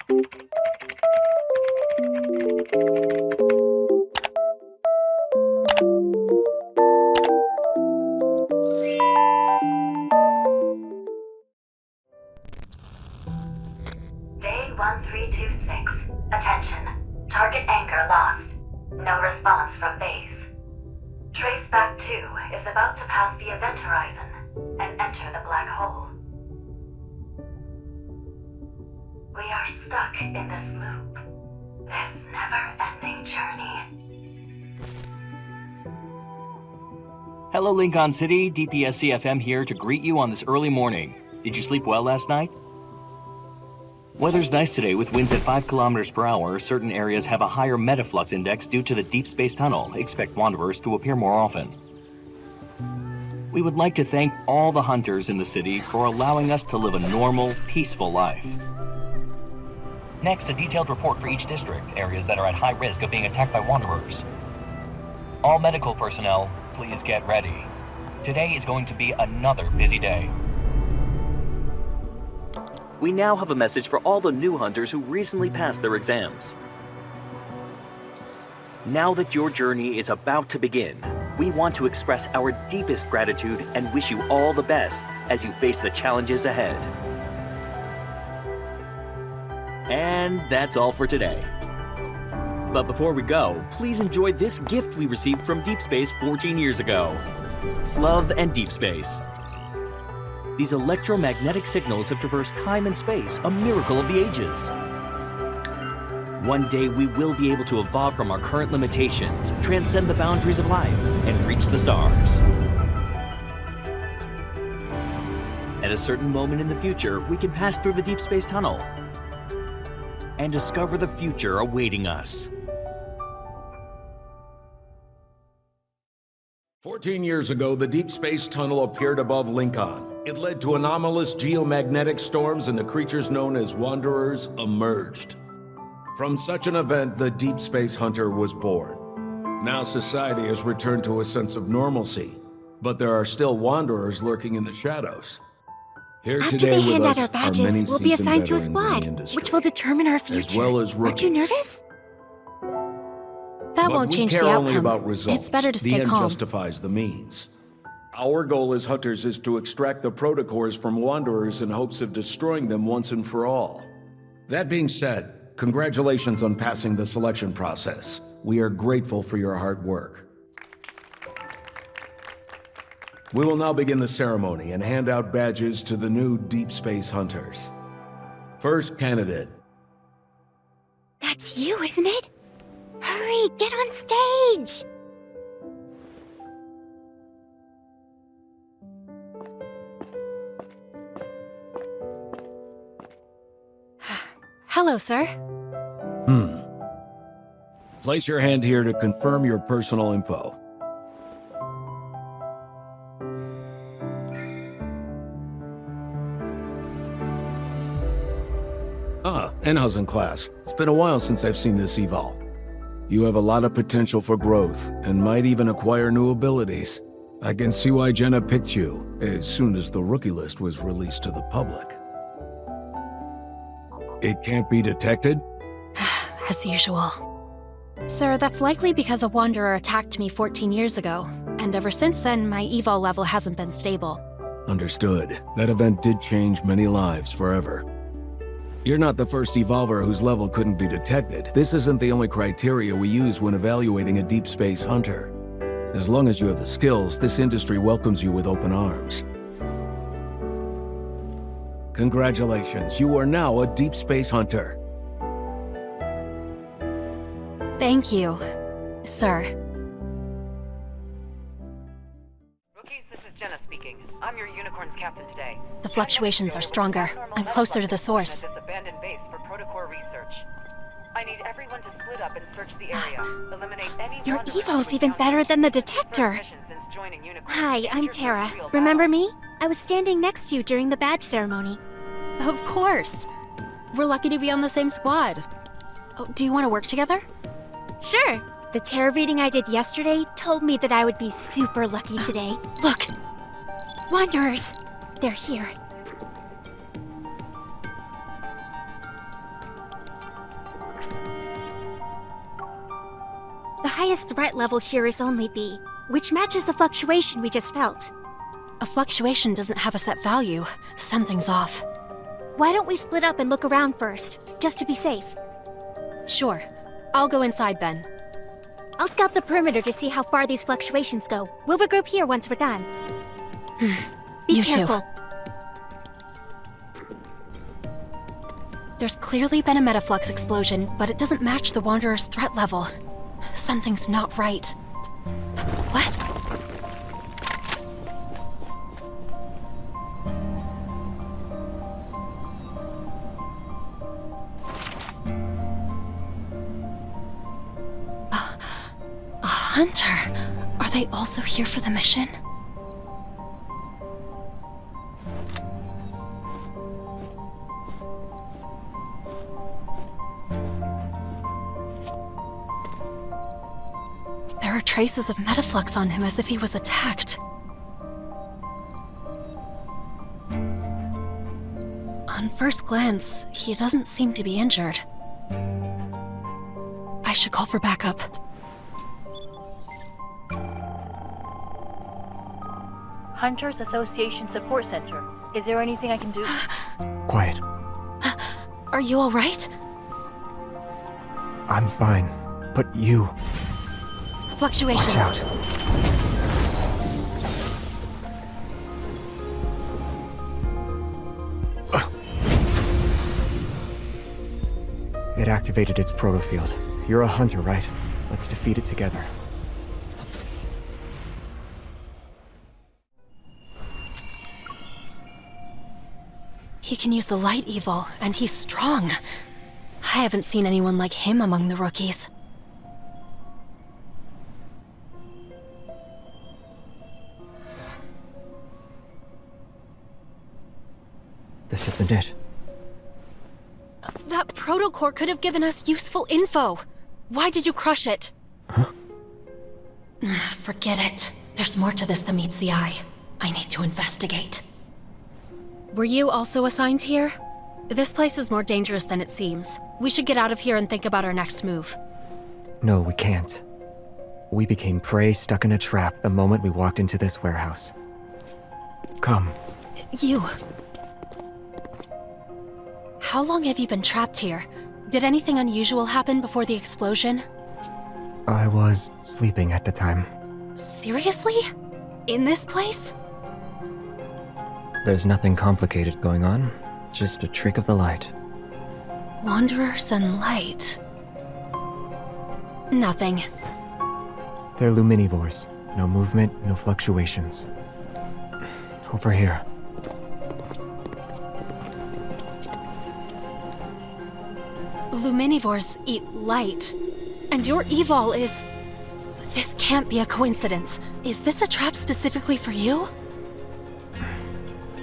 Day 1326. Attention. Target anchor lost. No response from base. Traceback 2 is about to pass the event horizon and enter the black hole. We are stuck in this loop. This never-ending journey. Hello, Lincoln City. DPSC-FM here to greet you on this early morning. Did you sleep well last night? Weather's nice today with winds at 5 kilometers per hour. Certain areas have a higher metaflux index due to the Deepspace tunnel. Expect wanderers to appear more often. We would like to thank all the hunters in the city for allowing us to live a normal, peaceful life. Next, a detailed report for each district, areas that are at high risk of being attacked by wanderers. All medical personnel, please get ready. Today is going to be another busy day. We now have a message for all the new hunters who recently passed their exams. Now that your journey is about to begin, we want to express our deepest gratitude and wish you all the best as you face the challenges ahead. And that's all for today. But before we go, please enjoy this gift we received from Deepspace 14 years ago. Love and Deepspace. These electromagnetic signals have traversed time and space, a miracle of the ages. One day we will be able to evolve from our current limitations, transcend the boundaries of life, and reach the stars. At a certain moment in the future, we can pass through the Deepspace tunnel and discover the future awaiting us. 14 years ago, the Deepspace tunnel appeared above Lincoln. It led to anomalous geomagnetic storms, and the creatures known as Wanderers emerged. From such an event, the Deepspace Hunter was born. Now society has returned to a sense of normalcy, but there are still Wanderers lurking in the shadows. Here After today they hand with out us our badges, are many we'll be seasoned assigned to a veterans in the squad, industry, which will determine our future. as well as Aren't you rookies. nervous? That But won't we change care the only outcome. about results. It's better to The stay end calm. justifies the means. Our goal as hunters is to extract the protocores from Wanderers in hopes of destroying them once and for all. That being said, congratulations on passing the selection process. We are grateful for your hard work. We will now begin the ceremony and hand out badges to the new Deepspace Hunters. First candidate. That's you, isn't it? Hurry, get on stage! Hello, sir. Place your hand here to confirm your personal info. Enhausen class. It's been a while since I've seen this eval. You have a lot of potential for growth, and might even acquire new abilities. I can see why Jenna picked you, as soon as the rookie list was released to the public. It can't be detected? As usual. Sir, that's likely because a wanderer attacked me 14 years ago, and ever since then, my eval level hasn't been stable. Understood. That event did change many lives forever. You're not the first evolver whose level couldn't be detected. This isn't the only criteria we use when evaluating a Deepspace Hunter. As long as you have the skills, this industry welcomes you with open arms. Congratulations, you are now a Deepspace Hunter. Thank you, sir. Rookies, this is Jenna speaking. I'm your Unicorn's captain today. The fluctuations are stronger. I'm closer to the source. This abandoned base for protocore research. I need everyone to split up and search the area. Eliminate any Your wanderers evo's we even found better than the First detector. mission since joining Unicorn. Hi, I'm Entered Tara. the real Remember battle. me? I was standing next to you during the badge ceremony. Of course. We're lucky to be on the same squad. Oh, do you want to work together? Sure. The tarot reading I did yesterday told me that I would be super lucky today. Look! Wanderers! They're here. highest threat level here is only B, which matches the fluctuation we just felt. A fluctuation doesn't have a set value. Something's off. Why don't we split up and look around first, just to be safe? Sure. I'll go inside then. I'll scout the perimeter to see how far these fluctuations go. We'll regroup here once we're done. Be You too. careful. There's clearly been a metaflux explosion, but it doesn't match the Wanderer's threat level. Something's not right. What? A hunter? Are they also here for the mission? There are traces of metaflux on him as if he was attacked. On first glance, he doesn't seem to be injured. I should call for backup. Hunters Association Support Center. Is there anything I can do? Quiet. Are you all right? I'm fine. But you... Fluctuations. Watch out. It activated its protofield. You're a hunter, right? Let's defeat it together. He can use the light evil, and he's strong. I haven't seen anyone like him among the rookies. This isn't it. That protocore could have given us useful info. Why did you crush it? Huh? Forget it. There's more to this than meets the eye. I need to investigate. Were you also assigned here? This place is more dangerous than it seems. We should get out of here and think about our next move. No, we can't. We became prey stuck in a trap the moment we walked into this warehouse. Come. You... How long have you been trapped here? Did anything unusual happen before the explosion? I was sleeping at the time. Seriously? In this place? There's nothing complicated going on. Just a trick of the light. Wanderers and light. Nothing. They're luminivores. No movement, no fluctuations. Over here. Luminivores eat light. And your evol is... This can't be a coincidence. Is this a trap specifically for you?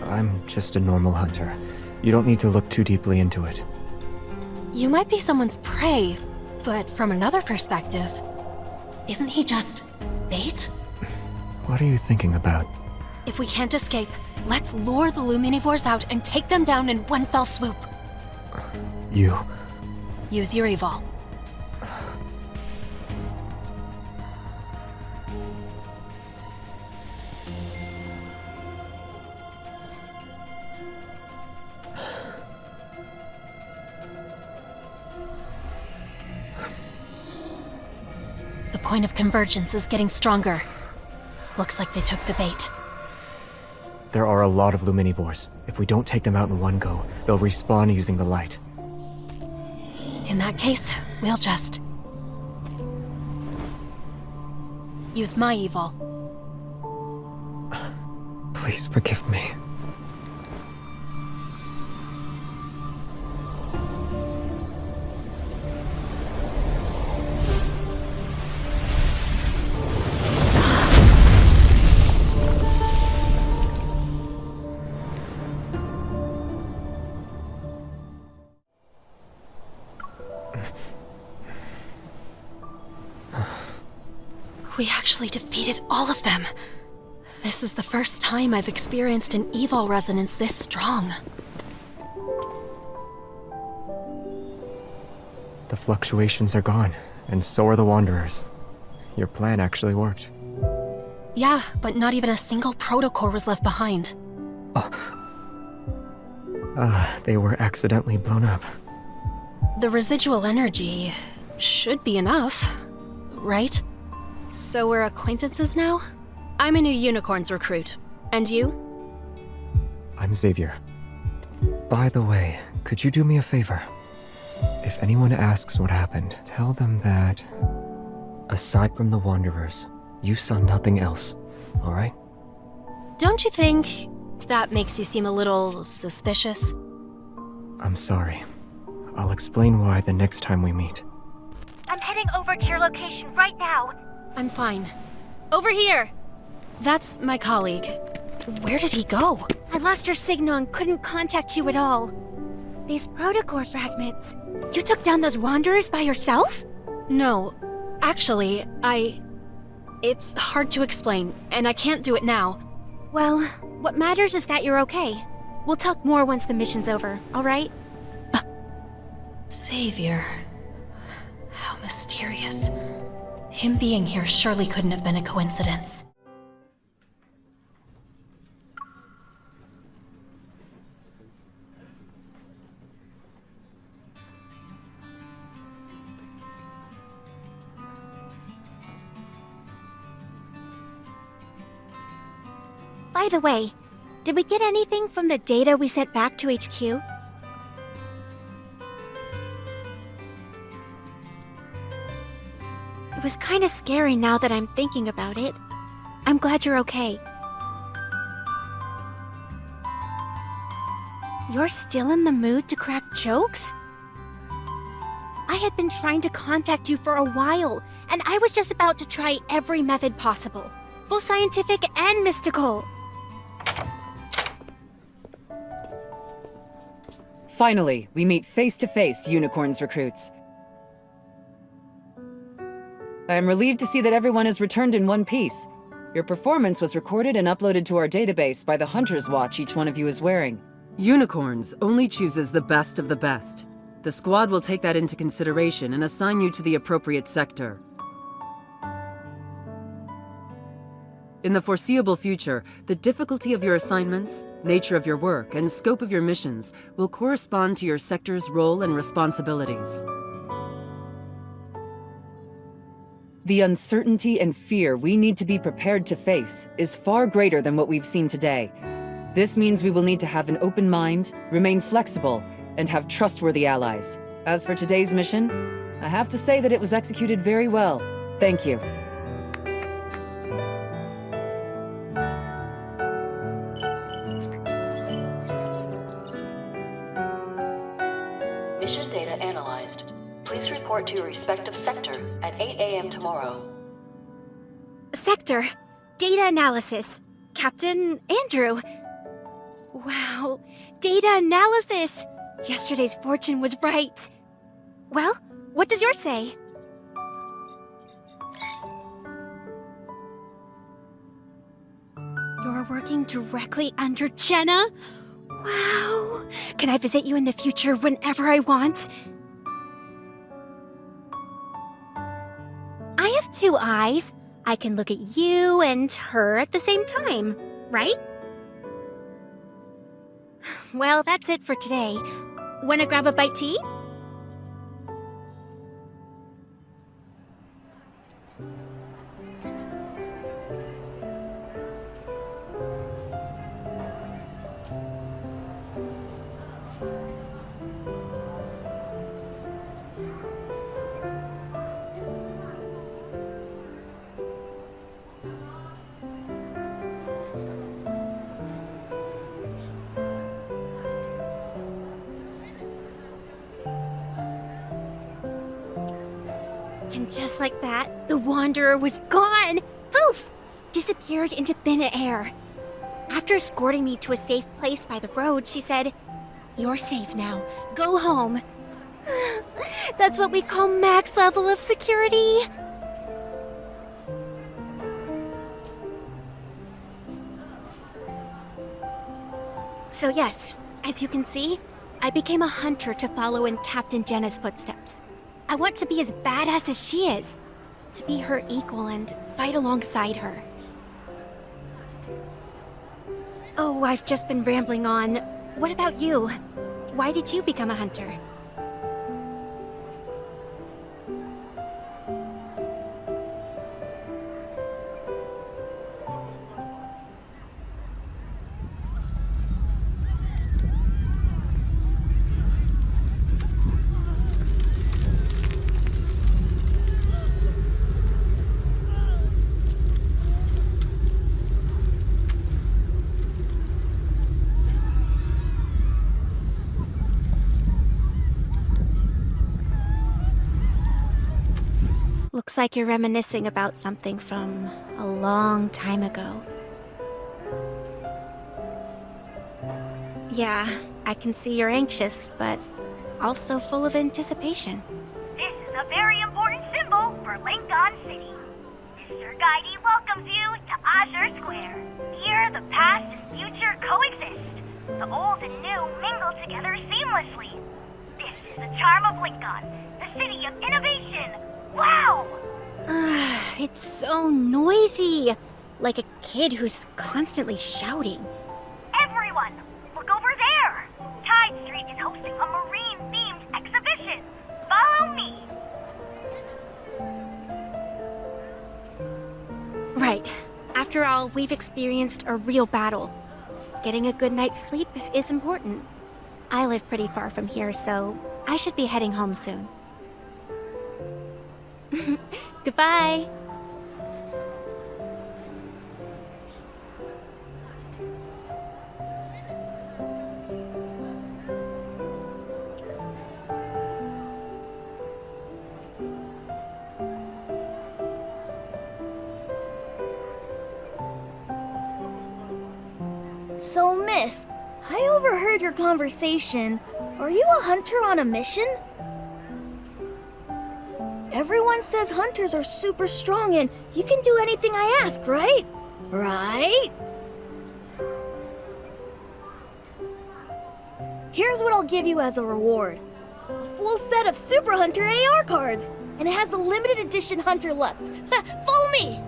I'm just a normal hunter. You don't need to look too deeply into it. You might be someone's prey, but from another perspective, isn't he just bait? What are you thinking about? If we can't escape, let's lure the Luminivores out and take them down in one fell swoop. You... Use your evol. The point of convergence is getting stronger. Looks like they took the bait. There are a lot of luminivores. If we don't take them out in one go, they'll respawn using the light. In that case, we'll just... use my evil. Please forgive me. We actually defeated all of them. This is the first time I've experienced an evil resonance this strong. The fluctuations are gone, and so are the Wanderers. your plan actually worked. Yeah, but not even a single protocore was left behind. They were accidentally blown up. The residual energy should be enough, right? So we're acquaintances now? I'm a new Unicorns recruit. And you? I'm Xavier. By the way, could you do me a favor? If anyone asks what happened, tell them that, aside from the Wanderers, you saw nothing else, alright? Don't you think that makes you seem a little suspicious? I'm sorry. I'll explain why the next time we meet. I'm heading over to your location right now. I'm fine. Over here! That's my colleague. Where did he go? I lost your signal and couldn't contact you at all. These protocore fragments. You took down those Wanderers by yourself? No. Actually, It's hard to explain, and I can't do it now. Well, what matters is that you're okay. We'll talk more once the mission's over, alright? Xavier. How mysterious. Him being here surely couldn't have been a coincidence. By the way, did we get anything from the data we sent back to HQ? It was kinda scary now that I'm thinking about it. I'm glad you're okay. You're still in the mood to crack jokes? I had been trying to contact you for a while, and I was just about to try every method possible, both scientific and mystical. Finally, we meet face-to-face, Unicorns recruits. I am relieved to see that everyone has returned in one piece. Your performance was recorded and uploaded to our database by the Hunter's Watch each one of you is wearing. Unicorns only chooses the best of the best. The squad will take that into consideration and assign you to the appropriate sector. In the foreseeable future, the difficulty of your assignments, nature of your work, and scope of your missions will correspond to your sector's role and responsibilities. The uncertainty and fear we need to be prepared to face is far greater than what we've seen today. This means we will need to have an open mind, remain flexible, and have trustworthy allies. As for today's mission, I have to say that it was executed very well. Thank you. Mission data analyzed. Please report to your respective sector at 8 a.m. tomorrow. Sector. Data analysis. Captain Andrew. Wow. Data analysis! Yesterday's fortune was right. Well, what does yours say? You're working directly under Jenna? Wow. Can I visit you in the future whenever I want? I have two eyes. I can look at you and her at the same time, right? Well, that's it for today. Wanna grab a bite to eat? And just like that, the Wanderer was gone! Poof! Disappeared into thin air. After escorting me to a safe place by the road, she said, "You're safe now. Go home." That's what we call max level of security. So yes, as you can see, I became a hunter to follow in Captain Jenna's footsteps. I want to be as badass as she is. to be her equal and fight alongside her. Oh, I've just been rambling on. What about you? Why did you become a hunter? Looks like you're reminiscing about something from a long time ago. Yeah, I can see you're anxious, but also full of anticipation. This is a very important symbol for Lincoln City. Mr. Guidey welcomes you to Azure Square. Here, the past and future coexist. The old and new mingle together seamlessly. This is the charm of Lincoln, the city of innovation. Wow! It's so noisy. Like a kid who's constantly shouting. Everyone, look over there! Tide Street is hosting a marine-themed exhibition. Follow me! Right. After all, we've experienced a real battle. Getting a good night's sleep is important. I live pretty far from here, so I should be heading home soon. Goodbye! So, miss, I overheard your conversation. Are you a hunter on a mission? Everyone says hunters are super strong and you can do anything I ask, right? Right? Here's what I'll give you as a reward. A full set of Super Hunter AR cards. And it has a limited edition Hunter Lux. Follow me!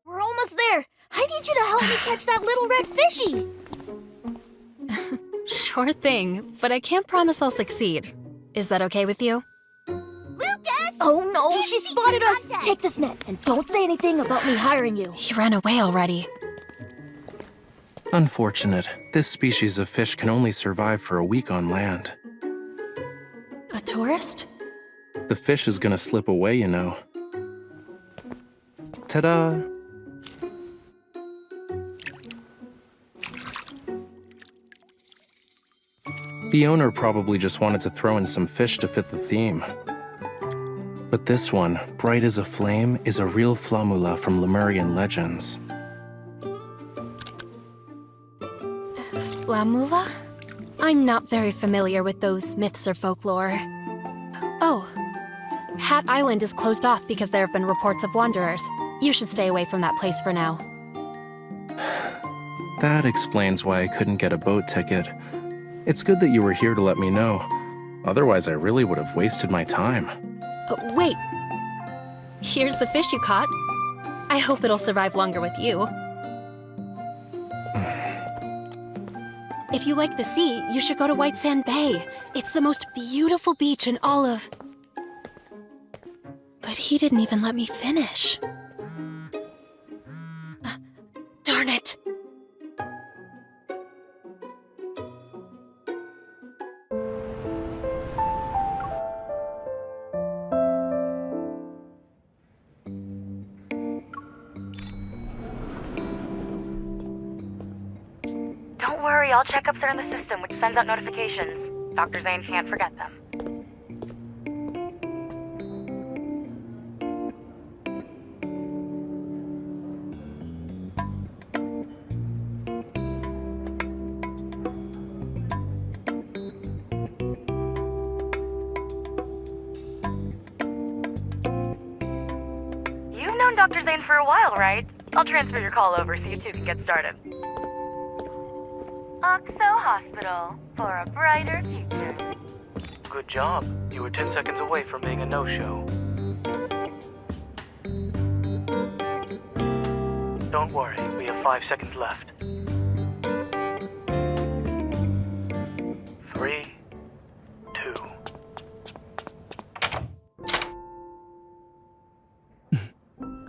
We're almost there. I need you to help me catch that little red fishy. Sure thing, but I can't promise I'll succeed. Is that okay with you? Lucas! Oh no, she spotted us! Take this net, and don't say anything about me hiring you. He ran away already. Unfortunate. This species of fish can only survive for a week on land. A tourist? The fish is gonna slip away, you know. Ta-da! The owner probably just wanted to throw in some fish to fit the theme. But this one, bright as a flame, is a real flamula from Lemurian legends. Flamula? I'm not very familiar with those myths or folklore. Oh. Hat Island is closed off because there have been reports of wanderers. You should stay away from that place for now. That explains why I couldn't get a boat ticket. It's good that you were here to let me know. Otherwise, I really would have wasted my time. Wait. Here's the fish you caught. I hope it'll survive longer with you. If you like the sea, you should go to White Sand Bay. It's the most beautiful beach in all of... But he didn't even let me finish. Darn it. Don't worry, all checkups are in the system, which sends out notifications. Dr. Zayne can't forget them. You've known Dr. Zayne for a while, right? I'll transfer your call over so you two can get started. Oxo Hospital, for a brighter future. Good job. You were 10 seconds away from being a no-show. Don't worry, we have 5 seconds left. 3, 2.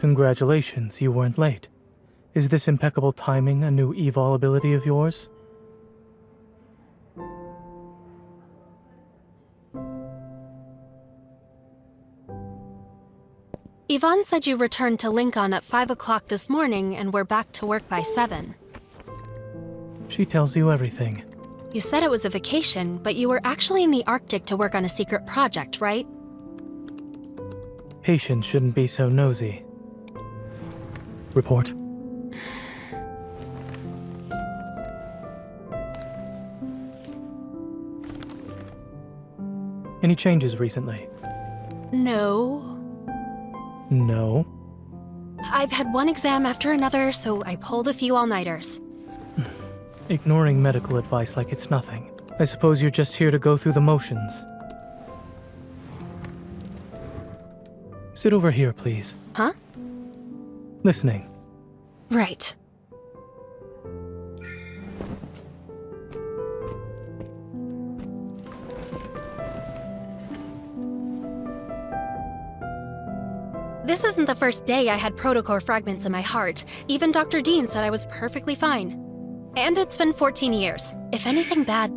Congratulations, you weren't late. Is this impeccable timing a new evol ability of yours? Yvonne said you returned to Lincoln at 5 o'clock this morning and were back to work by 7. She tells you everything. You said it was a vacation, but you were actually in the Arctic to work on a secret project, right? Patients shouldn't be so nosy. Report. Any changes recently? No. No. I've had one exam after another, so I pulled a few all-nighters. Ignoring medical advice like it's nothing. I suppose you're just here to go through the motions. Sit over here, please. Huh? Listening. Right. This isn't the first day I had protocore fragments in my heart. Even Dr. Dean said I was perfectly fine. And it's been 14 years. If anything bad...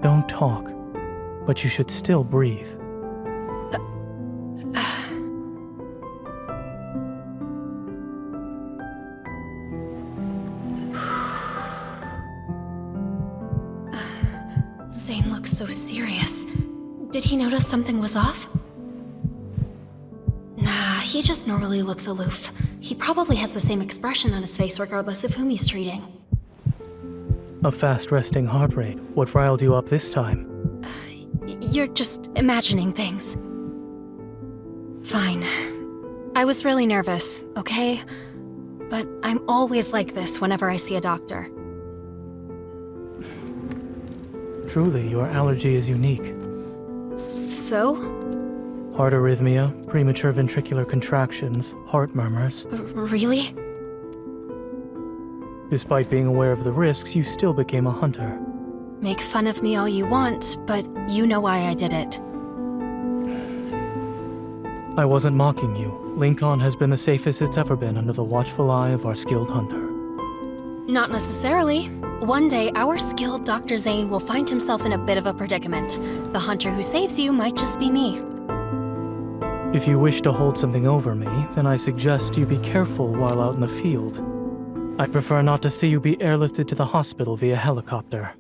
Don't talk, but you should still breathe. Zayne looks so serious. Did he notice something was off? Nah, he just normally looks aloof. He probably has the same expression on his face regardless of whom he's treating. A fast resting heart rate. What riled you up this time? You're just imagining things. Fine. I was really nervous, okay? But I'm always like this whenever I see a doctor. Truly, your allergy is unique. So? Heart arrhythmia, premature ventricular contractions, heart murmurs. Really? Despite being aware of the risks, you still became a hunter. Make fun of me all you want, but you know why I did it. I wasn't mocking you. Lincoln has been the safest it's ever been under the watchful eye of our skilled hunter. Not necessarily. One day, our skilled Dr. Zayne will find himself in a bit of a predicament. The hunter who saves you might just be me. If you wish to hold something over me, then I suggest you be careful while out in the field. I prefer not to see you be airlifted to the hospital via helicopter.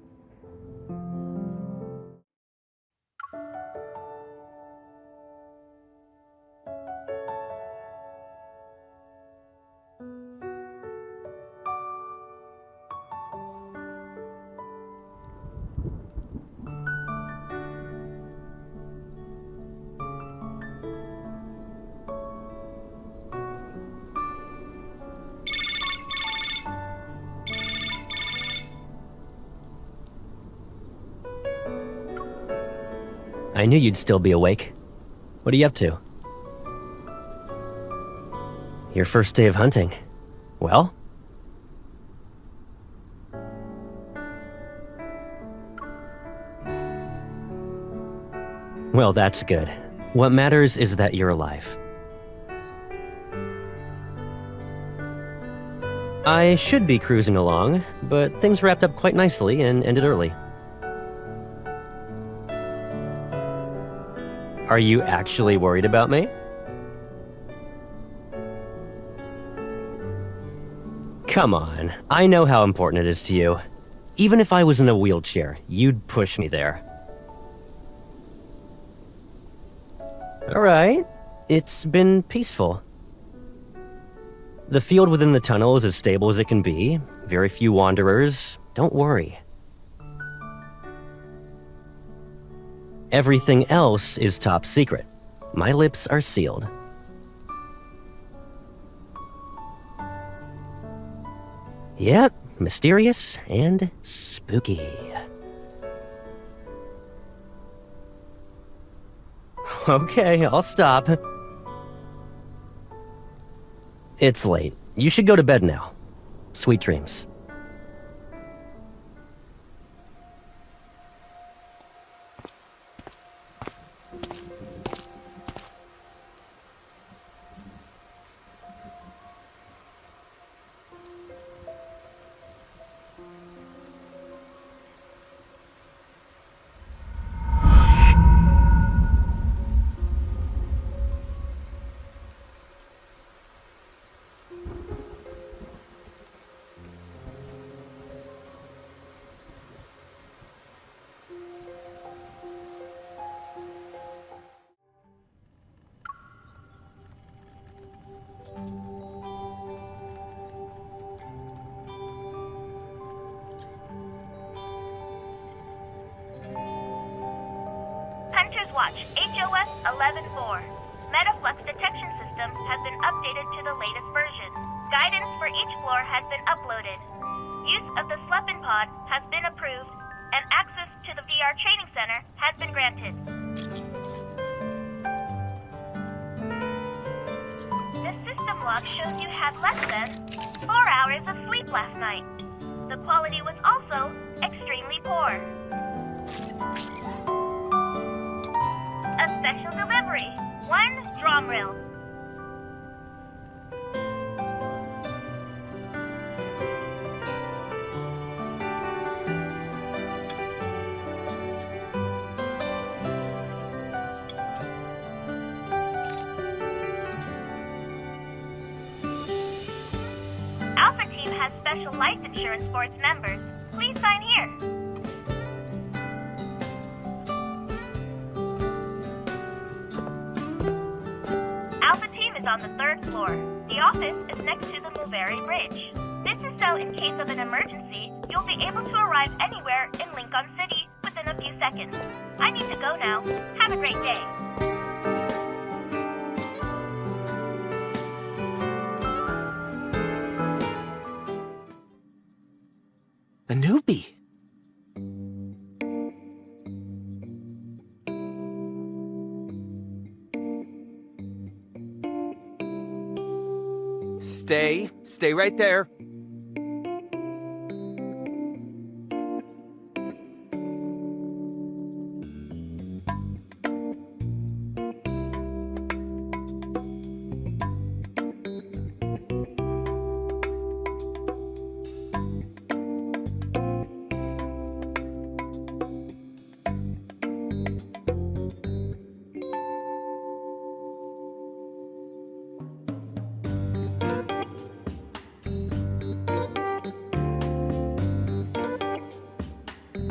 I knew you'd still be awake. What are you up to? Your first day of hunting. Well? Well, that's good. What matters is that you're alive. I should be cruising along, but things wrapped up quite nicely and ended early. Are you actually worried about me? Come on, I know how important it is to you. Even if I was in a wheelchair, you'd push me there. Alright, it's been peaceful. The field within the tunnel is as stable as it can be. Very few wanderers. Don't worry. Everything else is top secret. My lips are sealed. Yep, mysterious and spooky. Okay, I'll stop. It's late. You should go to bed now. Sweet dreams. Hunter's Watch, HOS 11-4. Metaflux detection system has been updated to the latest version. Guidance for each floor has been uploaded. Use of the Sleepin' Pod has been approved, and access to the VR training center has been granted. The system log shows you had less than 4 hours of sleep last night. The quality was also extremely poor. A special delivery. 1 drum reel. Alpha Team has special life insurance for its members. Please sign here. Alpha Team is on the 3rd floor. The office is next to the Mulberry Bridge. This is so in case of an emergency, you'll be able to arrive anywhere in Lincoln City within a few seconds. I need to go now. Have a great day. A newbie. Stay right there.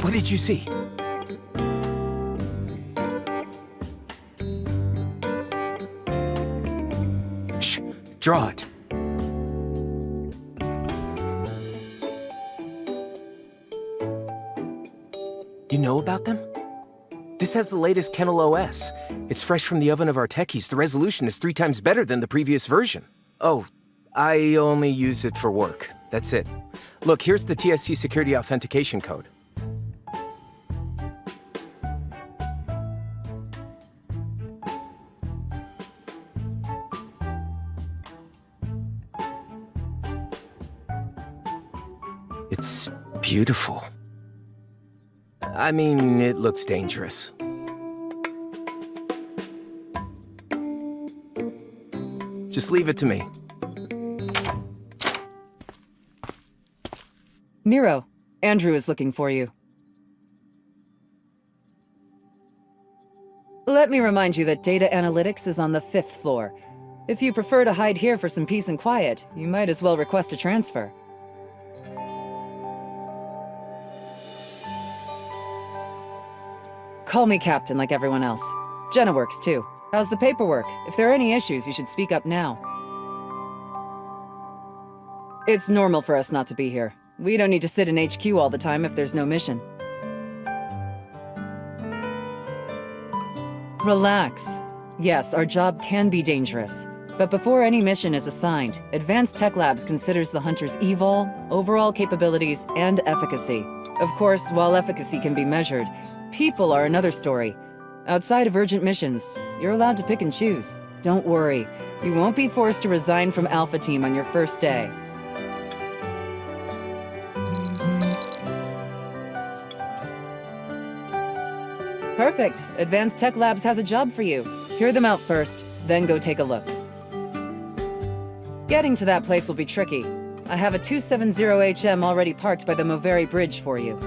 What did you see? Shh, draw it. You know about them? This has the latest Kennel OS. It's fresh from the oven of our techies. The resolution is 3 times better than the previous version. Oh, I only use it for work. That's it. Look, here's the TSC security authentication code. It's beautiful. I mean, it looks dangerous. Just leave it to me. Nero, Andrew is looking for you. Let me remind you that data analytics is on the 5th floor. If you prefer to hide here for some peace and quiet, you might as well request a transfer. Call me Captain like everyone else. Jenna works too. How's the paperwork? If there are any issues, you should speak up now. It's normal for us not to be here. We don't need to sit in HQ all the time if there's no mission. Relax. Yes, our job can be dangerous. But before any mission is assigned, Advanced Tech Labs considers the hunter's evol, overall capabilities, and efficacy. Of course, while efficacy can be measured, people are another story. Outside of urgent missions, you're allowed to pick and choose. Don't worry, you won't be forced to resign from Alpha Team on your first day. Perfect. Advanced Tech Labs has a job for you. Hear them out first, then go take a look. Getting to that place will be tricky. I have a 270HM already parked by the Moveri Bridge for you.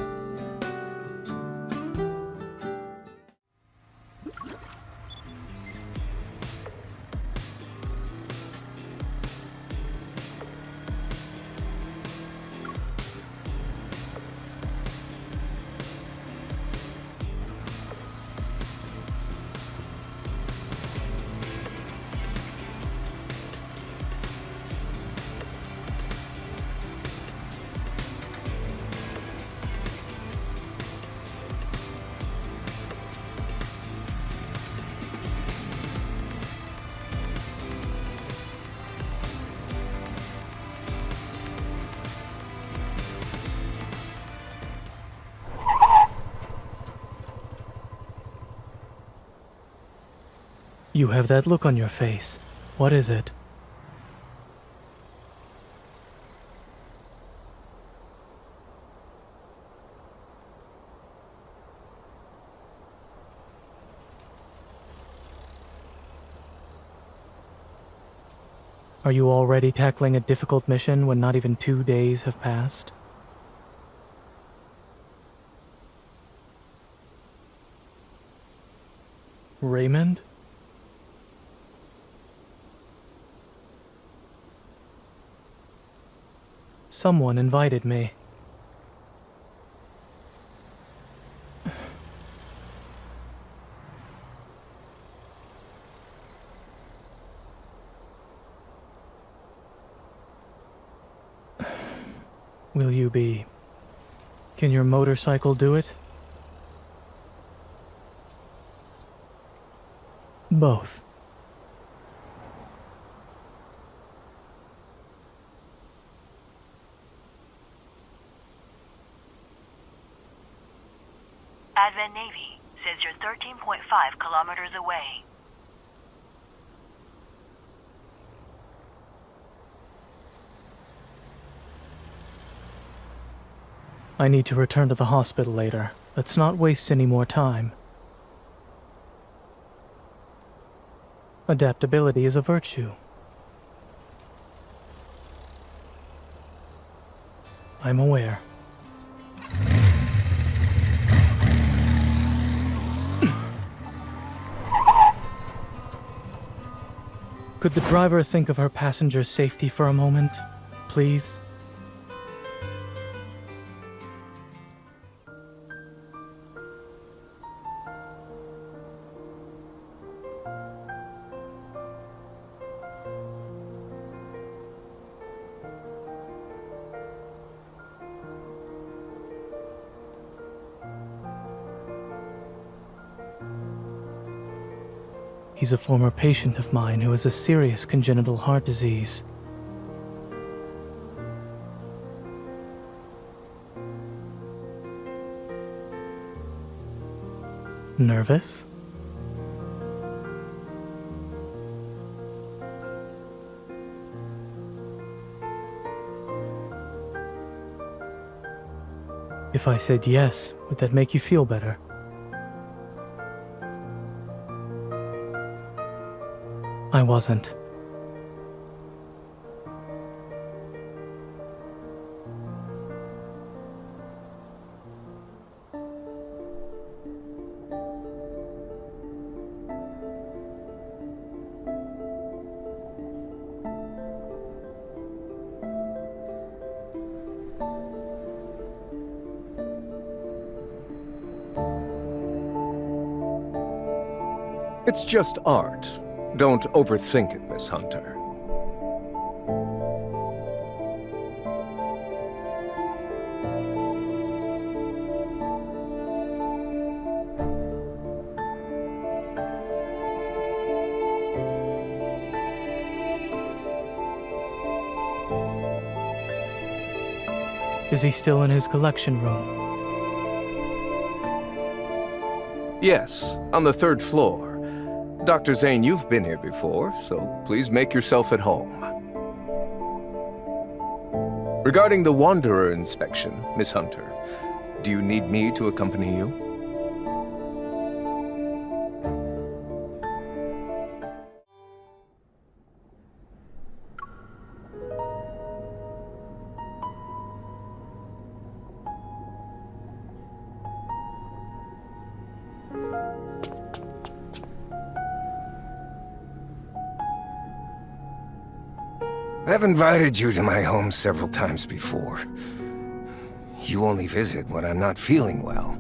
You have that look on your face. What is it? Are you already tackling a difficult mission when not even 2 days have passed? Raymond? Someone invited me. Will you be? Can your motorcycle do it? Both. Advent Navy says you're 13.5 kilometers away. I need to return to the hospital later. Let's not waste any more time. Adaptability is a virtue. I'm aware. Could the driver think of her passenger's safety for a moment, please? He's a former patient of mine who has a serious congenital heart disease. Nervous? If I said yes, would that make you feel better? I wasn't. It's just art. Don't overthink it, Miss Hunter. Is he still in his collection room? Yes, on the 3rd floor. Dr. Zayne, you've been here before, so please make yourself at home. Regarding the Wanderer inspection, Miss Hunter, do you need me to accompany you? I've invited you to my home several times before. You only visit when I'm not feeling well.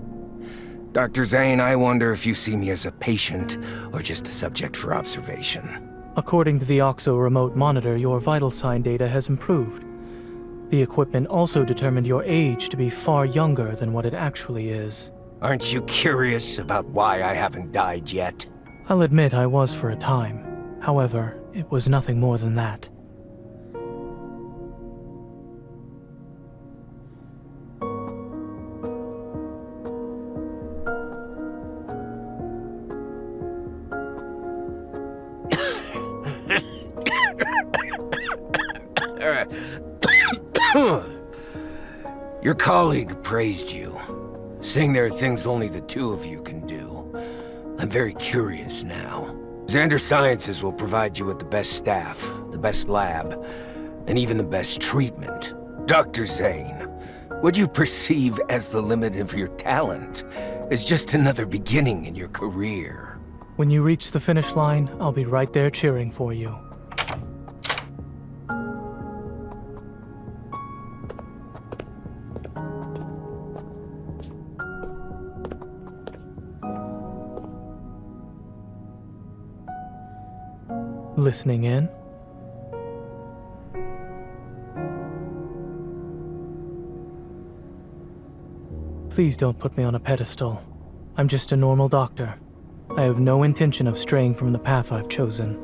Dr. Zayne, I wonder if you see me as a patient or just a subject for observation. According to the OXO remote monitor, your vital sign data has improved. The equipment also determined your age to be far younger than what it actually is. Aren't you curious about why I haven't died yet? I'll admit I was for a time. However, it was nothing more than that. Your colleague praised you, saying there are things only the two of you can do. I'm very curious now. Xander Sciences will provide you with the best staff, the best lab, and even the best treatment. Dr. Zayne, what you perceive as the limit of your talent is just another beginning in your career. When you reach the finish line, I'll be right there cheering for you. Listening in? Please don't put me on a pedestal. I'm just a normal doctor. I have no intention of straying from the path I've chosen.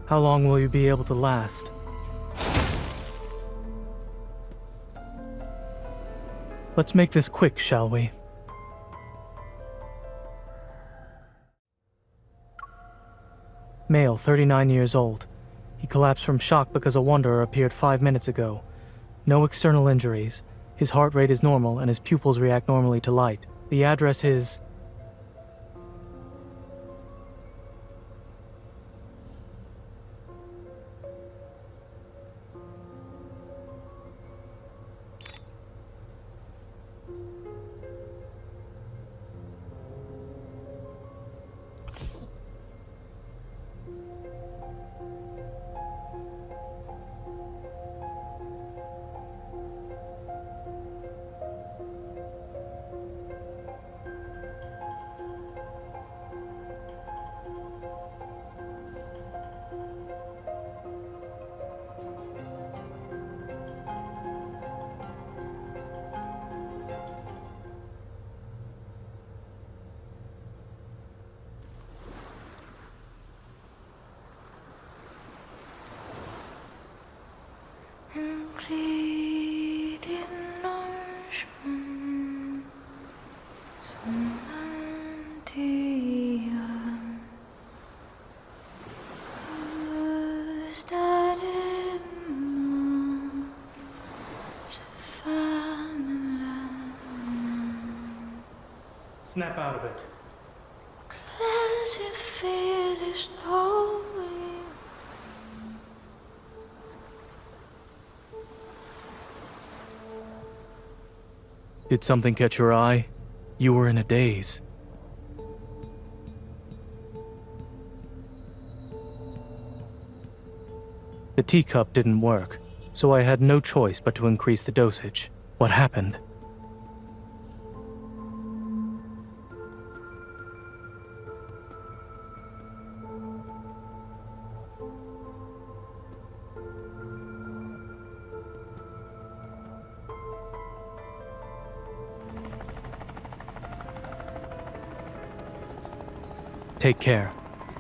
How long will you be able to last? Let's make this quick, shall we? Male, 39 years old. He collapsed from shock because a Wanderer appeared 5 minutes ago. No external injuries. His heart rate is normal and his pupils react normally to light. The address is... Snap out of it. Did something catch your eye? You were in a daze. The teacup didn't work, so I had no choice but to increase the dosage. What happened? Take care.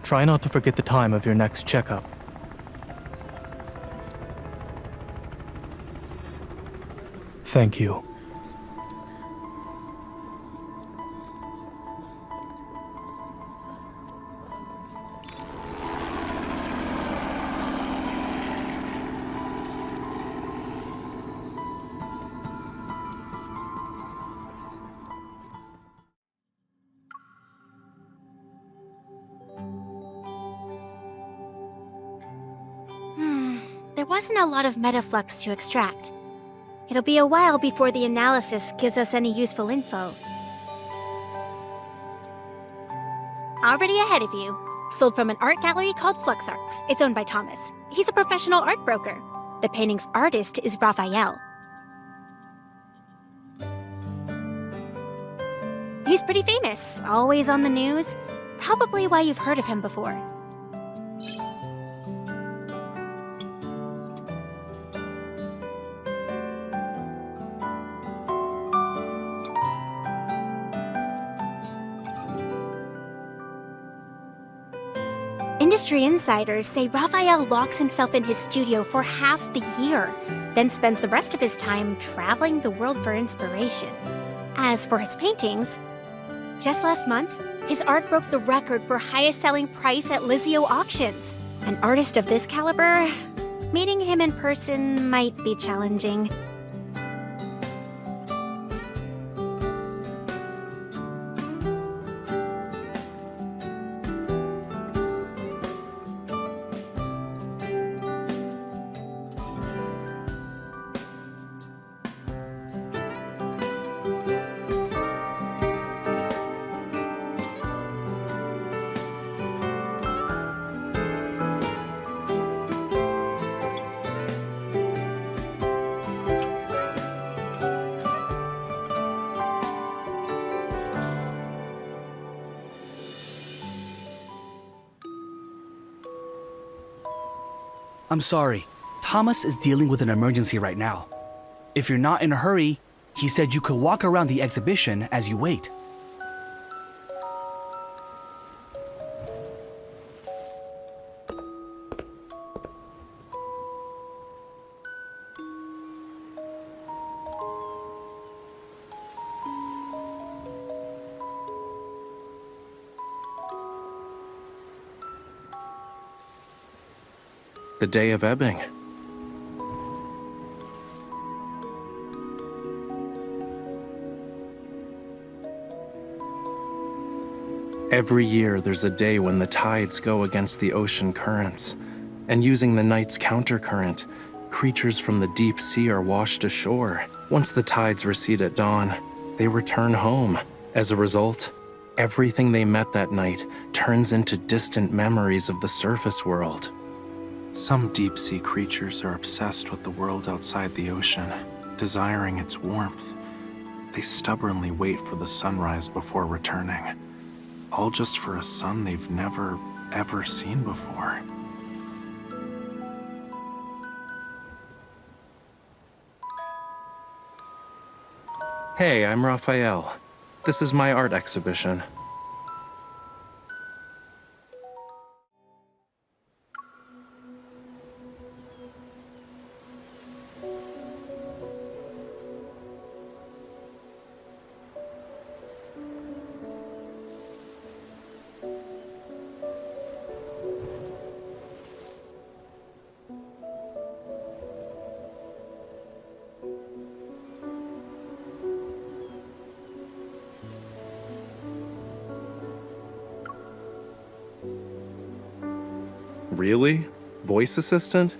Try not to forget the time of your next checkup. Thank you. There wasn't a lot of metaflux to extract. It'll be a while before the analysis gives us any useful info. Already ahead of you. Sold from an art gallery called Flux Arts. It's owned by Thomas. He's a professional art broker. The painting's artist is Rafayel. He's pretty famous, always on the news. Probably why you've heard of him before. Industry insiders say Rafayel locks himself in his studio for half the year, then spends the rest of his time traveling the world for inspiration. As for his paintings, just last month, his art broke the record for highest selling price at Lizio auctions. An artist of this caliber, meeting him in person might be challenging. I'm sorry. Thomas is dealing with an emergency right now. If you're not in a hurry, he said you could walk around the exhibition as you wait. The day of ebbing. Every year there's a day when the tides go against the ocean currents, and using the night's countercurrent, creatures from the deep sea are washed ashore. Once the tides recede at dawn, they return home. As a result, everything they met that night turns into distant memories of the surface world. Some deep-sea creatures are obsessed with the world outside the ocean, desiring its warmth. They stubbornly wait for the sunrise before returning, all just for a sun they've never, ever seen before. Hey, I'm Rafayel. This is my art exhibition. Really? Voice assistant?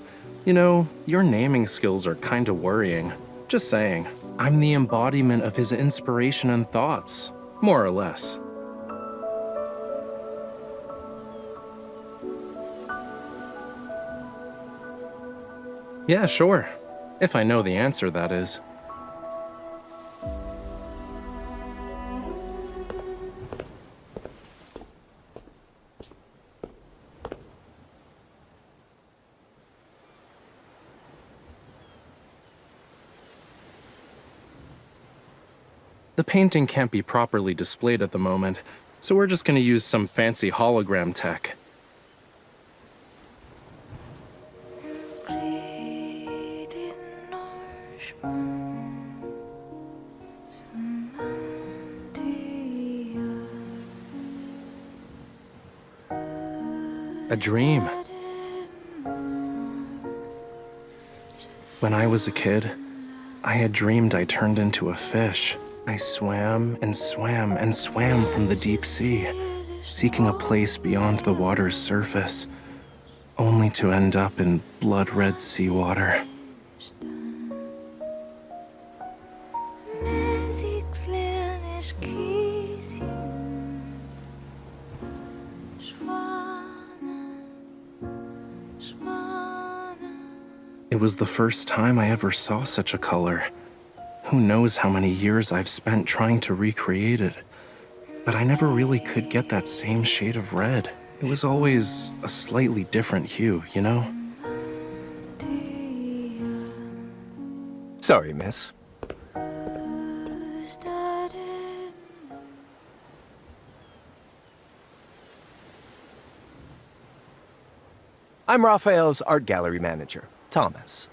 You know, your naming skills are kinda worrying. Just saying. I'm the embodiment of his inspiration and thoughts. More or less. Yeah, sure. If I know the answer, that is. The painting can't be properly displayed at the moment, so we're just gonna use some fancy hologram tech. A dream. When I was a kid, I had dreamed I turned into a fish. I swam and swam and swam from the deep sea, seeking a place beyond the water's surface, only to end up in blood-red seawater. It was the first time I ever saw such a color. Who knows how many years I've spent trying to recreate it, but I never really could get that same shade of red. It was always a slightly different hue, you know? Sorry, miss. I'm Rafayel's art gallery manager, Thomas.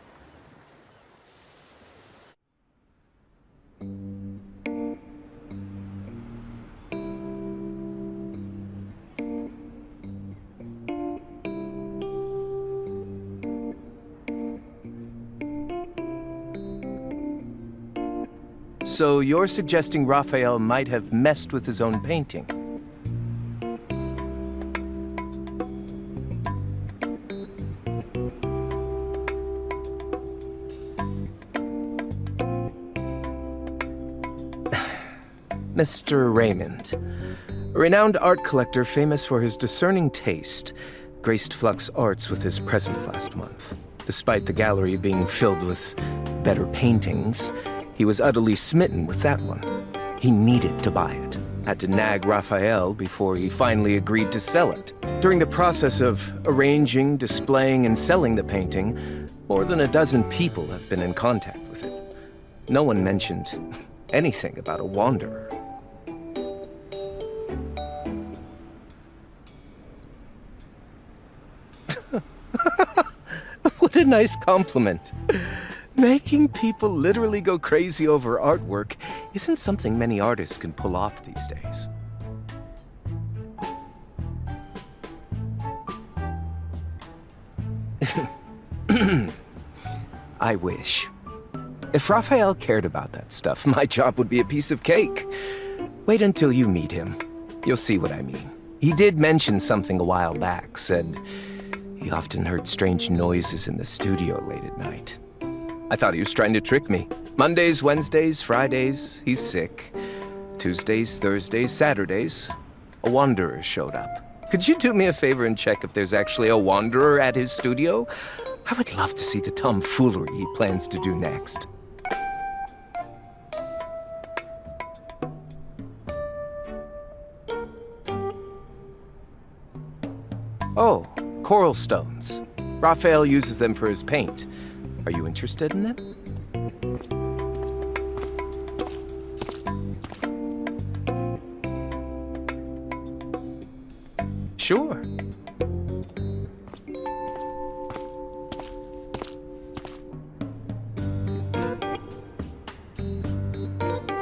So you're suggesting Rafayel might have messed with his own painting? Mr. Raymond, a renowned art collector famous for his discerning taste, graced Flux Arts with his presence last month. Despite the gallery being filled with better paintings, he was utterly smitten with that one. He needed to buy it, had to nag Rafayel before he finally agreed to sell it. During the process of arranging, displaying, and selling the painting, more than a dozen people have been in contact with it. No one mentioned anything about a wanderer. What a nice compliment. Making people literally go crazy over artwork isn't something many artists can pull off these days. I wish. If Rafayel cared about that stuff, my job would be a piece of cake. Wait until you meet him. You'll see what I mean. He did mention something a while back, said he often heard strange noises in the studio late at night. I thought he was trying to trick me. Mondays, Wednesdays, Fridays, he's sick. Tuesdays, Thursdays, Saturdays, a wanderer showed up. Could you do me a favor and check if there's actually a wanderer at his studio? I would love to see the tomfoolery he plans to do next. Oh, coral stones. Rafayel uses them for his paint. Are you interested in them? Sure.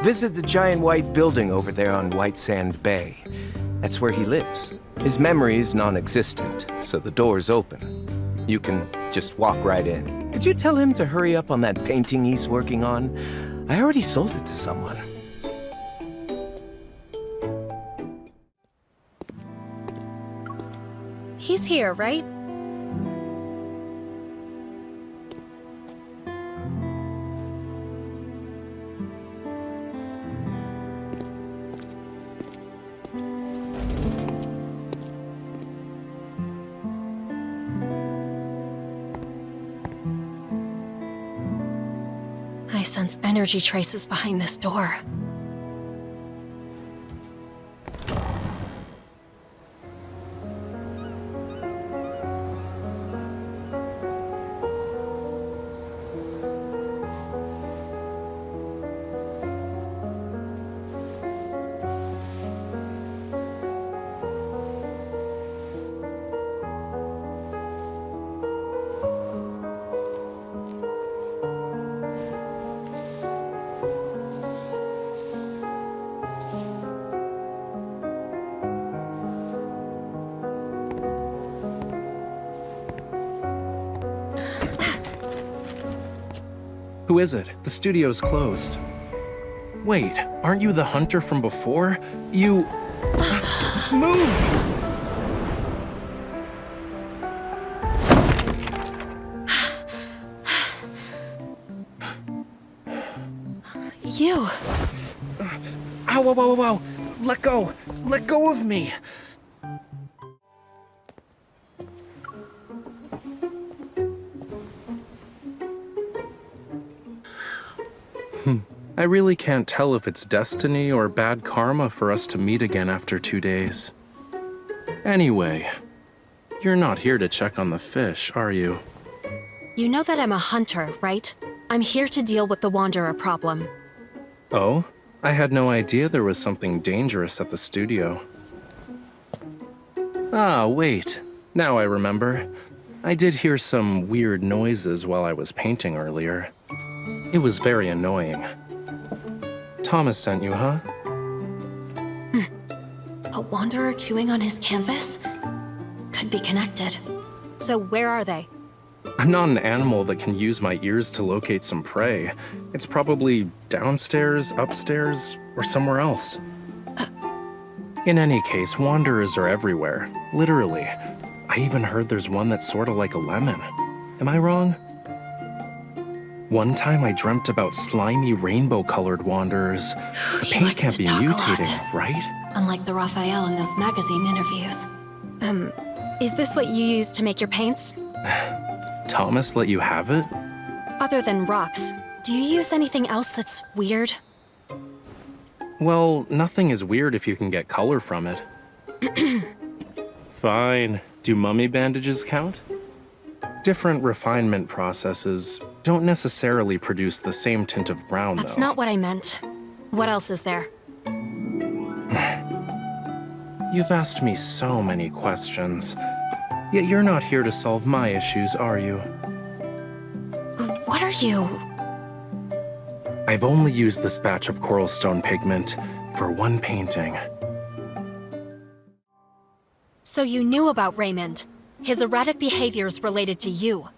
Visit the giant white building over there on White Sand Bay. That's where he lives. His memory is non-existent, so the door's open. You can just walk right in. Could you tell him to hurry up on that painting he's working on? I already sold it to someone. He's here, right? I sense energy traces behind this door. Who is it? The studio's closed. Wait, aren't you the hunter from before? You... Move! You... Ow, ow, ow, ow! Let go! Let go of me! I really can't tell if it's destiny or bad karma for us to meet again after 2 days. Anyway, you're not here to check on the fish, are you? You know that I'm a hunter, right? I'm here to deal with the Wanderer problem. Oh? I had no idea there was something dangerous at the studio. Ah, wait. Now I remember. I did hear some weird noises while I was painting earlier. It was very annoying. Thomas sent you, huh? A Wanderer chewing on his canvas? Could be connected. So where are they? I'm not an animal that can use my ears to locate some prey. It's probably downstairs, upstairs, or somewhere else. In any case, wanderers are everywhere. Literally. I even heard there's one that's sorta like a lemon. Am I wrong? One time I dreamt about slimy rainbow-colored wanderers. The paint can't be mutating, right? Unlike the Rafayel in those magazine interviews. Is this what you use to make your paints? Thomas let you have it? Other than rocks, do you use anything else that's weird? Well, nothing is weird if you can get color from it. Fine. Do mummy bandages count? Different refinement processes don't necessarily produce the same tint of brown, That's though. not what I meant. What else is there? You've asked me so many questions. Yet you're not here to solve my issues, are you? What are you? I've only used this batch of coral stone pigment for one painting. So you knew about Raymond. His erratic behavior is related to you.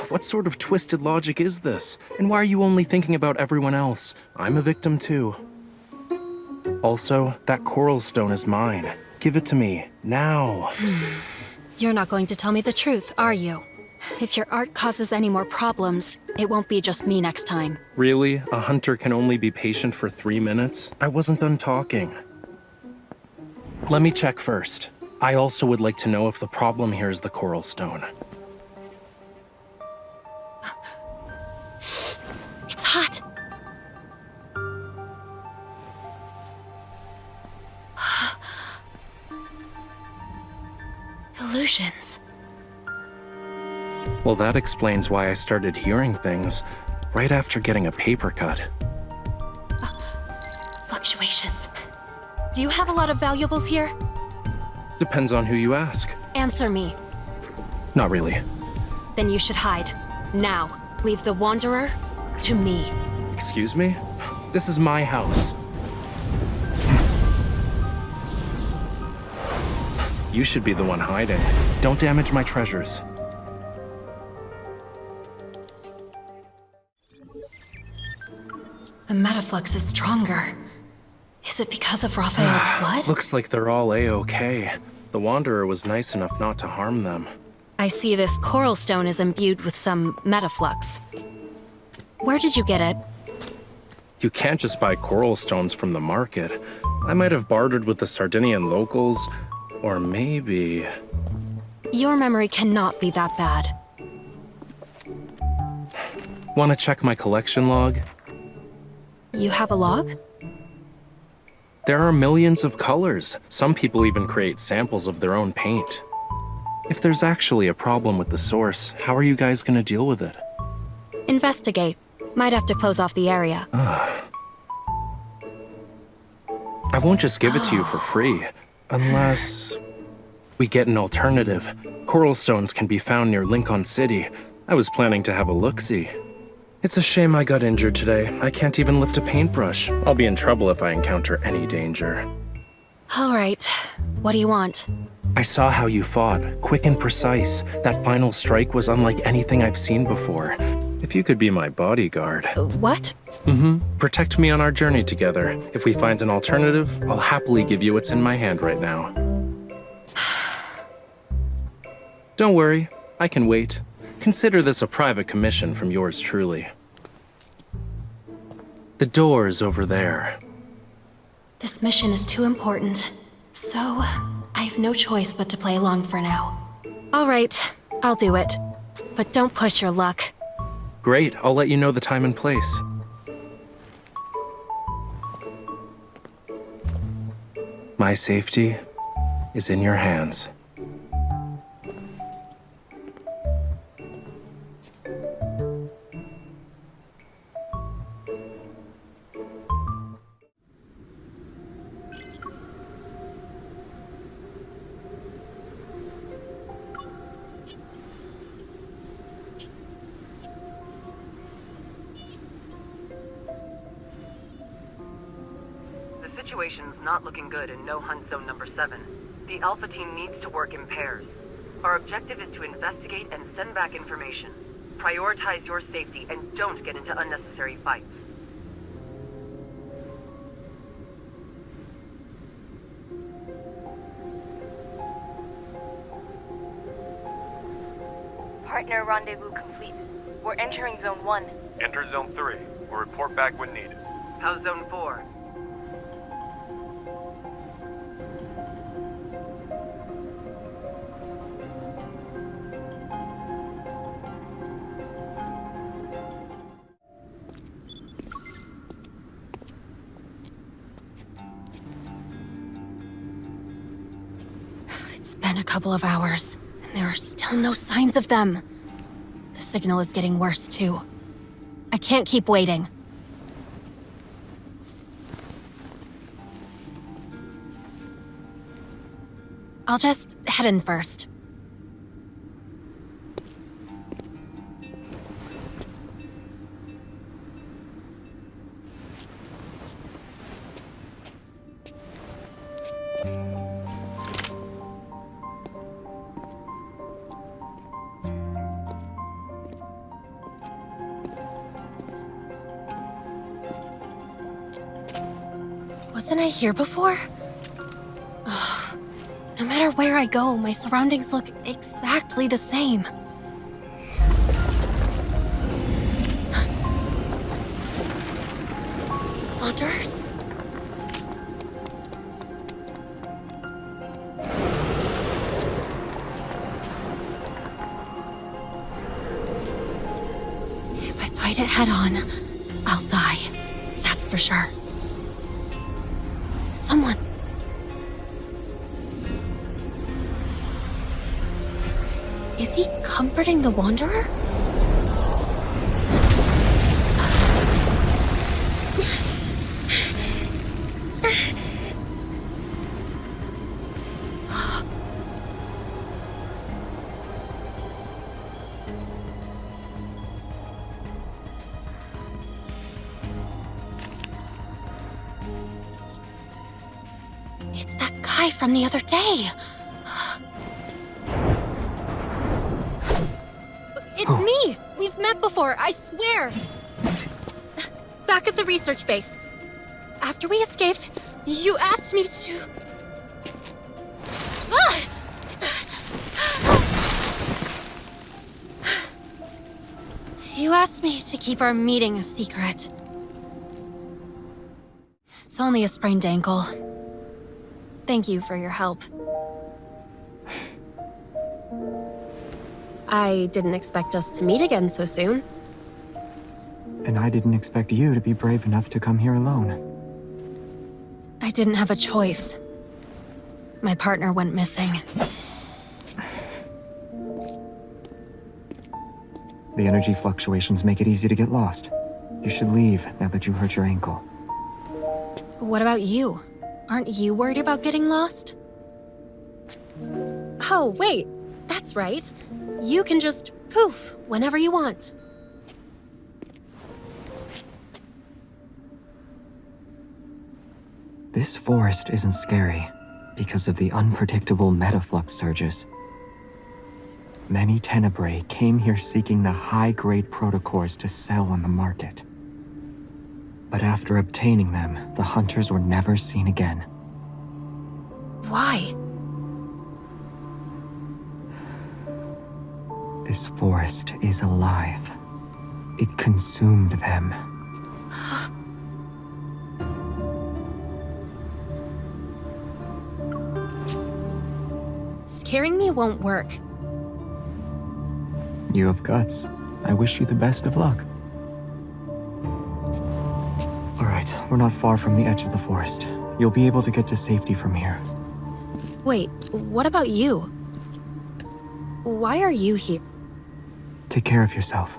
What sort of twisted logic is this? And why are you only thinking about everyone else? I'm a victim too. Also, that coral stone is mine. Give it to me, now. You're not going to tell me the truth, are you? If your art causes any more problems, it won't be just me next time. Really? A hunter can only be patient for 3 minutes? I wasn't done talking. Let me check first. I also would like to know if the problem here is the coral stone. It's hot. Illusions. Well, that explains why I started hearing things right after getting a paper cut. Fluctuations. Do you have a lot of valuables here? Depends on who you ask. Answer me. Not really. Then you should hide. Now. Leave the Wanderer to me. Excuse me? This is my house. You should be the one hiding. Don't damage my treasures. The metaflux is stronger. Is it because of Raphael's blood? Looks like they're all A-okay. The Wanderer was nice enough not to harm them. I see this coral stone is imbued with some metaflux. Where did you get it? You can't just buy coral stones from the market. I might have bartered with the Sardinian locals, or maybe... Your memory cannot be that bad. Want to check my collection log? You have a log? There are millions of colors. Some people even create samples of their own paint. If there's actually a problem with the source, how are you guys gonna deal with it? Investigate. Might have to close off the area. I won't just give it to you for free, unless we get an alternative. Coral stones can be found near Lincoln City. I was planning to have a look-see. It's a shame I got injured today. I can't even lift a paintbrush. I'll be in trouble if I encounter any danger. All right. What do you want? I saw how you fought, quick and precise. That final strike was unlike anything I've seen before. If you could be my bodyguard. What? Protect me on our journey together. If we find an alternative, I'll happily give you what's in my hand right now. Don't worry, I can wait. Consider this a private commission from yours truly. The door's over there. This mission is too important, so I have no choice but to play along for now. All right, I'll do it. But don't push your luck. Great, I'll let you know the time and place. My safety is in your hands. The situation's not looking good in no-hunt zone number 7. The Alpha team needs to work in pairs. Our objective is to investigate and send back information. Prioritize your safety and don't get into unnecessary fights. Partner rendezvous complete. We're entering Zone 1. Enter Zone 3. We'll report back when needed. How's Zone 4? It's been a couple of hours, and there are still no signs of them. The signal is getting worse, too. I can't keep waiting. I'll just head in first. Wasn't I here before? Ugh. No matter where I go, my surroundings look exactly the same. Wanderers? If I fight it head on, I'll die. That's for sure. Someone. Is he comforting the Wanderer? It's that guy from the other day. It's me! We've met before, I swear! Back at the research base. After we escaped, you asked me to... You asked me to keep our meeting a secret. It's only a sprained ankle. Thank you for your help. I didn't expect us to meet again so soon. And I didn't expect you to be brave enough to come here alone. I didn't have a choice. My partner went missing. The energy fluctuations make it easy to get lost. You should leave now that you hurt your ankle. What about you? Aren't you worried about getting lost? Oh, wait. That's right. You can just poof whenever you want. This forest isn't scary because of the unpredictable metaflux surges. Many tenebrae came here seeking the high-grade protocores to sell on the market. But after obtaining them, the hunters were never seen again. Why? This forest is alive. It consumed them. Scaring me won't work. You have guts. I wish you the best of luck. Alright, we're not far from the edge of the forest. You'll be able to get to safety from here. Wait, what about you? Why are you here? Take care of yourself.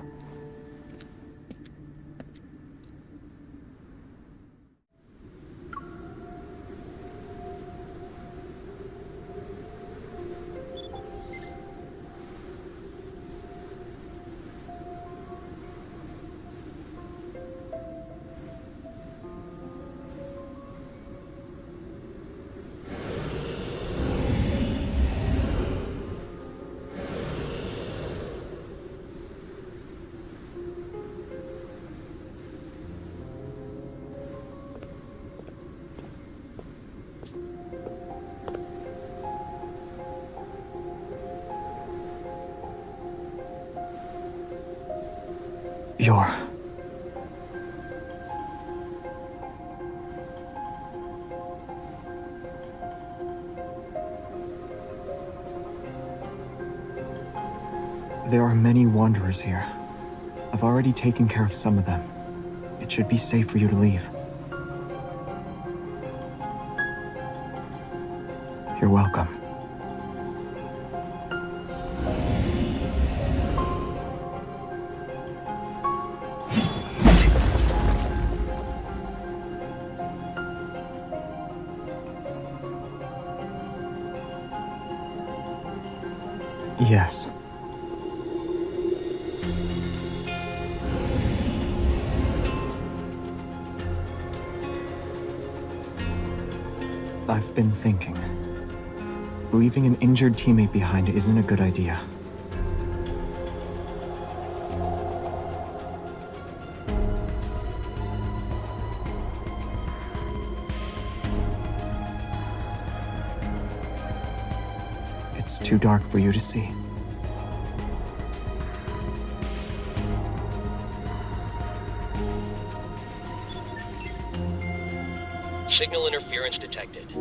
There are many wanderers here. I've already taken care of some of them. It should be safe for you to leave. You're welcome. Yes. I've been thinking. Leaving an injured teammate behind isn't a good idea. It's too dark for you to see. Signal interference detected.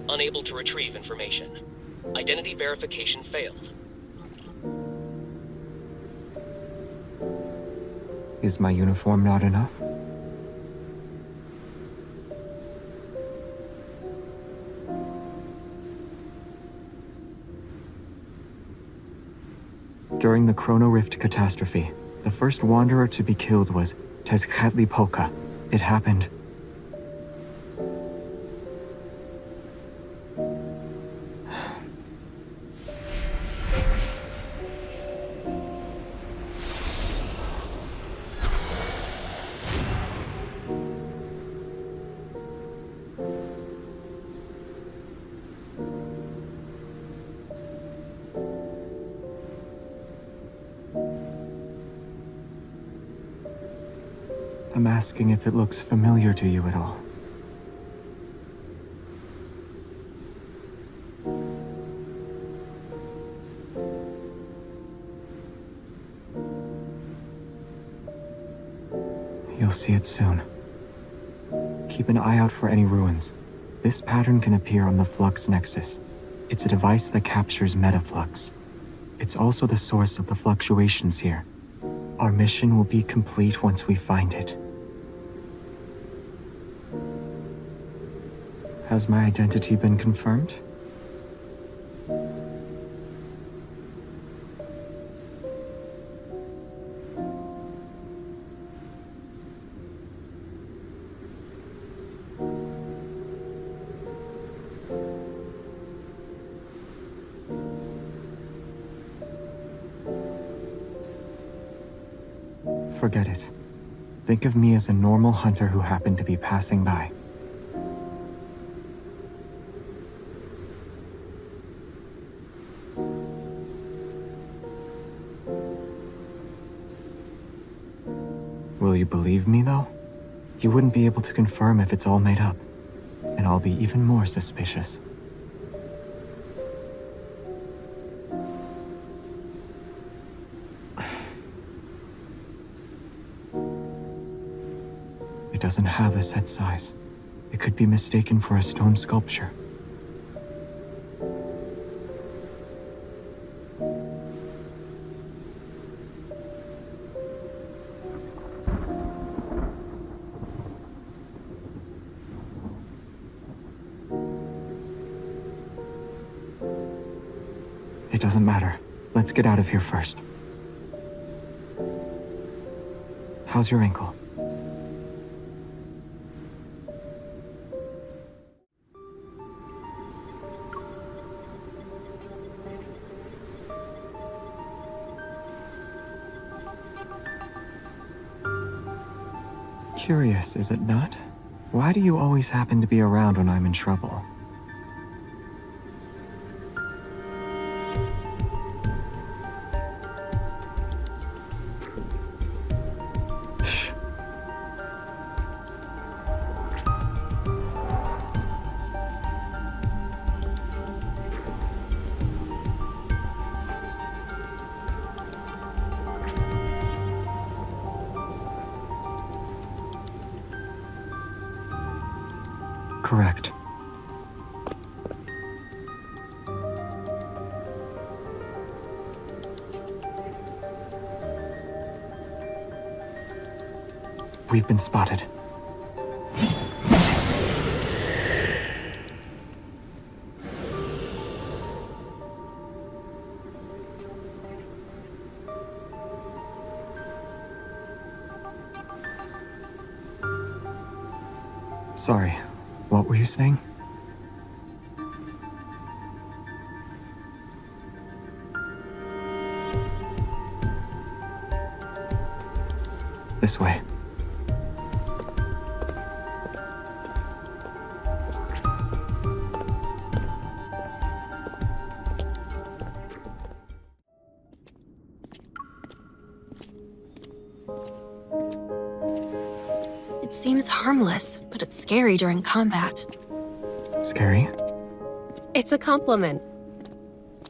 Unable to retrieve information. Identity verification failed. Is my uniform not enough? During the Chrono Rift catastrophe, the first wanderer to be killed was Tezcatlipoca. It happened. I'm asking if it looks familiar to you at all. You'll see it soon. Keep an eye out for any ruins. This pattern can appear on the Flux Nexus. It's a device that captures metaflux. It's also the source of the fluctuations here. Our mission will be complete once we find it. Has my identity been confirmed? Forget it. Think of me as a normal hunter who happened to be passing by. Will you believe me, though? You wouldn't be able to confirm if it's all made up, and I'll be even more suspicious. It doesn't have a set size. It could be mistaken for a stone sculpture. It doesn't matter. Let's get out of here first. How's your ankle? Curious, is it not? Why do you always happen to be around when I'm in trouble? Shh. Correct. We've been spotted. Sorry. What were you saying? This way. It seems harmless, but it's scary during combat. Scary? It's a compliment.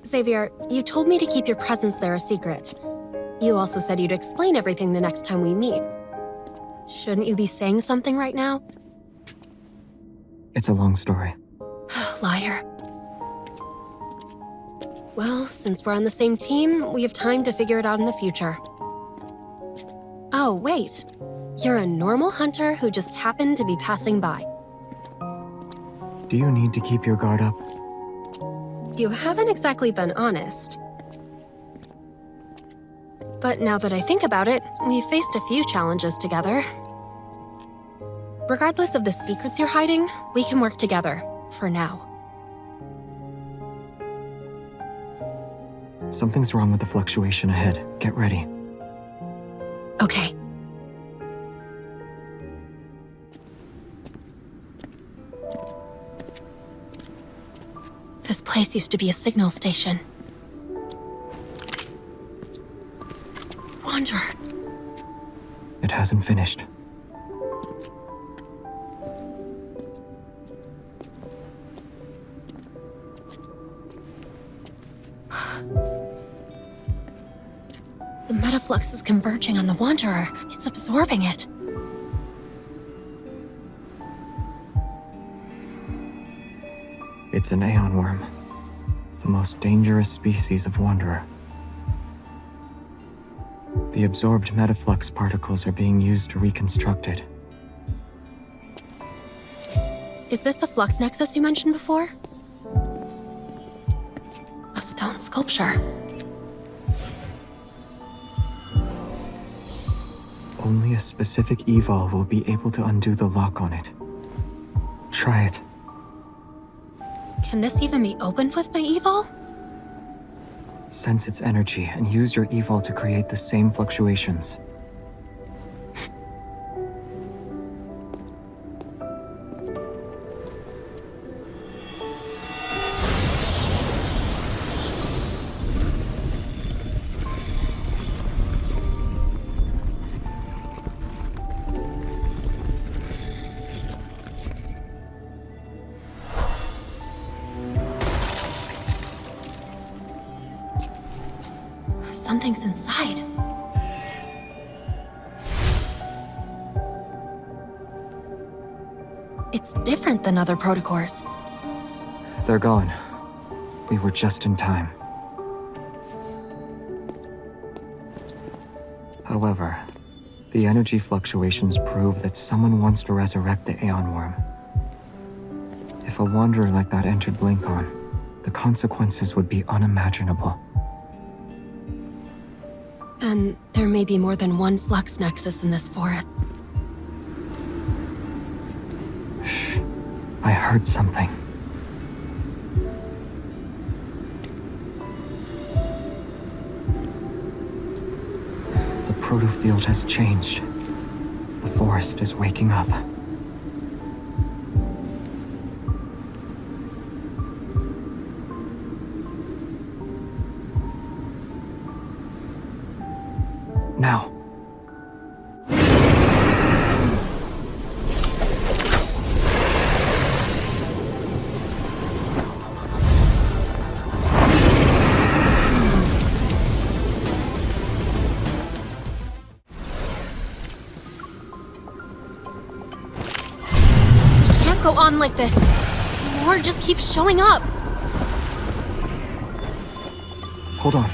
Xavier, you told me to keep your presence there a secret. You also said you'd explain everything the next time we meet. Shouldn't you be saying something right now? It's a long story. Liar. Well, since we're on the same team, we have time to figure it out in the future. Oh, wait. You're a normal hunter who just happened to be passing by. Do you need to keep your guard up? You haven't exactly been honest. But now that I think about it, we've faced a few challenges together. Regardless of the secrets you're hiding, we can work together, for now. Something's wrong with the fluctuation ahead. Get ready. Okay. This place used to be a signal station. Wanderer. It hasn't finished. The metaflux is converging on the Wanderer. It's absorbing it. It's an Aeon worm. It's the most dangerous species of Wanderer. The The absorbed metaflux particles are being used to reconstruct it. Is this the flux nexus you mentioned before? A stone sculpture. Only a specific evol will be able to undo the lock on it. Try it. Can this even be opened with my evol? Sense its energy and use your evol to create the same fluctuations. Something's inside. It's different than other protocors. They're gone. We were just in time. However, the energy fluctuations prove that someone wants to resurrect the Aeon Worm. If a wanderer like that entered Blinkon, the consequences would be unimaginable. Then there may be more than one flux nexus in this forest. Shh. I heard something. The protofield has changed. The forest is waking up. Now. Can't go on like this. More just keeps showing up. Hold on.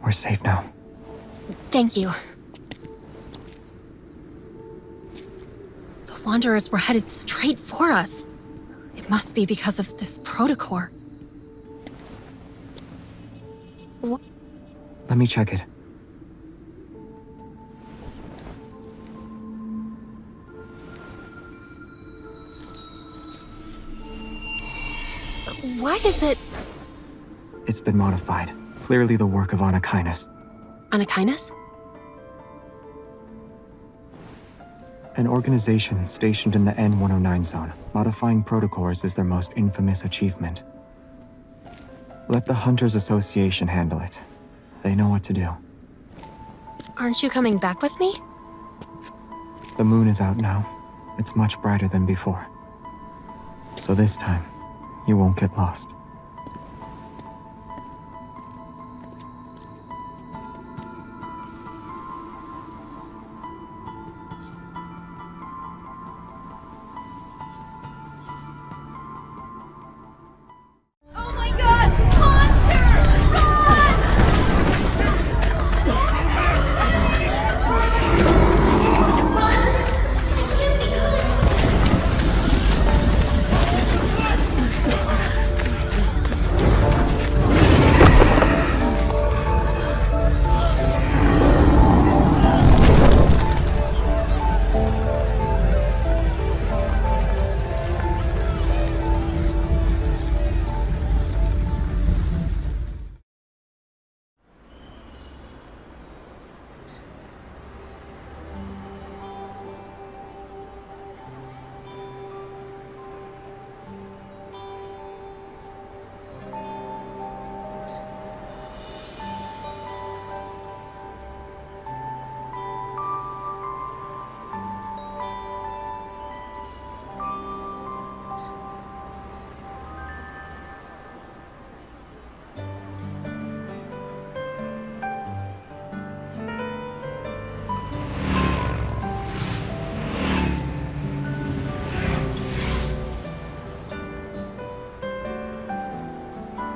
We're safe now. Thank you. The Wanderers were headed straight for us. It must be because of this protocore. Let me check it. Why is it... It's been modified. Clearly the work of Anakinus. Anakinus? An organization stationed in the N-109 zone. Modifying protocors is their most infamous achievement. Let the Hunters Association handle it. They know what to do. Aren't you coming back with me? The moon is out now. It's much brighter than before. So this time, you won't get lost.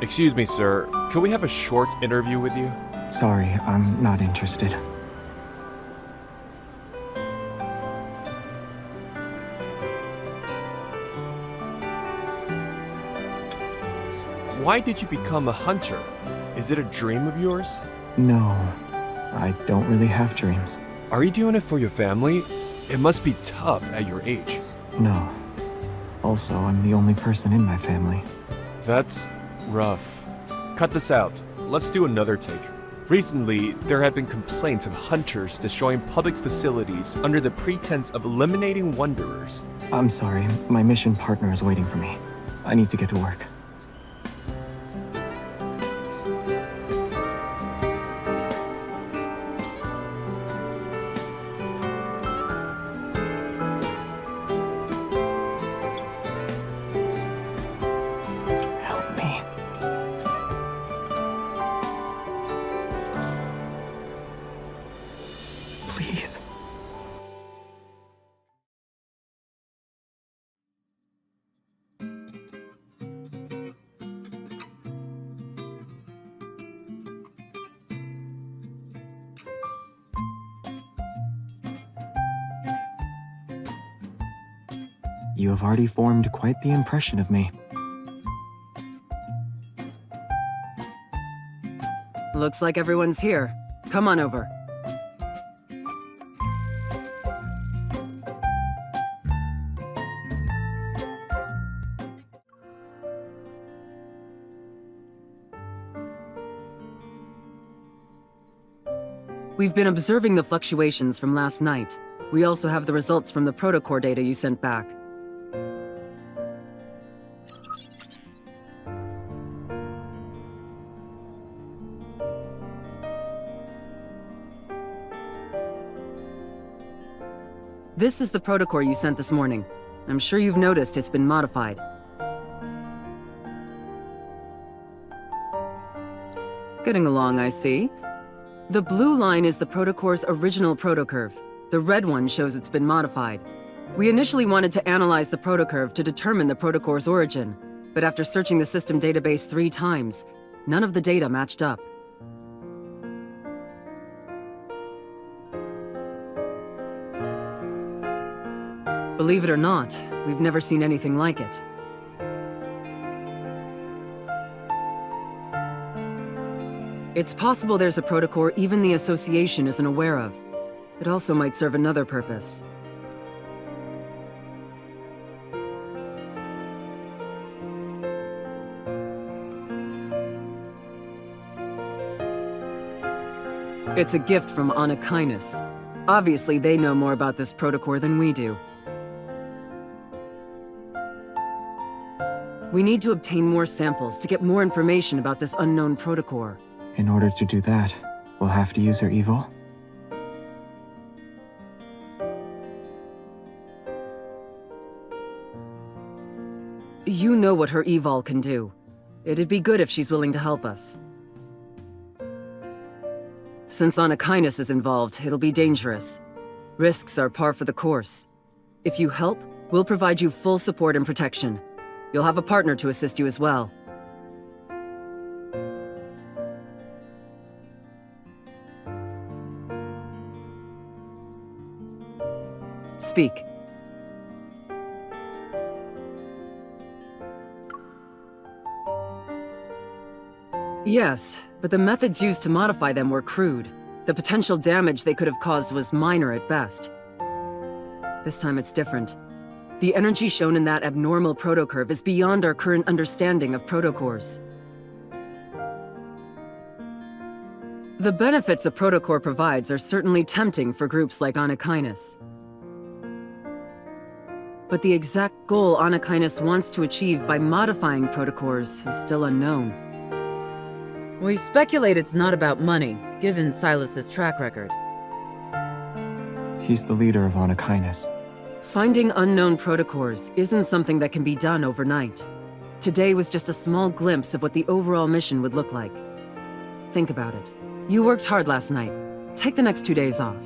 Excuse me, sir. Can we have a short interview with you? Sorry, I'm not interested. Why did you become a hunter? Is it a dream of yours? No, I don't really have dreams. Are you doing it for your family? It must be tough at your age. No. Also, I'm the only person in my family. That's rough. Cut this out. Let's do another take. Recently, there have been complaints of hunters destroying public facilities under the pretense of eliminating wanderers. I'm sorry, my mission partner is waiting for me. I need to get to work. Please. You have already formed quite the impression of me. Looks like everyone's here. Come on over. We've been observing the fluctuations from last night. We also have the results from the protocore data you sent back. This is the protocore you sent this morning. I'm sure you've noticed it's been modified. Getting along, I see. The blue line is the protocore's original protocurve. The red one shows it's been modified. We initially wanted to analyze the protocurve to determine the protocore's origin, but after searching the system database 3 times, none of the data matched up. Believe it or not, we've never seen anything like it. It's possible there's a protocore even the Association isn't aware of. It also might serve another purpose. It's a gift from Anakinus. Obviously, they know more about this protocore than we do. We need to obtain more samples to get more information about this unknown protocore. In order to do that, we'll have to use her evil? You know what her evol can do. It'd be good if she's willing to help us. Since Anakinus is involved, it'll be dangerous. Risks are par for the course. If you help, we'll provide you full support and protection. You'll have a partner to assist you as well. Speak. Yes, but the methods used to modify them were crude. The potential damage they could have caused was minor at best. This time it's different. The energy shown in that abnormal protocurve is beyond our current understanding of protocores. The benefits a protocore provides are certainly tempting for groups like Anakinus. But the exact goal Anakinus wants to achieve by modifying protocores is still unknown. We speculate it's not about money, given Silas's track record. He's the leader of Anakinus. Finding unknown protocores isn't something that can be done overnight. Today was just a small glimpse of what the overall mission would look like. Think about it. You worked hard last night. Take the next 2 days off.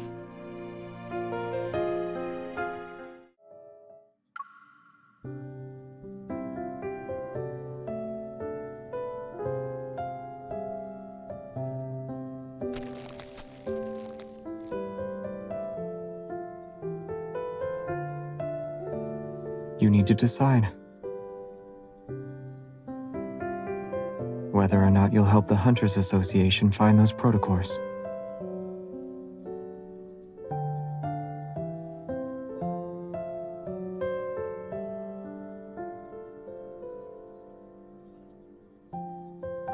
You need to decide whether or not you'll help the Hunters Association find those protocors.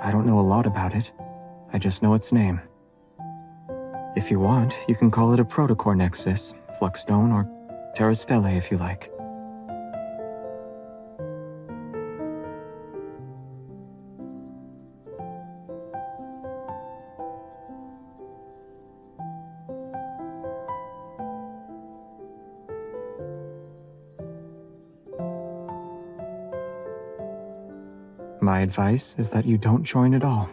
I don't know a lot about it. I just know its name. If you want, you can call it a Protocor Nexus, Fluxstone, or Terra Stellae if you like. My advice is that you don't join at all.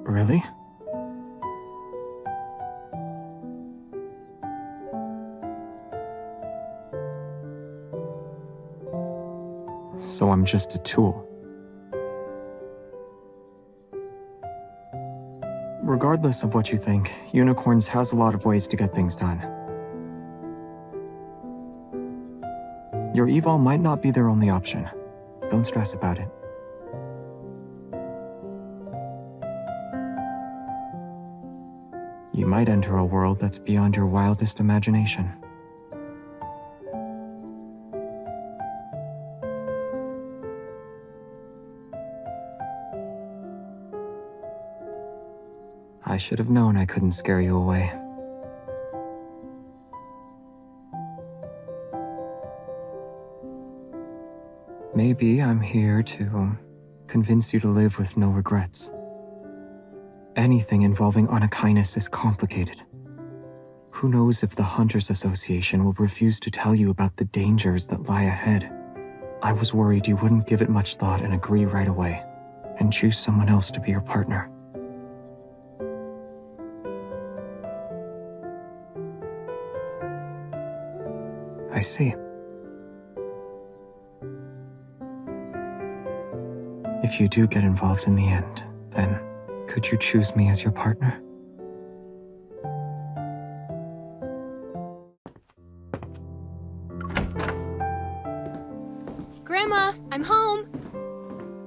Really? So I'm just a tool. Regardless of what you think, Unicorns has a lot of ways to get things done. Your evol might not be their only option. Don't stress about it. You might enter a world that's beyond your wildest imagination. I should have known I couldn't scare you away. Maybe I'm here to convince you to live with no regrets. Anything involving Onakainis is complicated. Who knows if the Hunters Association will refuse to tell you about the dangers that lie ahead. I was worried you wouldn't give it much thought and agree right away, and choose someone else to be your partner. I see. If you do get involved in the end, then could you choose me as your partner? Grandma, I'm home.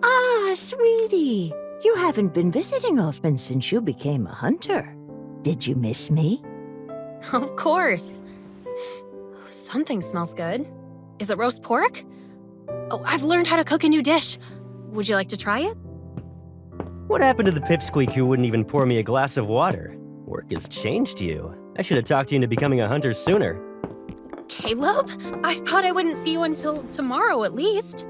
Ah, sweetie. You haven't been visiting often since you became a hunter. Did you miss me? Of course. Something smells good. Is it roast pork? Oh, I've learned how to cook a new dish. Would you like to try it? What happened to the pipsqueak who wouldn't even pour me a glass of water? Work has changed you. I should have talked you into becoming a hunter sooner. Caleb? I thought I wouldn't see you until tomorrow at least.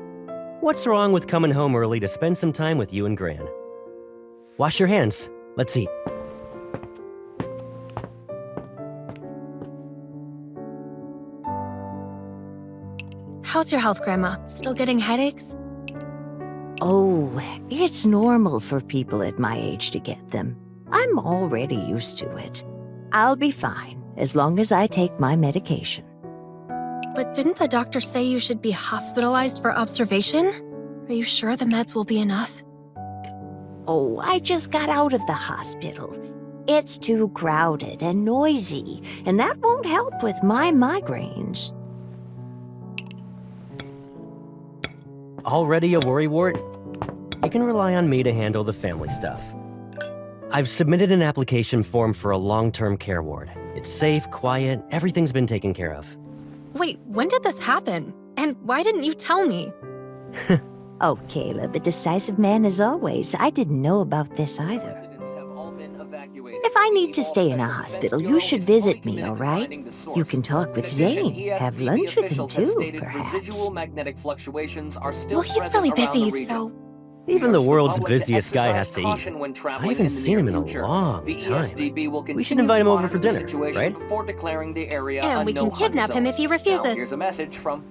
What's wrong with coming home early to spend some time with you and Gran? Wash your hands. Let's eat. How's your health, Grandma? Still getting headaches? Oh, it's normal for people at my age to get them. I'm already used to it. I'll be fine as long as I take my medication. But didn't the doctor say you should be hospitalized for observation? Are you sure the meds will be enough? Oh, I just got out of the hospital. It's too crowded and noisy, and that won't help with my migraines. Already a worrywart? You can rely on me to handle the family stuff. I've submitted an application form for a long-term care ward. It's safe, quiet, everything's been taken care of. Wait, when did this happen? And why didn't you tell me? Oh, Caleb, a decisive man as always. I didn't know about this either. If I need to stay in a hospital, you should visit me, all right? You can talk with Zayne, have lunch with him too, perhaps. Well, he's really busy, so... Even the world's busiest guy has to eat. I haven't seen him in a long time. We should invite him over for dinner, right? And we can kidnap him if he refuses. Here's a message from...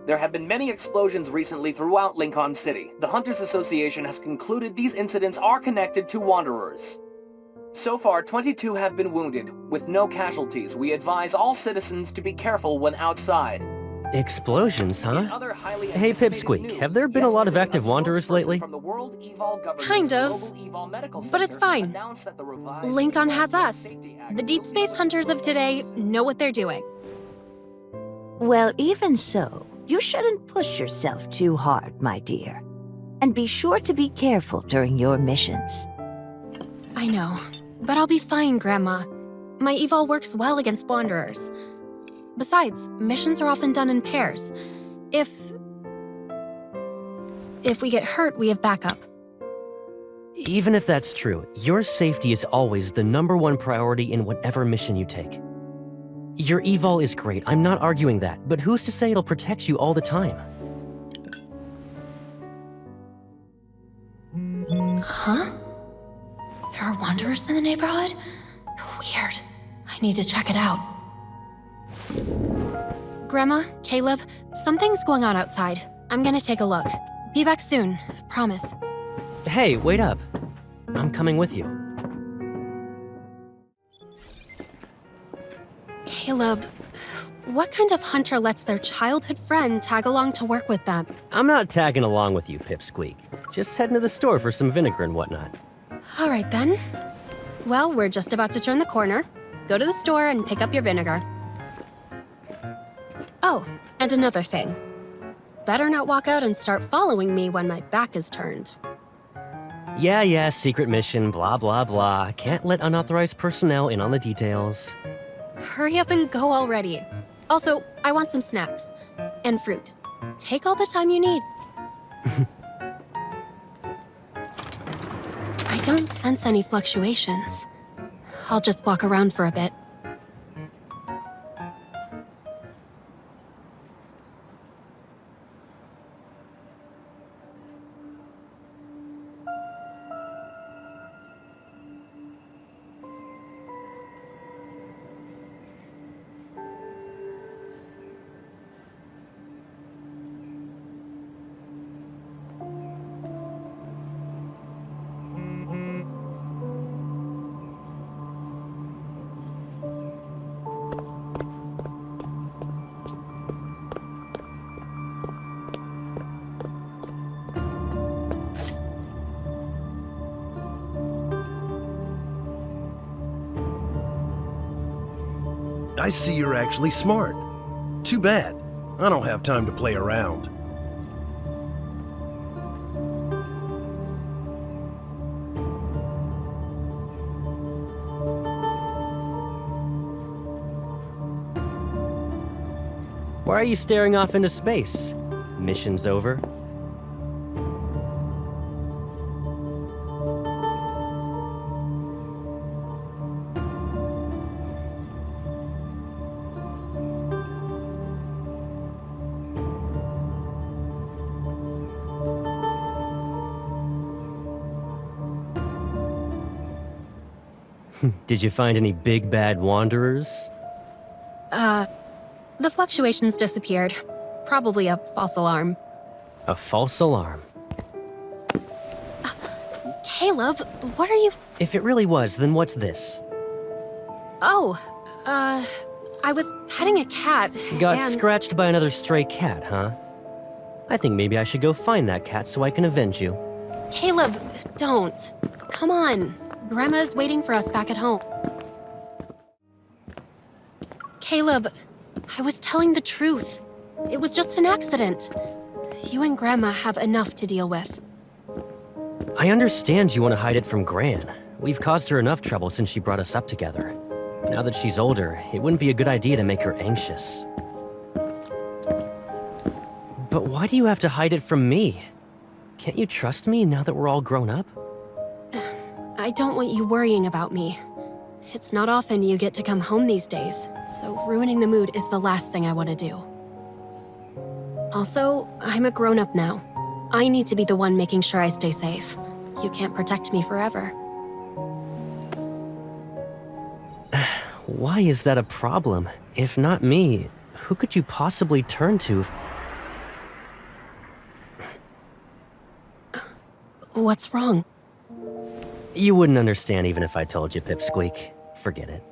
There have been many explosions recently throughout Lincoln City. The Hunters Association has concluded these incidents are connected to Wanderers. So far, 22 have been wounded, with no casualties. We advise all citizens to be careful when outside. Explosions, huh? Hey, Pipsqueak, have there been a lot of active wanderers lately? Kind of. But it's fine. Lincoln has us. The deep space hunters of today know what they're doing. Well, even so, you shouldn't push yourself too hard, my dear. And be sure to be careful during your missions. I know, but I'll be fine, Grandma. My evol works well against wanderers. Besides, missions are often done in pairs. If we get hurt, we have backup. Even if that's true, your safety is always the #1 priority in whatever mission you take. Your evol is great, I'm not arguing that, but who's to say it'll protect you all the time? Huh? There are wanderers in the neighborhood? Weird. I need to check it out. Grandma, Caleb, something's going on outside. I'm gonna take a look. Be back soon, promise. Hey, wait up. I'm coming with you. Caleb, what kind of hunter lets their childhood friend tag along to work with them? I'm not tagging along with you, Pipsqueak. Just heading to the store for some vinegar and whatnot. All right then. Well, we're just about to turn the corner. Go to the store and pick up your vinegar. Oh, and another thing. Better not walk out and start following me when my back is turned. Yeah, secret mission, blah, blah, blah. Can't let unauthorized personnel in on the details. Hurry up and go already. Also, I want some snacks. And fruit. Take all the time you need. I don't sense any fluctuations. I'll just walk around for a bit. I see you're actually smart. Too bad. I don't have time to play around. Why are you staring off into space? Mission's over. Did you find any big bad wanderers? The fluctuations disappeared. Probably a false alarm. A false alarm? Caleb, what are you... If it really was, then what's this? Oh, I was petting a cat, Got and... scratched by another stray cat, huh? I think maybe I should go find that cat so I can avenge you. Caleb, don't. Come on. Grandma's waiting for us back at home. Caleb, I was telling the truth. It was just an accident. You and Grandma have enough to deal with. I understand you want to hide it from Gran. We've caused her enough trouble since she brought us up together. Now that she's older, it wouldn't be a good idea to make her anxious. But why do you have to hide it from me? Can't you trust me now that we're all grown up? I don't want you worrying about me. It's not often you get to come home these days, so ruining the mood is the last thing I want to do. Also, I'm a grown-up now. I need to be the one making sure I stay safe. You can't protect me forever. Why is that a problem? If not me, who could you possibly turn to? What's wrong? You wouldn't understand even if I told you, Pipsqueak. Forget it.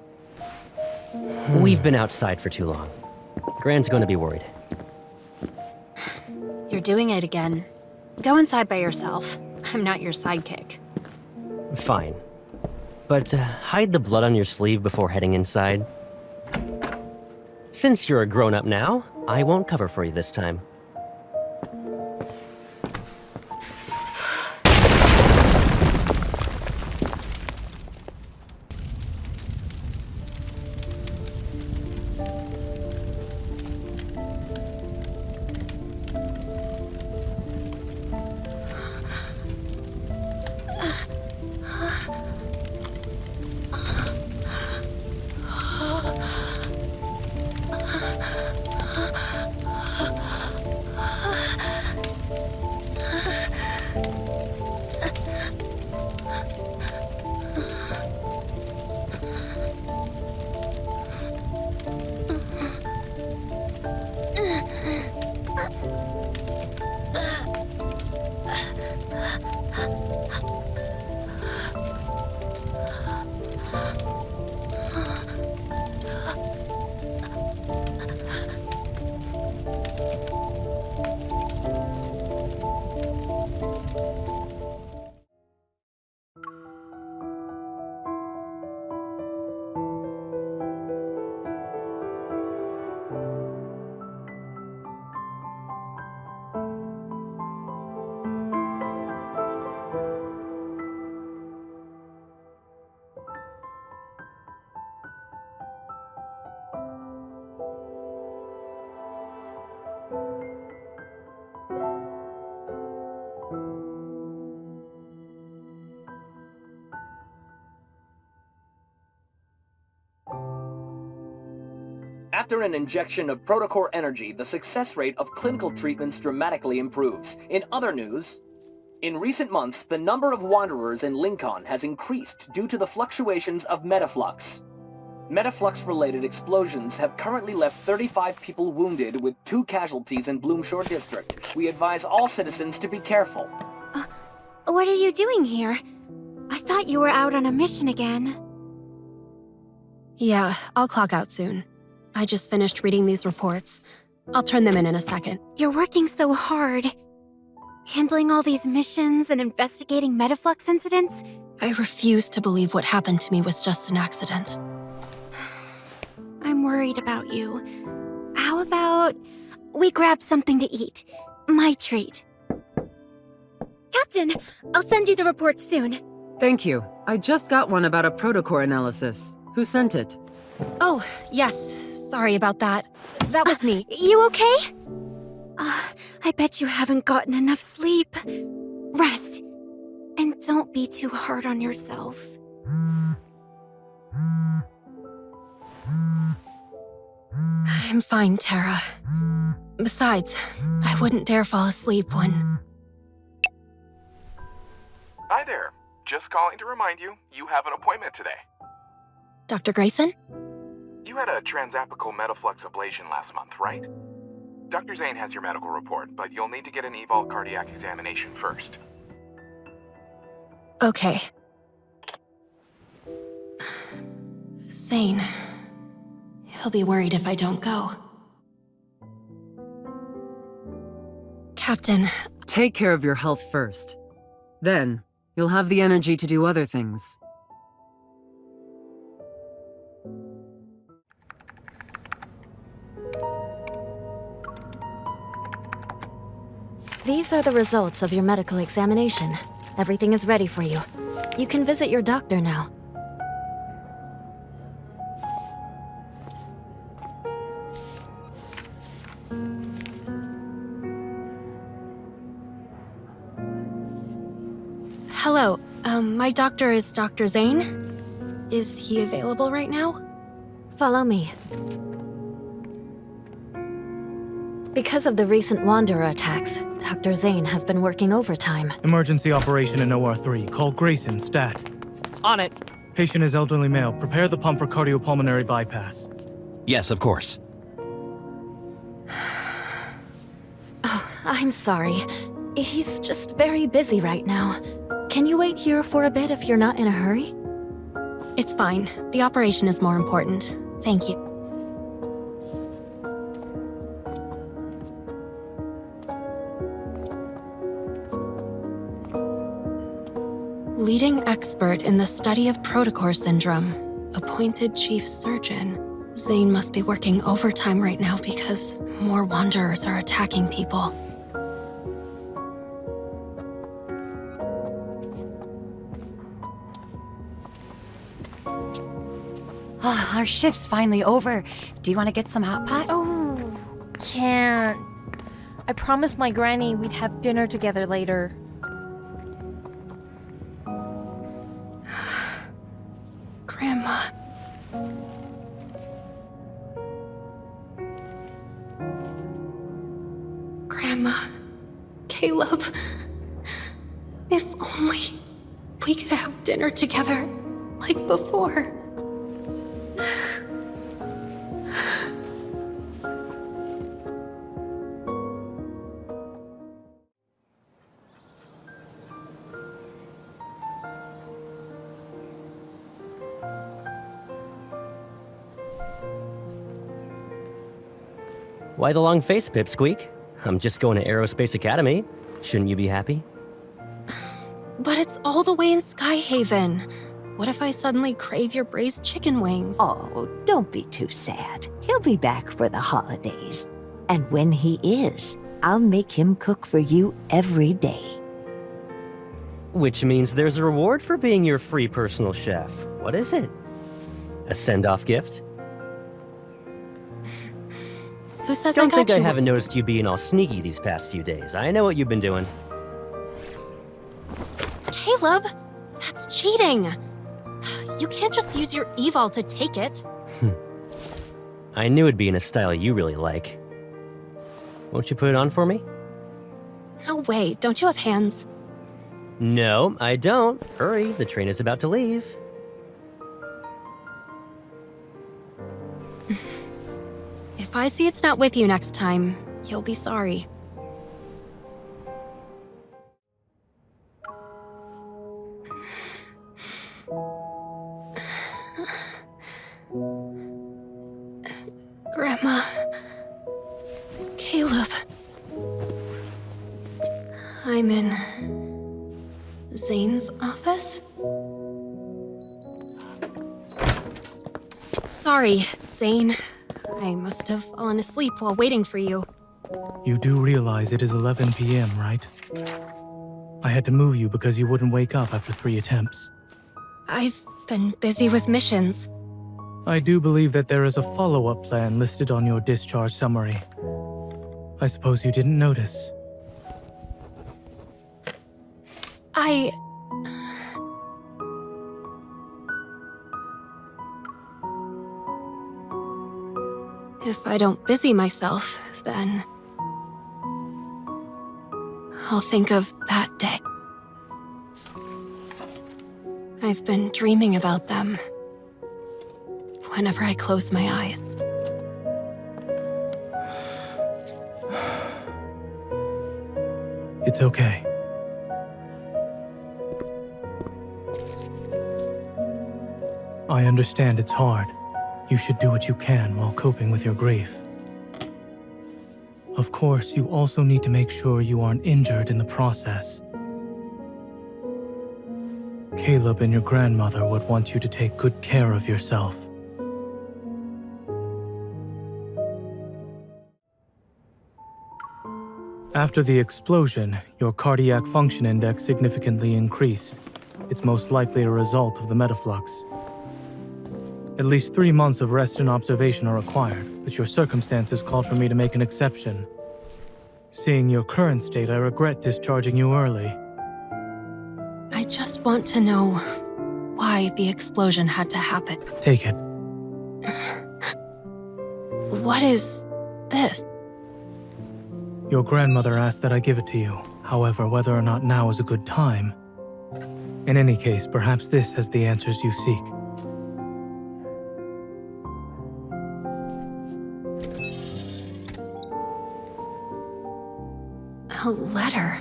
We've been outside for too long. Gran's gonna be worried. You're doing it again. Go inside by yourself. I'm not your sidekick. Fine. But hide the blood on your sleeve before heading inside. Since you're a grown-up now, I won't cover for you this time. After an injection of protocore energy, the success rate of clinical treatments dramatically improves. In other news, in recent months, the number of wanderers in Lincoln has increased due to the fluctuations of metaflux. Metaflux-related explosions have currently left 35 people wounded with 2 casualties in Bloomshore District. We advise all citizens to be careful. What are you doing here? I thought you were out on a mission again. Yeah, I'll clock out soon. I just finished reading these reports. I'll turn them in a second. You're working so hard. Handling all these missions and investigating metaflux incidents? I refuse to believe what happened to me was just an accident. I'm worried about you. How about we grab something to eat? My treat. Captain, I'll send you the report soon. Thank you. I just got one about a protocore analysis. Who sent it? Oh, yes. Sorry about that. That was me. You okay? I bet you haven't gotten enough sleep. Rest. And don't be too hard on yourself. I'm fine, Tara. Besides, I wouldn't dare fall asleep when... Hi there. Just calling to remind you, you have an appointment today. Dr. Grayson? You had a transapical metaflux ablation last month, right? Dr. Zayne has your medical report, but you'll need to get an eval cardiac examination first. Okay. Zayne. He'll be worried if I don't go. Captain. Take care of your health first. Then, you'll have the energy to do other things. These are the results of your medical examination. Everything is ready for you. You can visit your doctor now. Hello, my doctor is Dr. Zayne. Is he available right now? Follow me. Because of the recent Wanderer attacks, Dr. Zayne has been working overtime. Emergency operation in OR3. Call Grayson, stat. On it. Patient is elderly male. Prepare the pump for cardiopulmonary bypass. Yes, of course. Oh, I'm sorry. He's just very busy right now. Can you wait here for a bit if you're not in a hurry? It's fine. The operation is more important. Thank you. Leading expert in the study of protocore syndrome. Appointed chief surgeon. Zayne must be working overtime right now because more wanderers are attacking people. Oh, our shift's finally over. Do you want to get some hot pot? Oh, can't. I promised my granny we'd have dinner together later. Grandma. Grandma. Caleb. If only we could have dinner together like before. Why the long face, Pipsqueak? I'm just going to Aerospace Academy. Shouldn't you be happy? But it's all the way in Skyhaven. What if I suddenly crave your braised chicken wings? Oh, don't be too sad. He'll be back for the holidays. And when he is, I'll make him cook for you every day. Which means there's a reward for being your free personal chef. What is it? A send-off gift? Who says Don't I got think you? I haven't noticed you being all sneaky these past few days. I know what you've been doing. Caleb, that's cheating. You can't just use your evol to take it. I knew it'd be in a style you really like. Won't you put it on for me? No way, don't you have hands? No, I don't. Hurry, the train is about to leave. If I see it's not with you next time, you'll be sorry. Grandma. Caleb. I'm in Zayne's office? Sorry, Zayne. I must have fallen asleep while waiting for you. You do realize it is 11 p.m., right? I had to move you because you wouldn't wake up after 3 attempts. I've been busy with missions. I do believe that there is a follow-up plan listed on your discharge summary. I suppose you didn't notice. If I don't busy myself, then I'll think of that day. I've been dreaming about them whenever I close my eyes. It's okay. I understand it's hard. You should do what you can while coping with your grief. Of course, you also need to make sure you aren't injured in the process. Caleb and your grandmother would want you to take good care of yourself. After the explosion, your cardiac function index significantly increased. It's most likely a result of the metaflux. At least 3 months of rest and observation are required, but your circumstances called for me to make an exception. Seeing your current state, I regret discharging you early. I just want to know why the explosion had to happen. Take it. What is this? Your grandmother asked that I give it to you. However, whether or not now is a good time. In any case, perhaps this has the answers you seek. A letter?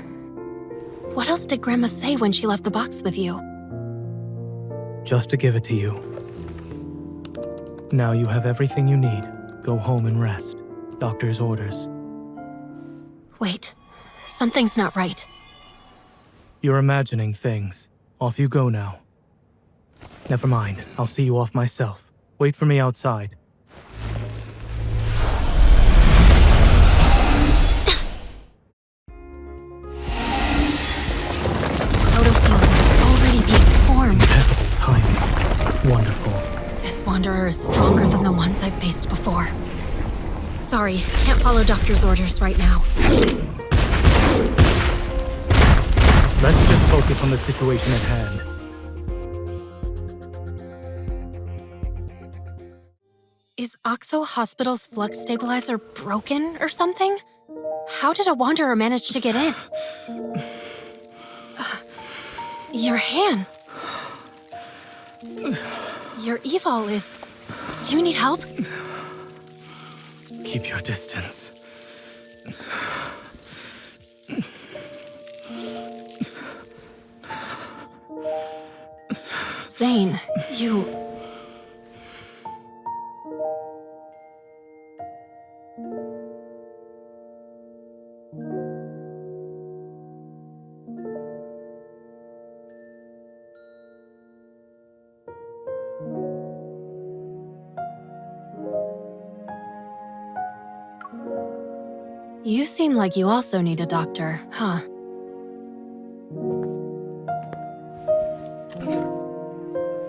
What else did Grandma say when she left the box with you? Just to give it to you. Now you have everything you need. Go home and rest. Doctor's orders. Wait, something's not right. You're imagining things. Off you go now. Never mind, I'll see you off myself. Wait for me outside. Protofield already being formed. Impeccable timing. Wonderful. This Wanderer is stronger than the ones I've faced before. Sorry, can't follow Doctor's orders right now. Let's just focus on the situation at hand. Is Oxo Hospital's flux stabilizer broken or something? How did a Wanderer manage to get in? Your hand. Your evol is... Do you need help? Keep your distance. Zayne, you... You seem like you also need a doctor, huh?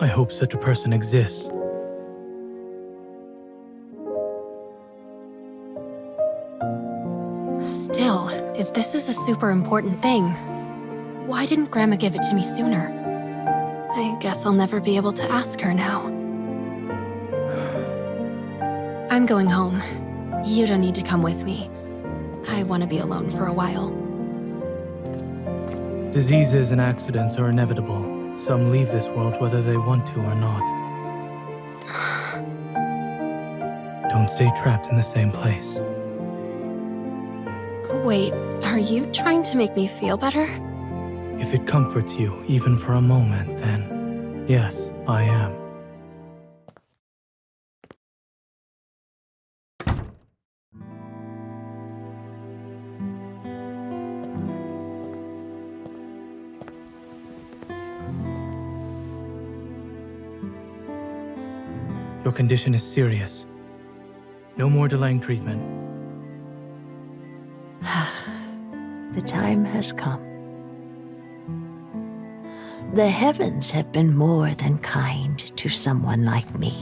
I hope such a person exists. Still, if this is a super important thing, why didn't Grandma give it to me sooner? I guess I'll never be able to ask her now. I'm going home. You don't need to come with me. I want to be alone for a while. Diseases and accidents are inevitable. Some leave this world whether they want to or not. Don't stay trapped in the same place. Wait, are you trying to make me feel better? If it comforts you, even for a moment, then yes, I am. Your condition is serious. No more delaying treatment. The time has come. The heavens have been more than kind to someone like me.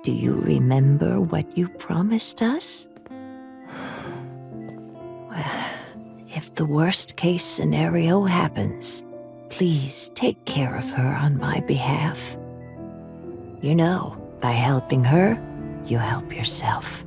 Do you remember what you promised us? Well, if the worst-case scenario happens, please take care of her on my behalf. You know, by helping her, you help yourself.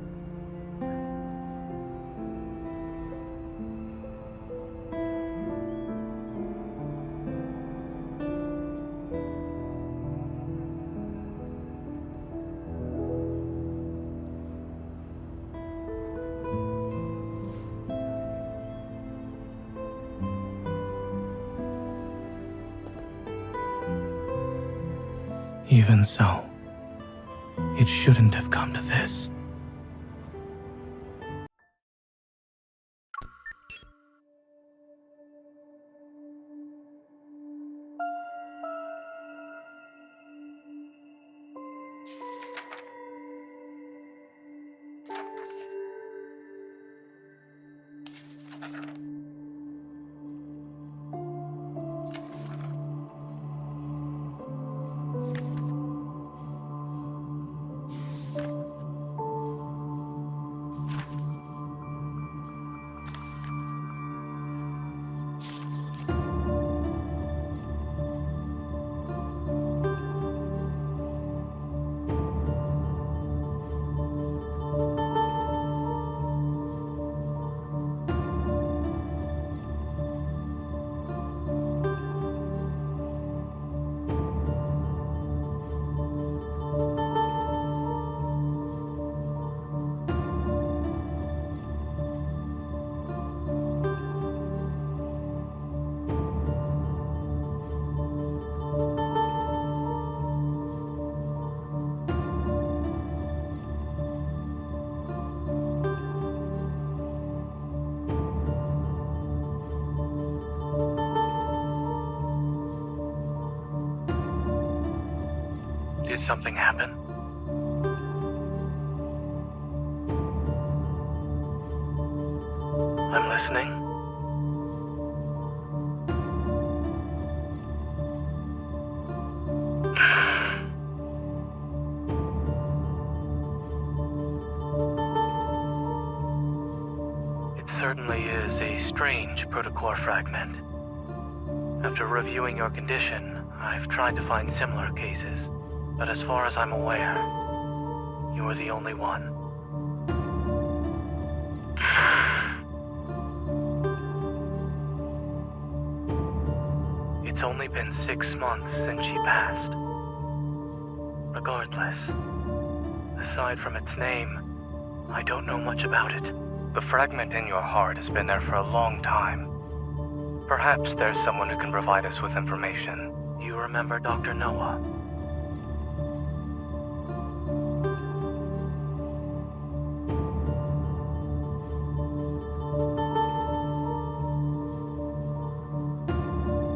Even so, it shouldn't have come to this. Did something happen? I'm listening. It certainly is a strange protocore fragment. After reviewing your condition, I've tried to find similar cases, but as far as I'm aware, you are the only one. It's only been 6 months since she passed. Regardless, aside from its name, I don't know much about it. The fragment in your heart has been there for a long time. Perhaps there's someone who can provide us with information. You remember Dr. Noah?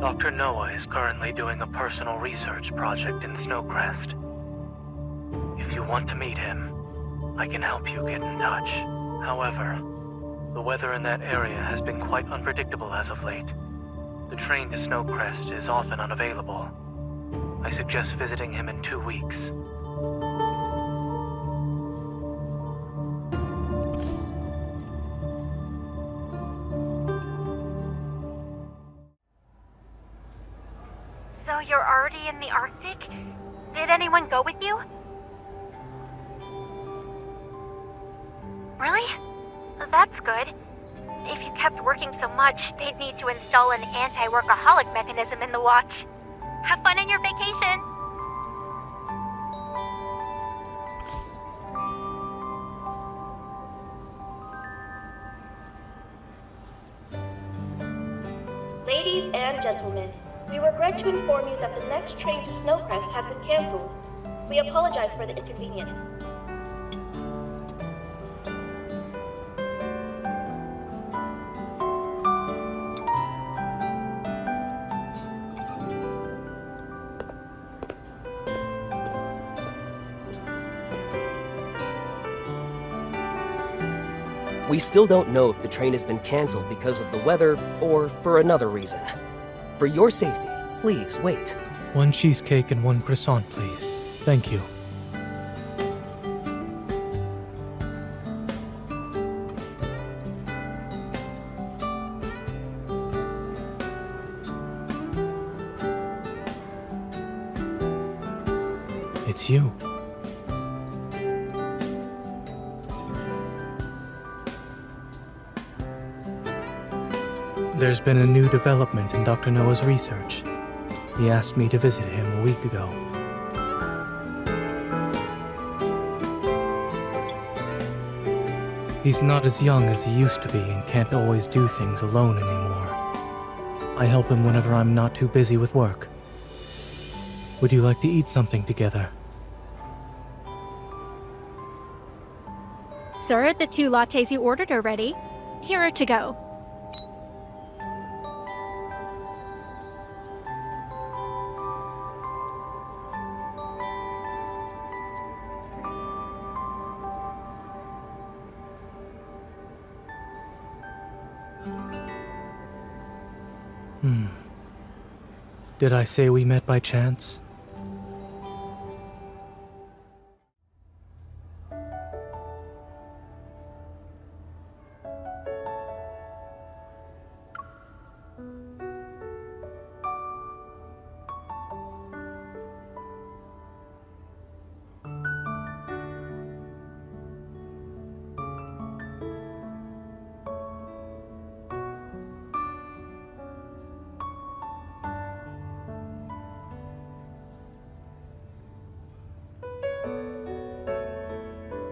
Dr. Noah is currently doing a personal research project in Snowcrest. If you want to meet him, I can help you get in touch. However, the weather in that area has been quite unpredictable as of late. The train to Snowcrest is often unavailable. I suggest visiting him in 2 weeks. So you're already in the Arctic? Did anyone go with you? Really? That's good. If you kept working so much, they'd need to install an anti-workaholic mechanism in the watch. Have fun on your vacation! Ladies and gentlemen, we regret to inform you that the next train to Snowcrest has been cancelled. We apologize for the inconvenience. We still don't know if the train has been canceled because of the weather or for another reason. For your safety, please wait. 1 cheesecake and 1 croissant, please. Thank you. It's you. There's been a new development in Dr. Noah's research. He asked me to visit him a week ago. He's not as young as he used to be and can't always do things alone anymore. I help him whenever I'm not too busy with work. Would you like to eat something together? Sir, the 2 lattes you ordered are ready. Here are to go. Did I say we met by chance?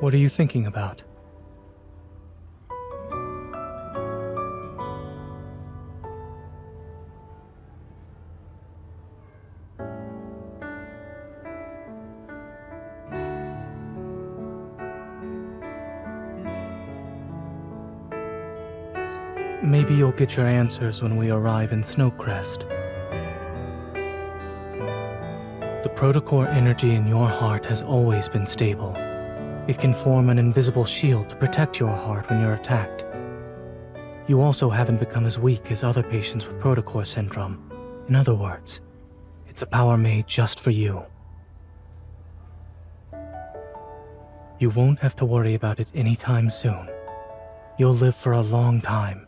What are you thinking about? Maybe you'll get your answers when we arrive in Snowcrest. The protocore energy in your heart has always been stable. It can form an invisible shield to protect your heart when you're attacked. You also haven't become as weak as other patients with protocore syndrome. In other words, it's a power made just for you. You won't have to worry about it anytime soon. You'll live for a long time,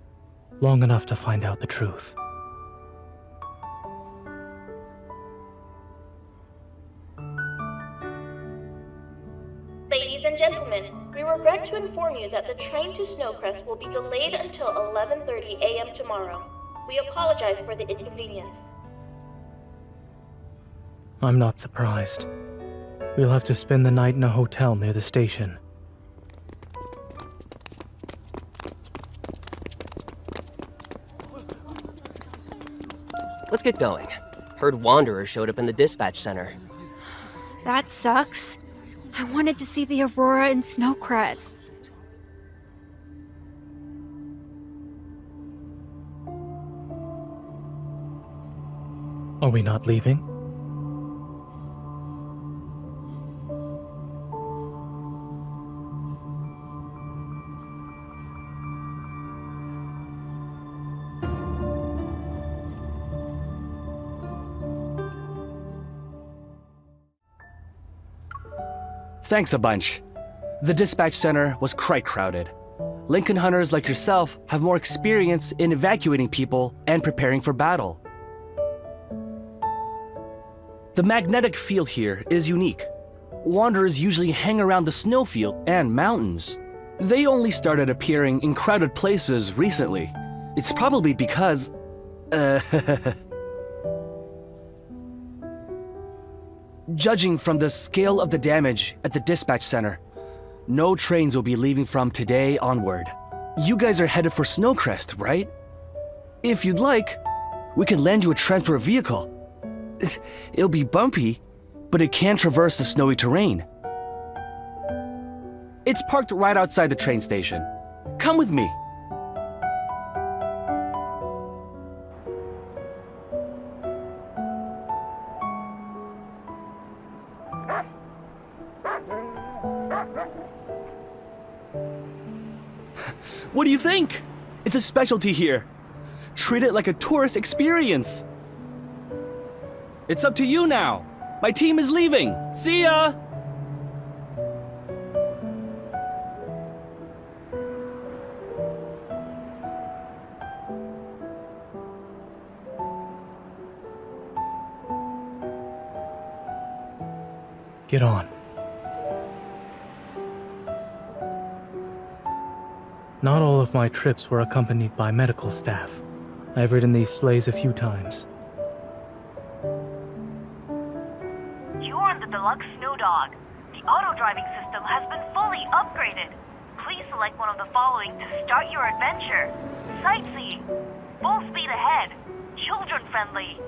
long enough to find out the truth. Ladies and gentlemen, we regret to inform you that the train to Snowcrest will be delayed until 11:30 a.m. tomorrow. We apologize for the inconvenience. I'm not surprised. We'll have to spend the night in a hotel near the station. Let's get going. Heard Wanderers showed up in the dispatch center. That sucks. I wanted to see the Aurora in Snowcrest. Are we not leaving? Thanks a bunch. The dispatch center was quite crowded. Lincoln hunters like yourself have more experience in evacuating people and preparing for battle. The magnetic field here is unique. Wanderers usually hang around the snowfield and mountains. They only started appearing in crowded places recently. It's probably because... Judging from the scale of the damage at the dispatch center, no trains will be leaving from today onward. You guys are headed for Snowcrest, right? If you'd like, we can lend you a transport vehicle. It'll be bumpy, but it can traverse the snowy terrain. It's parked right outside the train station. Come with me. What do you think? It's a specialty here. Treat it like a tourist experience. It's up to you now. My team is leaving. See ya! Get on. Not all of my trips were accompanied by medical staff. I've ridden these sleighs a few times. You're on the deluxe Snow Dog. The auto-driving system has been fully upgraded. Please select one of the following to start your adventure. Sightseeing. Full speed ahead. Children-friendly.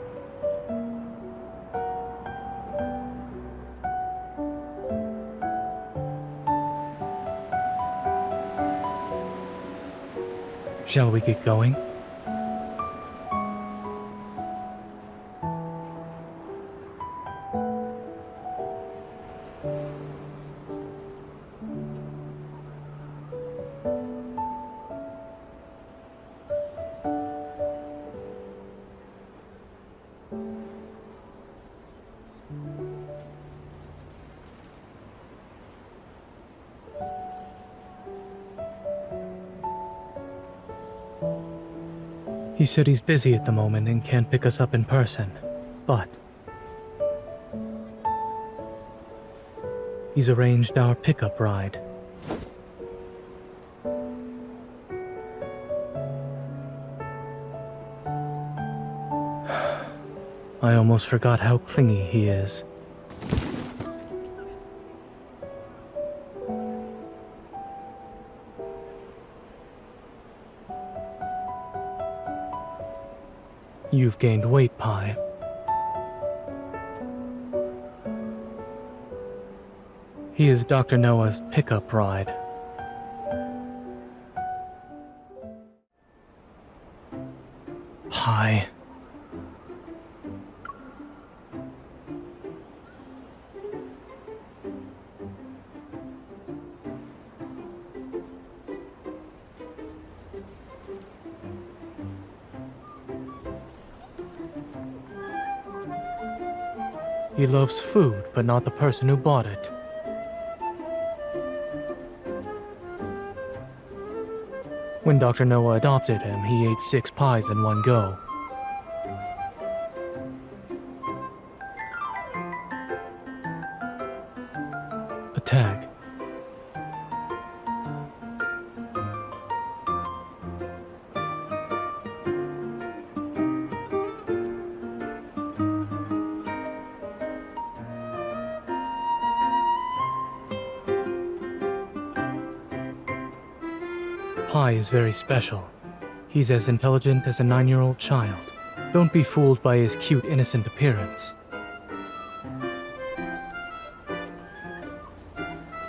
Shall we get going? He said he's busy at the moment and can't pick us up in person, but he's arranged our pickup ride. I almost forgot how clingy he is. You've gained weight, Pi. He is Dr. Noah's pickup ride. Pi. He loves food, but not the person who bought it. When Dr. Noah adopted him, he ate 6 pies in one go. A tag. Pi is very special. He's as intelligent as a 9-year-old child. Don't be fooled by his cute, innocent appearance.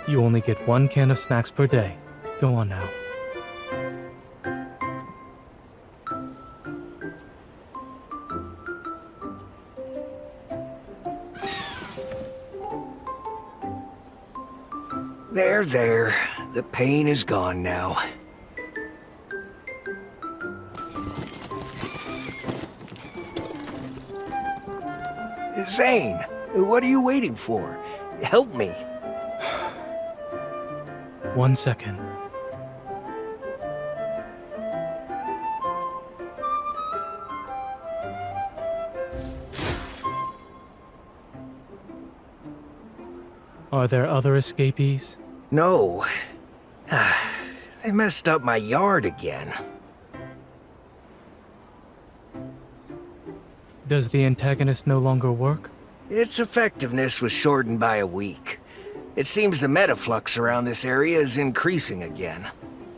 You only get 1 can of snacks per day. Go on now. There. The pain is gone now. Zayne, what are you waiting for? Help me. 1 second. Are there other escapees? No. They messed up my yard again. Does the antagonist no longer work? Its effectiveness was shortened by a week. It seems the metaflux around this area is increasing again.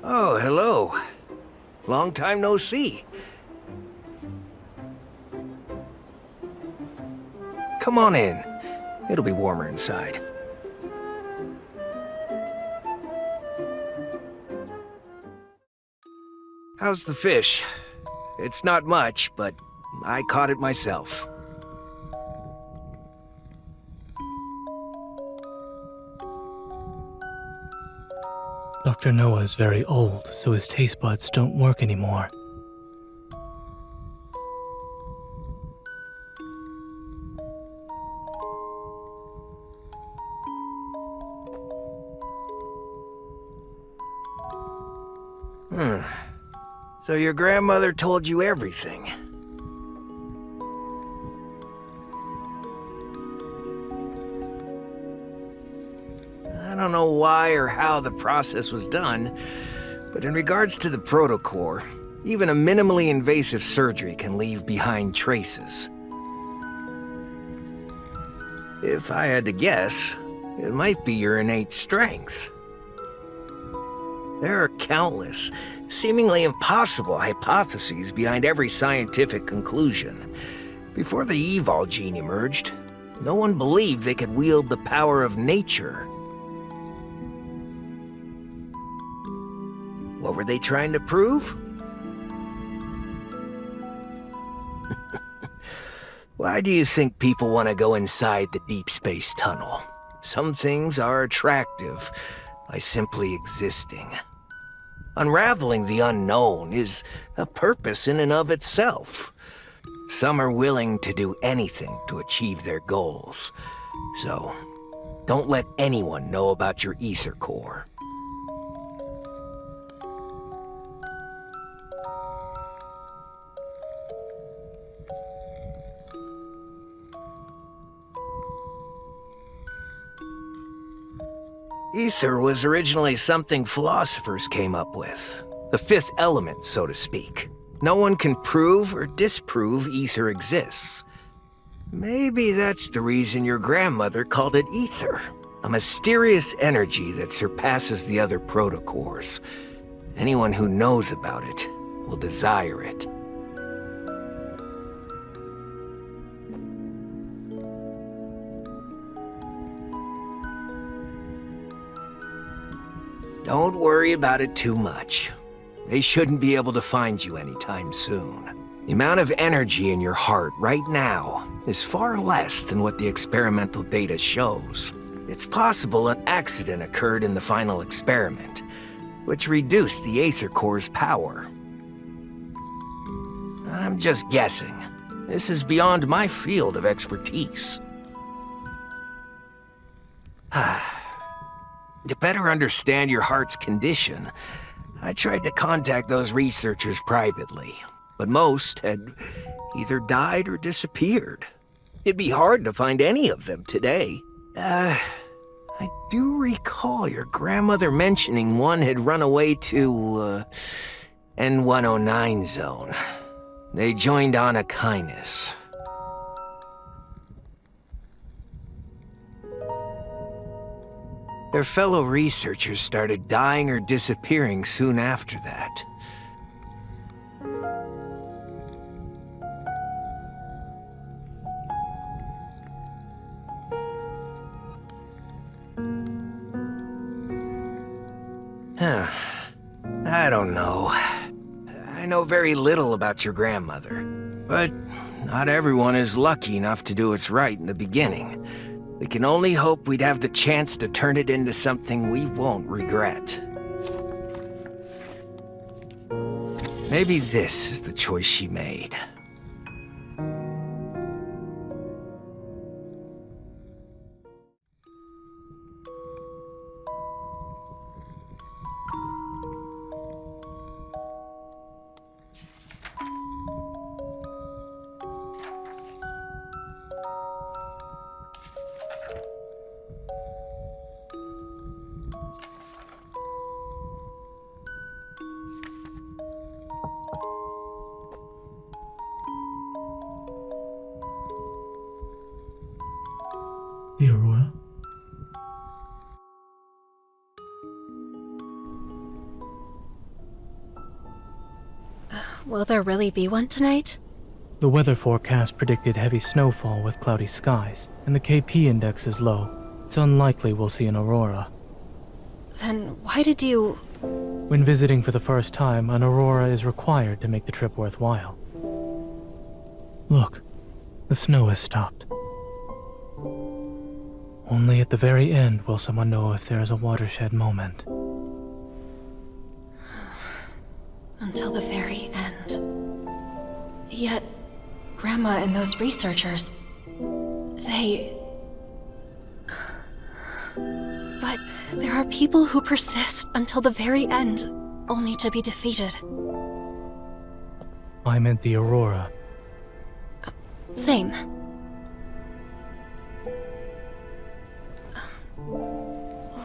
Oh, hello. Long time no see. Come on in. It'll be warmer inside. How's the fish? It's not much, but I caught it myself. Dr. Noah is very old, so his taste buds don't work anymore. So your grandmother told you everything. I don't know why or how the process was done, but in regards to the protocore, even a minimally invasive surgery can leave behind traces. If I had to guess, it might be your innate strength. There are countless, seemingly impossible hypotheses behind every scientific conclusion. Before the evol gene emerged, no one believed they could wield the power of nature. What were they trying to prove? Why do you think people want to go inside the deep space tunnel? Some things are attractive by simply existing. Unraveling the unknown is a purpose in and of itself. Some are willing to do anything to achieve their goals. So, don't let anyone know about your ether core. Ether was originally something philosophers came up with. The fifth element, so to speak. No one can prove or disprove ether exists. Maybe that's the reason your grandmother called it ether. A mysterious energy that surpasses the other protocores. Anyone who knows about it will desire it. Don't worry about it too much. They shouldn't be able to find you anytime soon. The amount of energy in your heart right now is far less than what the experimental data shows. It's possible an accident occurred in the final experiment, which reduced the Aether Core's power. I'm just guessing. This is beyond my field of expertise. To better understand your heart's condition, I tried to contact those researchers privately, but most had either died or disappeared. It'd be hard to find any of them today. I do recall your grandmother mentioning one had run away to, N109 zone. They joined on a kindness. Their fellow researchers started dying or disappearing soon after that. I don't know. I know very little about your grandmother, but not everyone is lucky enough to do what's right in the beginning. We can only hope we'd have the chance to turn it into something we won't regret. Maybe this is the choice she made. The Aurora? Will there really be one tonight? The weather forecast predicted heavy snowfall with cloudy skies, and the KP index is low. It's unlikely we'll see an aurora. Then why did you... When visiting for the first time, an aurora is required to make the trip worthwhile. Look, the snow has stopped. Only at the very end will someone know if there is a watershed moment. Until the very end. Yet, Grandma and those researchers... they... But there are people who persist until the very end, only to be defeated. I meant the Aurora. Same.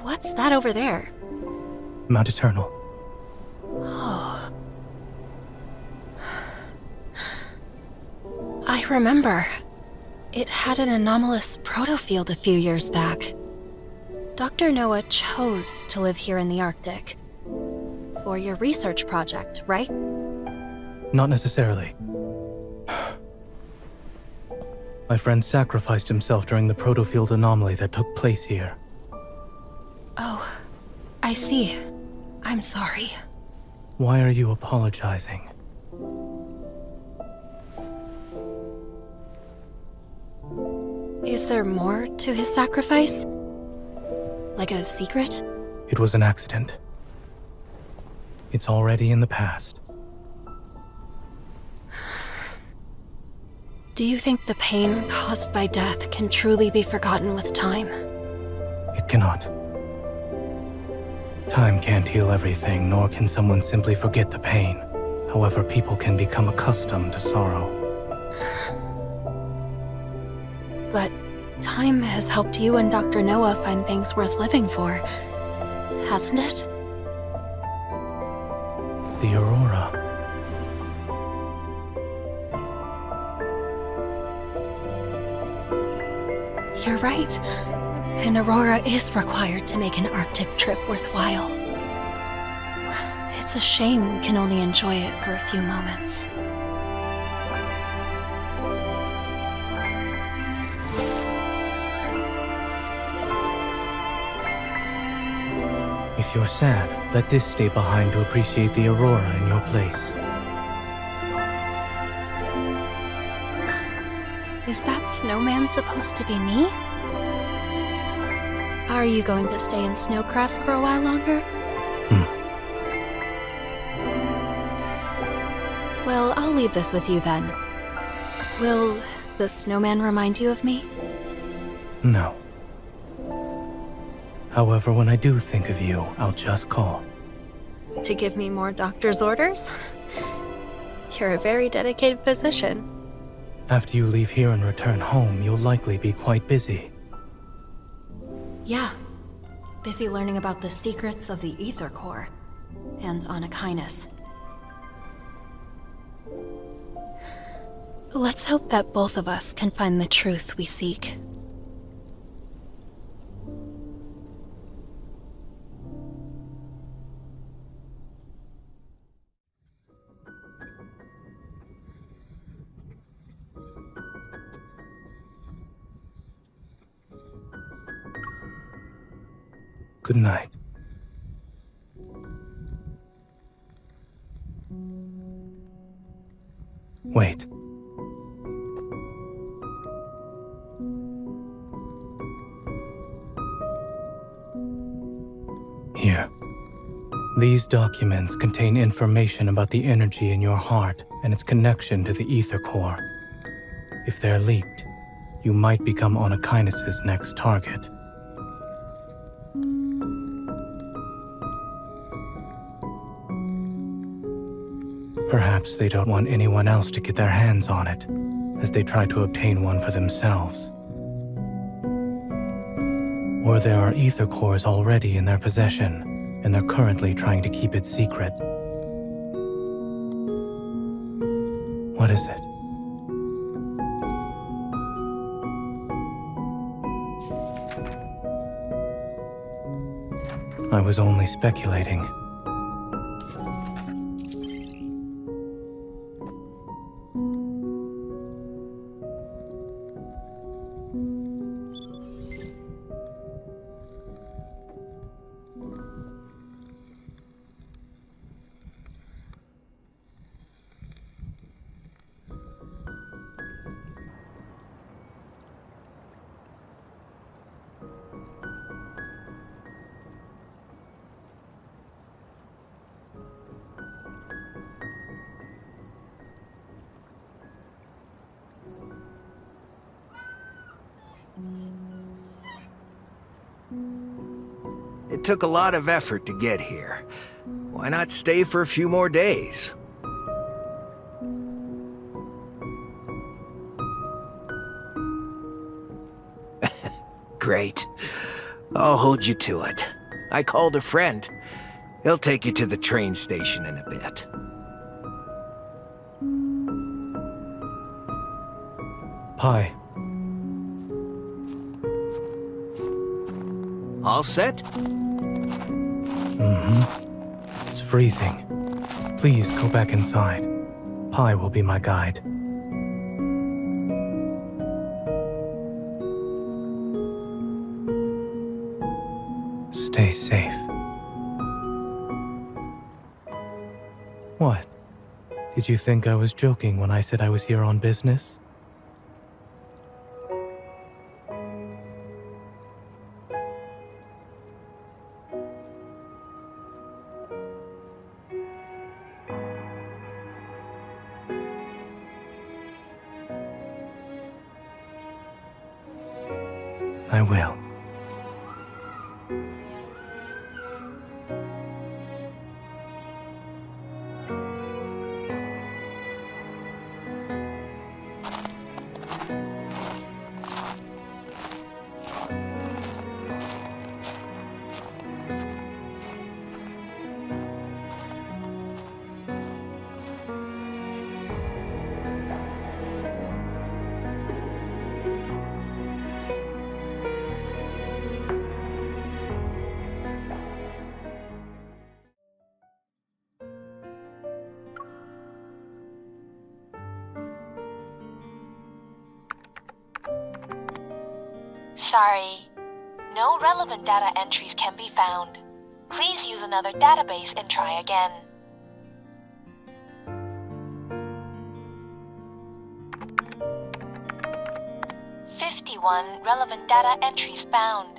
What's that over there? Mount Eternal. Oh. I remember. It had an anomalous protofield a few years back. Dr. Noah chose to live here in the Arctic. For your research project, right? Not necessarily. My friend sacrificed himself during the protofield anomaly that took place here. Oh, I see. I'm sorry. Why are you apologizing? Is there more to his sacrifice? Like a secret? It was an accident. It's already in the past. Do you think the pain caused by death can truly be forgotten with time? It cannot. Time can't heal everything, nor can someone simply forget the pain. However, people can become accustomed to sorrow. But time has helped you and Dr. Noah find things worth living for, hasn't it? The Aurora. You're right. An aurora is required to make an Arctic trip worthwhile. It's a shame we can only enjoy it for a few moments. If you're sad, let this stay behind to appreciate the Aurora in your place. Is that snowman supposed to be me? Are you going to stay in Snowcrest for a while longer? Well, I'll leave this with you then. Will the snowman remind you of me? No. However, when I do think of you, I'll just call. To give me more doctor's orders? You're a very dedicated physician. After you leave here and return home, you'll likely be quite busy. Yeah. Busy learning about the secrets of the Ether Core. And Anakinus. Let's hope that both of us can find the truth we seek. Good night. Wait. Here. These documents contain information about the energy in your heart and its connection to the Ether Core. If they're leaked, you might become Anakinus' next target. Perhaps they don't want anyone else to get their hands on it, as they try to obtain one for themselves. Or there are Ether Cores already in their possession, and they're currently trying to keep it secret. What is it? I was only speculating. It took a lot of effort to get here. Why not stay for a few more days? Great. I'll hold you to it. I called a friend. He'll take you to the train station in a bit. Pie. All set? It's freezing. Please go back inside. Pie will be my guide. Stay safe. What? Did you think I was joking when I said I was here on business? I will. Sorry. No relevant data entries can be found. Please use another database and try again. "51 relevant data entries found."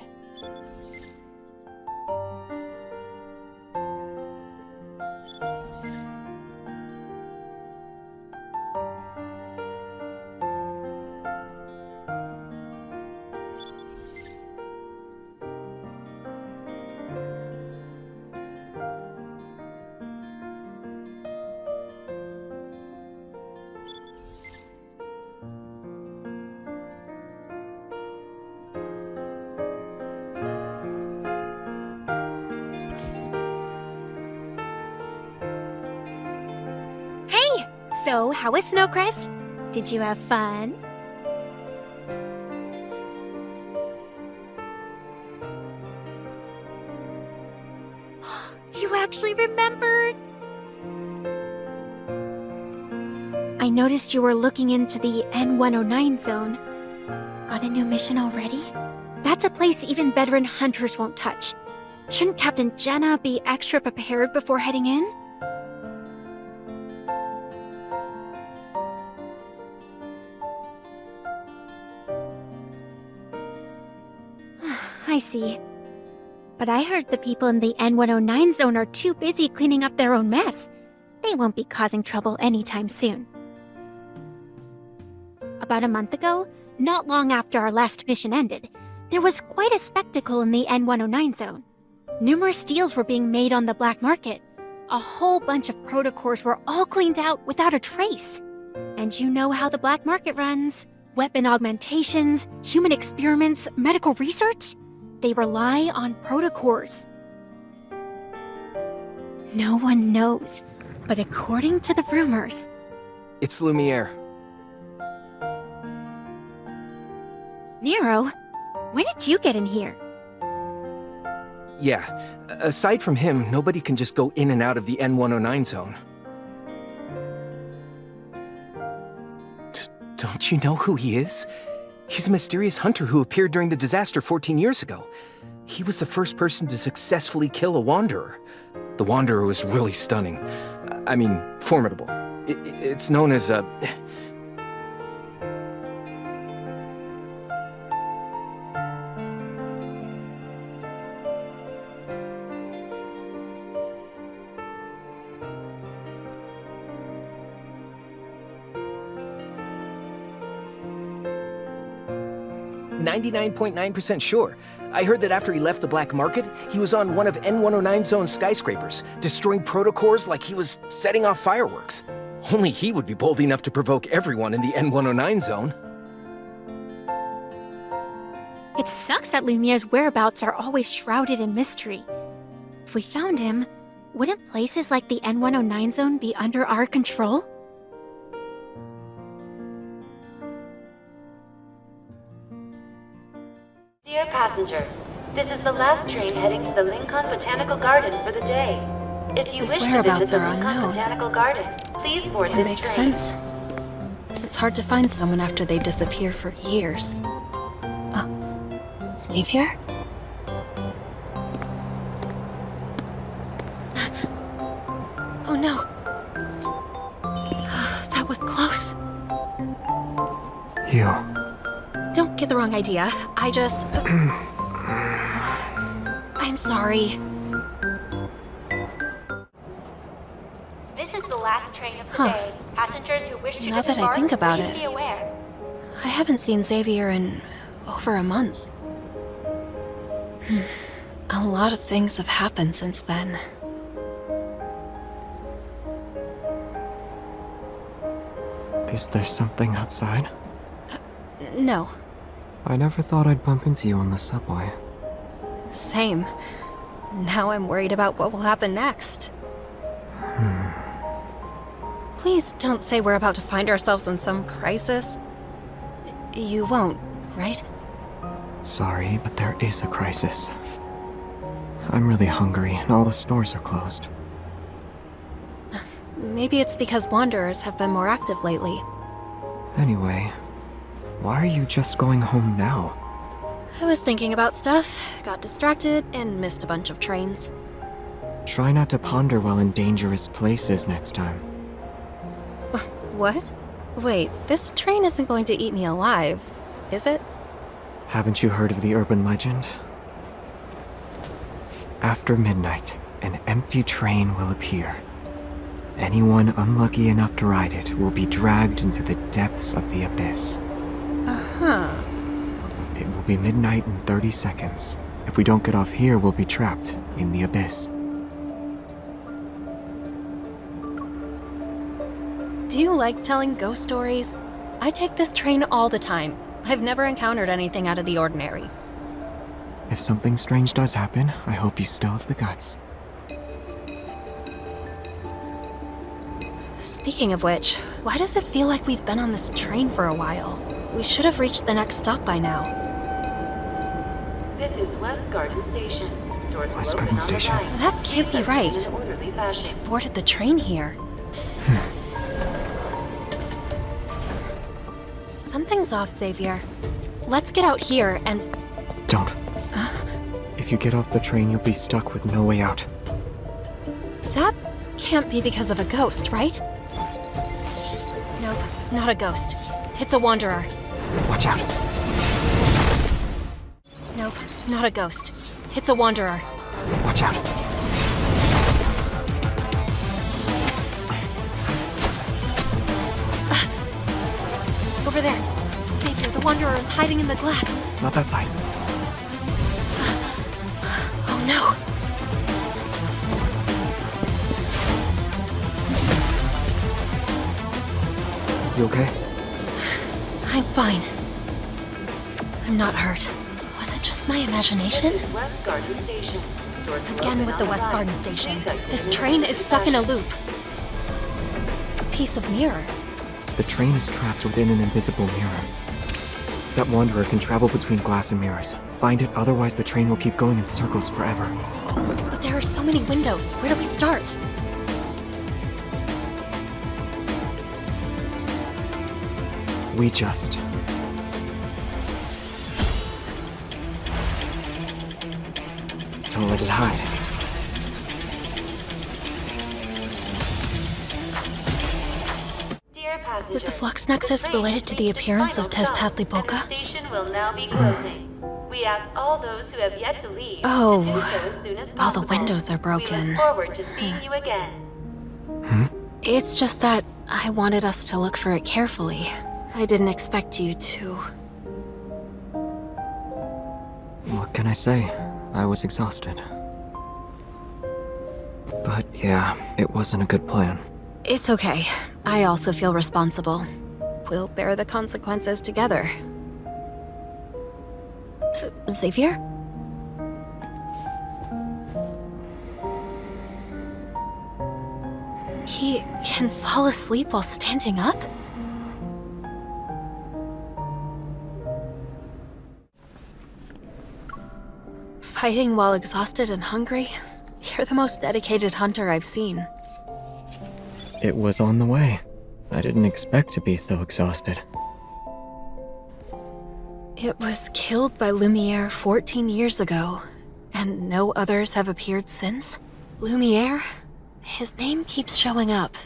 So, how was Snowcrest? Did you have fun? You actually remembered? I noticed you were looking into the N109 zone. Got a new mission already? That's a place even veteran hunters won't touch. Shouldn't Captain Jenna be extra prepared before heading in? I see. But I heard the people in the N109 zone are too busy cleaning up their own mess. They won't be causing trouble anytime soon. About a month ago, not long after our last mission ended, there was quite a spectacle in the N109 zone. Numerous deals were being made on the black market. A whole bunch of protocors were all cleaned out without a trace. And you know how the black market runs. Weapon augmentations, human experiments, medical research. They rely on protocors. No one knows, but according to the rumors... It's Lumiere. Nero, when did you get in here? Yeah, aside from him, nobody can just go in and out of the N109 zone. Don't you know who he is? He's a mysterious hunter who appeared during the disaster 14 years ago. He was the first person to successfully kill a Wanderer. The Wanderer was really stunning. I mean, formidable. It's known as a... 99.9% sure. I heard that after he left the black market, he was on one of N109 Zone's skyscrapers, destroying protocors like he was setting off fireworks. Only he would be bold enough to provoke everyone in the N109 zone. It sucks that Lumiere's whereabouts are always shrouded in mystery. If we found him, wouldn't places like the N109 zone be under our control? Dear passengers, this is the last train heading to the Lincoln Botanical Garden for the day. If you His wish to whereabouts visit the are Lincoln unknown. Botanical Garden, please board It this makes train. sense. It's hard to find someone after they disappear for years. Xavier? Oh no. That was close. You. Don't get the wrong idea. I just... I'm sorry. This is the last train of the Huh. day. Passengers who wish to Now that I disembark, think about please it. be aware. I haven't seen Xavier in over a month. A lot of things have happened since then. Is there something outside? No, I never thought I'd bump into you on the subway. same. Now I'm worried about what will happen next. Please don't say we're about to find ourselves in some crisis. You won't, right? Sorry, but there is a crisis. I'm really hungry, and all the stores are closed. Maybe it's because Wanderers have been more active lately. Anyway, why are you just going home now? I was thinking about stuff, got distracted, and missed a bunch of trains. Try not to ponder while in dangerous places next time. What? Wait, this train isn't going to eat me alive, is it? Haven't you heard of the urban legend? After midnight, an empty train will appear. Anyone unlucky enough to ride it will be dragged into the depths of the abyss. Uh-huh. It will be midnight in 30 seconds. If we don't get off here, we'll be trapped in the abyss. Do you like telling ghost stories? I take this train all the time. I've never encountered anything out of the ordinary. If something strange does happen, I hope you still have the guts. Speaking of which, why does it feel like we've been on this train for a while? We should have reached the next stop by now. This is West Garden Station. Doors West will open Garden on Station. the right. That can't be right. In an orderly fashion. They boarded the train here. Something's off, Xavier. Let's get out here and... Don't. If you get off the train, you'll be stuck with no way out. That can't be because of a ghost, right? Nope, not a ghost. It's a wanderer. Watch out. Nope, not a ghost. It's a wanderer. Watch out. Over there. Xavier, the wanderer is hiding in the glass. Not that side. Oh no. You okay? I'm fine. I'm not hurt. Was it just my imagination? West Garden Station. Doors will Again open with on the the West right. Garden Station. Please exit This in an train is orderly stuck in a fashion. loop. A piece of mirror. The train is trapped within an invisible mirror. That wanderer can travel between glass and mirrors. Find it, otherwise the train will keep going in circles forever. But there are so many windows. Where do we start? We just... don't let it hide. Dear passengers, Is the flux nexus related to the appearance of Tezcatlipoca? The station will now be closing. We ask all those who have yet to leave Oh. to do so as soon as All possible. the windows are We broken. look forward to seeing you again. It's just that I wanted us to look for it carefully. I didn't expect you to... What can I say? I was exhausted. But yeah, it wasn't a good plan. It's okay. I also feel responsible. We'll bear the consequences together. Xavier? He can fall asleep while standing up? Fighting while exhausted and hungry? You're the most dedicated hunter I've seen. It was on the way. I didn't expect to be so exhausted. It was killed by Lumiere 14 years ago, and no others have appeared since? Lumiere? His name keeps showing up.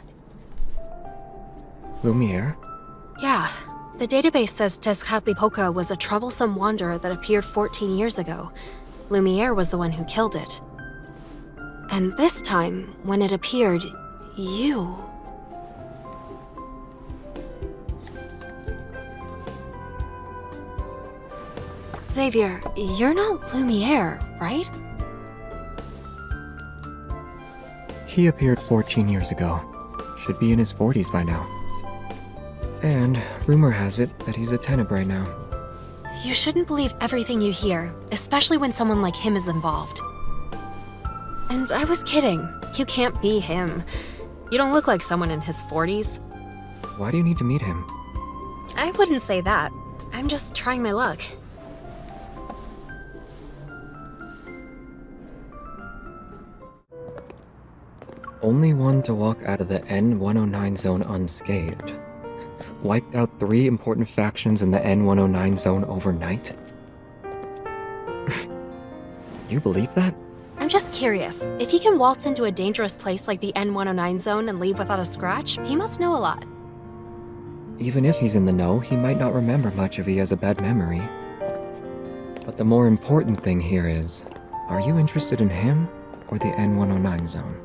Lumiere? Yeah, the database says Tezcatlipoca was a troublesome wanderer that appeared 14 years ago. Lumiere was the one who killed it. And this time, when it appeared, you... Xavier, you're not Lumiere, right? He appeared 14 years ago. Should be in his 40s by now. And rumor has it that he's a Tenebrae now. You shouldn't believe everything you hear, especially when someone like him is involved. And I was kidding. You can't be him. You don't look like someone in his 40s. Why do you need to meet him? I wouldn't say that. I'm just trying my luck. Only one to walk out of the N109 zone unscathed. Wiped out 3 important factions in the N109 zone overnight? You believe that? I'm just curious. If he can waltz into a dangerous place like the N109 zone and leave without a scratch, he must know a lot. Even if he's in the know, he might not remember much if he has a bad memory. But the more important thing here is, are you interested in him or the N109 zone?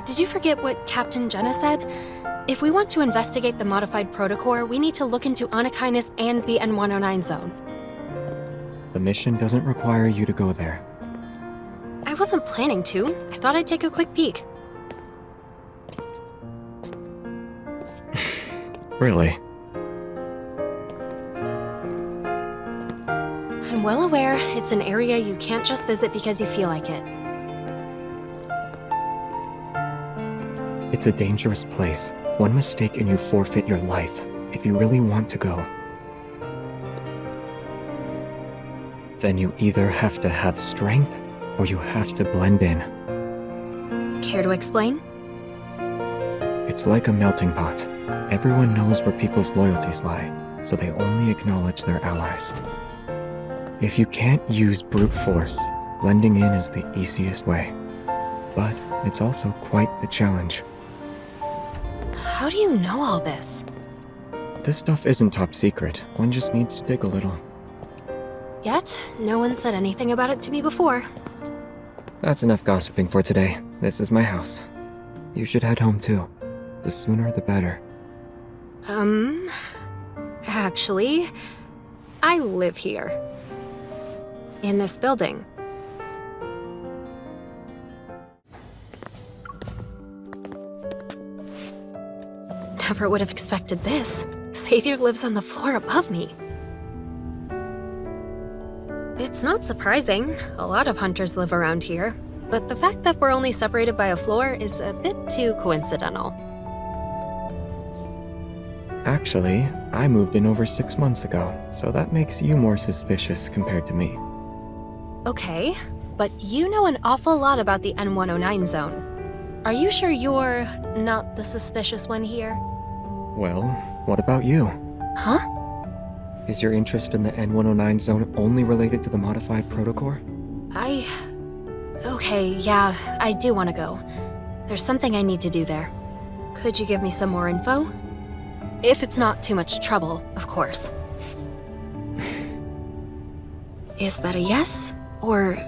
Did you forget what Captain Jenna said? If we want to investigate the modified protocore, we need to look into Anakinus and the N109 zone. The mission doesn't require you to go there. I wasn't planning to. I thought I'd take a quick peek. Really? I'm well aware it's an area you can't just visit because you feel like it. It's a dangerous place. One mistake and you forfeit your life, if you really want to go. Then you either have to have strength, or you have to blend in. Care to explain? It's like a melting pot. Everyone knows where people's loyalties lie, so they only acknowledge their allies. If you can't use brute force, blending in is the easiest way. But it's also quite the challenge. How do you know all this? This stuff isn't top secret. One just needs to dig a little. Yet, no one said anything about it to me before. That's enough gossiping for today. This is my house. You should head home too. The sooner the better. Actually, I live here. In this building. Never would have expected this. Xavier lives on the floor above me. It's not surprising. A lot of hunters live around here. But the fact that we're only separated by a floor is a bit too coincidental. Actually, I moved in over 6 months ago, so that makes you more suspicious compared to me. Okay, but you know an awful lot about the N109 zone. Are you sure you're not the suspicious one here? Well, what about you? Huh? Is your interest in the N109 zone only related to the modified protocore? Okay, yeah, I do want to go. There's something I need to do there. Could you give me some more info? If it's not too much trouble, of course. Is that a yes? Or...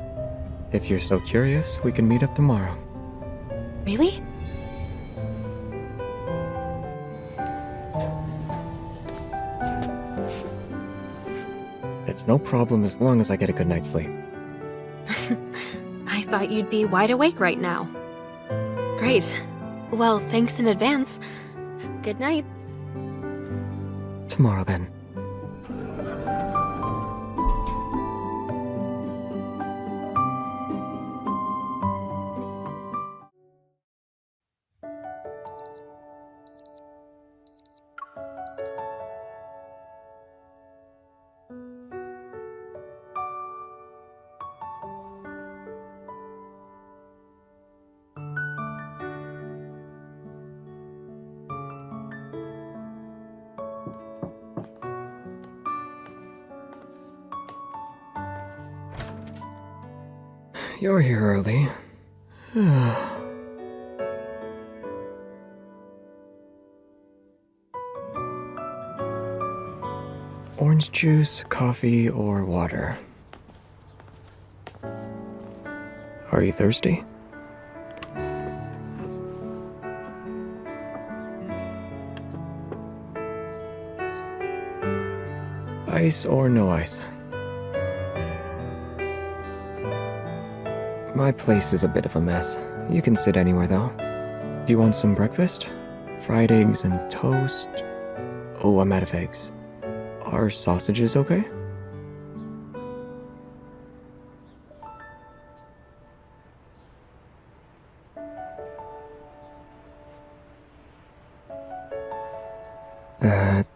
If you're so curious, we can meet up tomorrow. Really? It's no problem as long as I get a good night's sleep. I thought you'd be wide awake right now. Great. Well, thanks in advance. Good night. Tomorrow then. You're here early. Orange juice, coffee, or water? Are you thirsty? Ice or no ice? My place is a bit of a mess. You can sit anywhere, though. Do you want some breakfast? Fried eggs and toast? Oh, I'm out of eggs. Are sausages okay? That...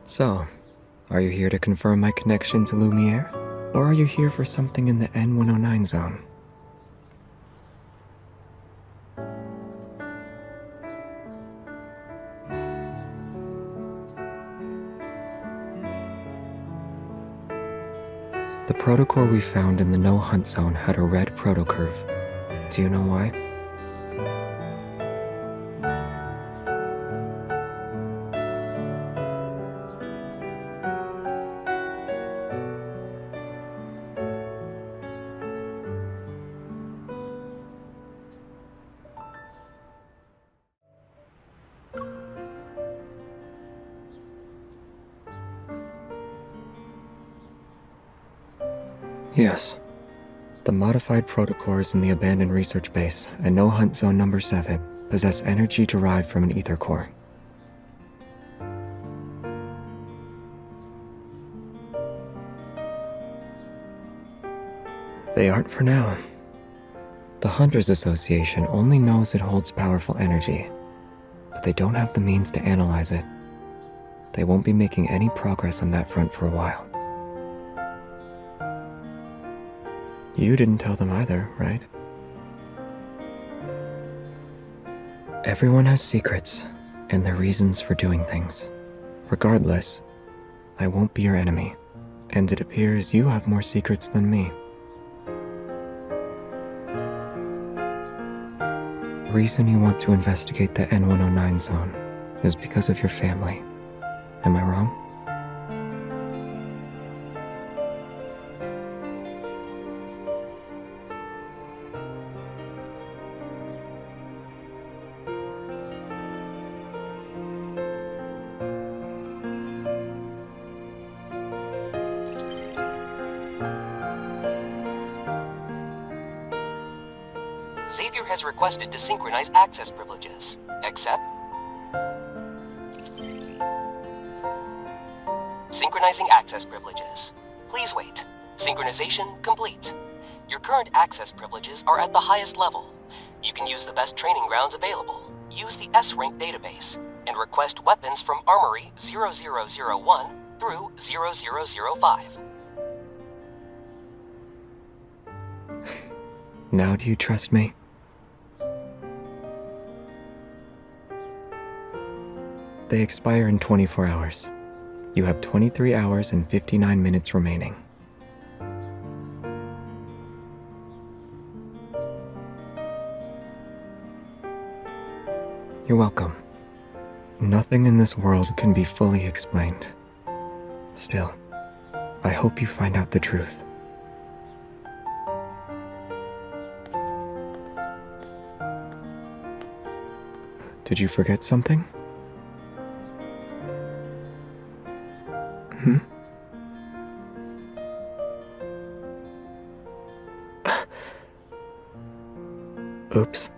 So, are you here to confirm my connection to Lumiere? Or are you here for something in the N109 zone? The protocore we found in the no-hunt zone had a red protocurve. Do you know why? Yes. The modified protocores in the abandoned research base and No Hunt Zone number 7 possess energy derived from an ether core. They aren't for now. The Hunters Association only knows it holds powerful energy, but they don't have the means to analyze it. They won't be making any progress on that front for a while. You didn't tell them either, right? Everyone has secrets and their reasons for doing things. Regardless, I won't be your enemy, and it appears you have more secrets than me. The reason you want to investigate the N109 zone is because of your family. Am I wrong? Xavier has requested to synchronize access privileges. Accept. Synchronizing access privileges. Please wait. Synchronization complete. Your current access privileges are at the highest level. You can use the best training grounds available, use the S-Rank database, and request weapons from Armory 0001 through 0005. Now do you trust me? They expire in 24 hours. You have 23 hours and 59 minutes remaining. You're welcome. Nothing in this world can be fully explained. Still, I hope you find out the truth. Did you forget something? Oops.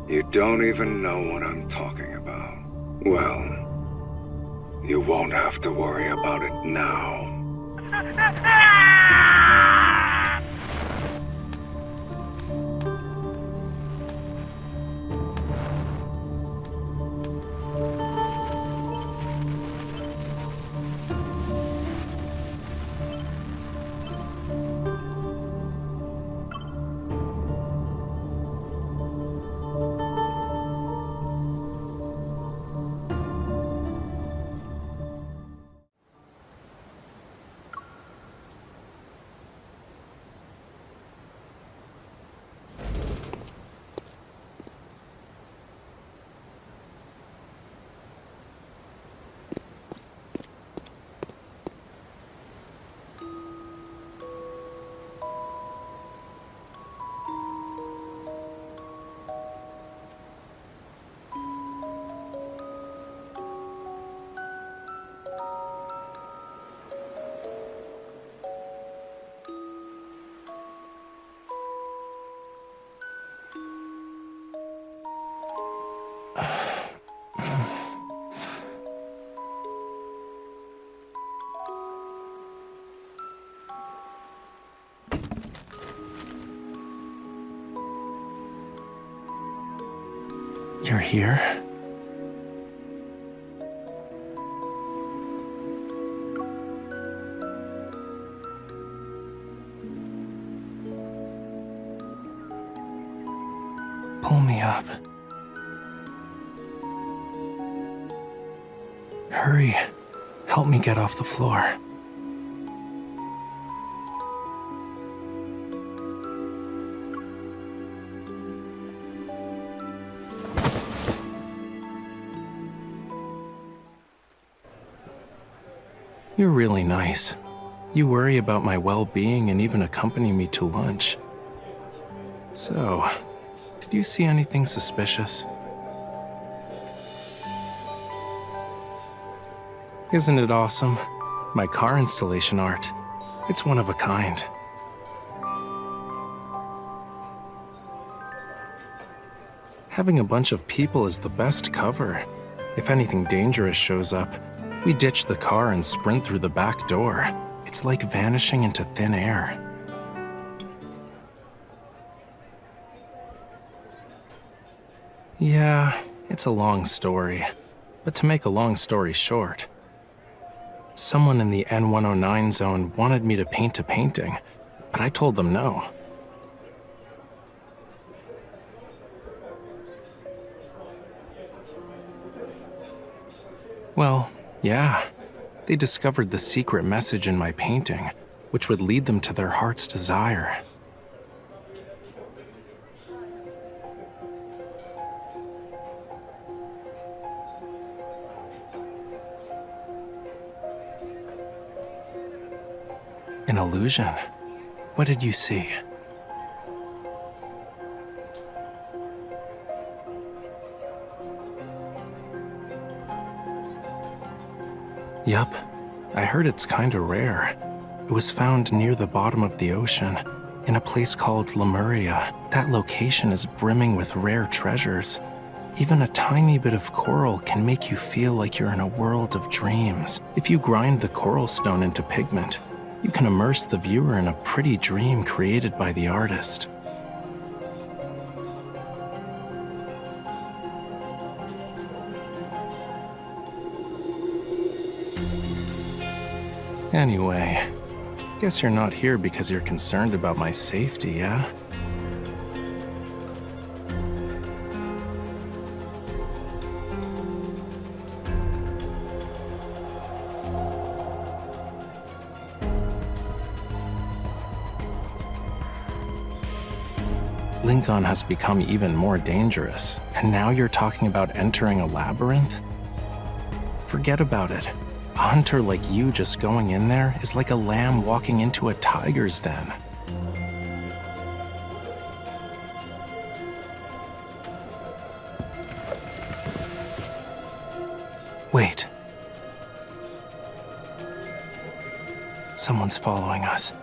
You don't even know what I'm talking about. Well, you won't have to worry about it now. You're here? Pull me up. Hurry. Help me get off the floor. You're really nice. You worry about my well-being and even accompany me to lunch. So, did you see anything suspicious? Isn't it awesome? My car installation art. It's one of a kind. Having a bunch of people is the best cover. If anything dangerous shows up, we ditch the car and sprint through the back door. It's like vanishing into thin air. Yeah, it's a long story. But to make a long story short, someone in the N109 zone wanted me to paint a painting, but I told them no. Well, yeah, they discovered the secret message in my painting, which would lead them to their heart's desire. An illusion? What did you see? Yup, I heard it's kinda rare. It was found near the bottom of the ocean, in a place called Lemuria. That location is brimming with rare treasures. Even a tiny bit of coral can make you feel like you're in a world of dreams. If you grind the coral stone into pigment, you can immerse the viewer in a pretty dream created by the artist. Anyway, guess you're not here because you're concerned about my safety, yeah? Lincoln has become even more dangerous, and now you're talking about entering a labyrinth? Forget about it. A hunter like you just going in there is like a lamb walking into a tiger's den. Wait. Someone's following us.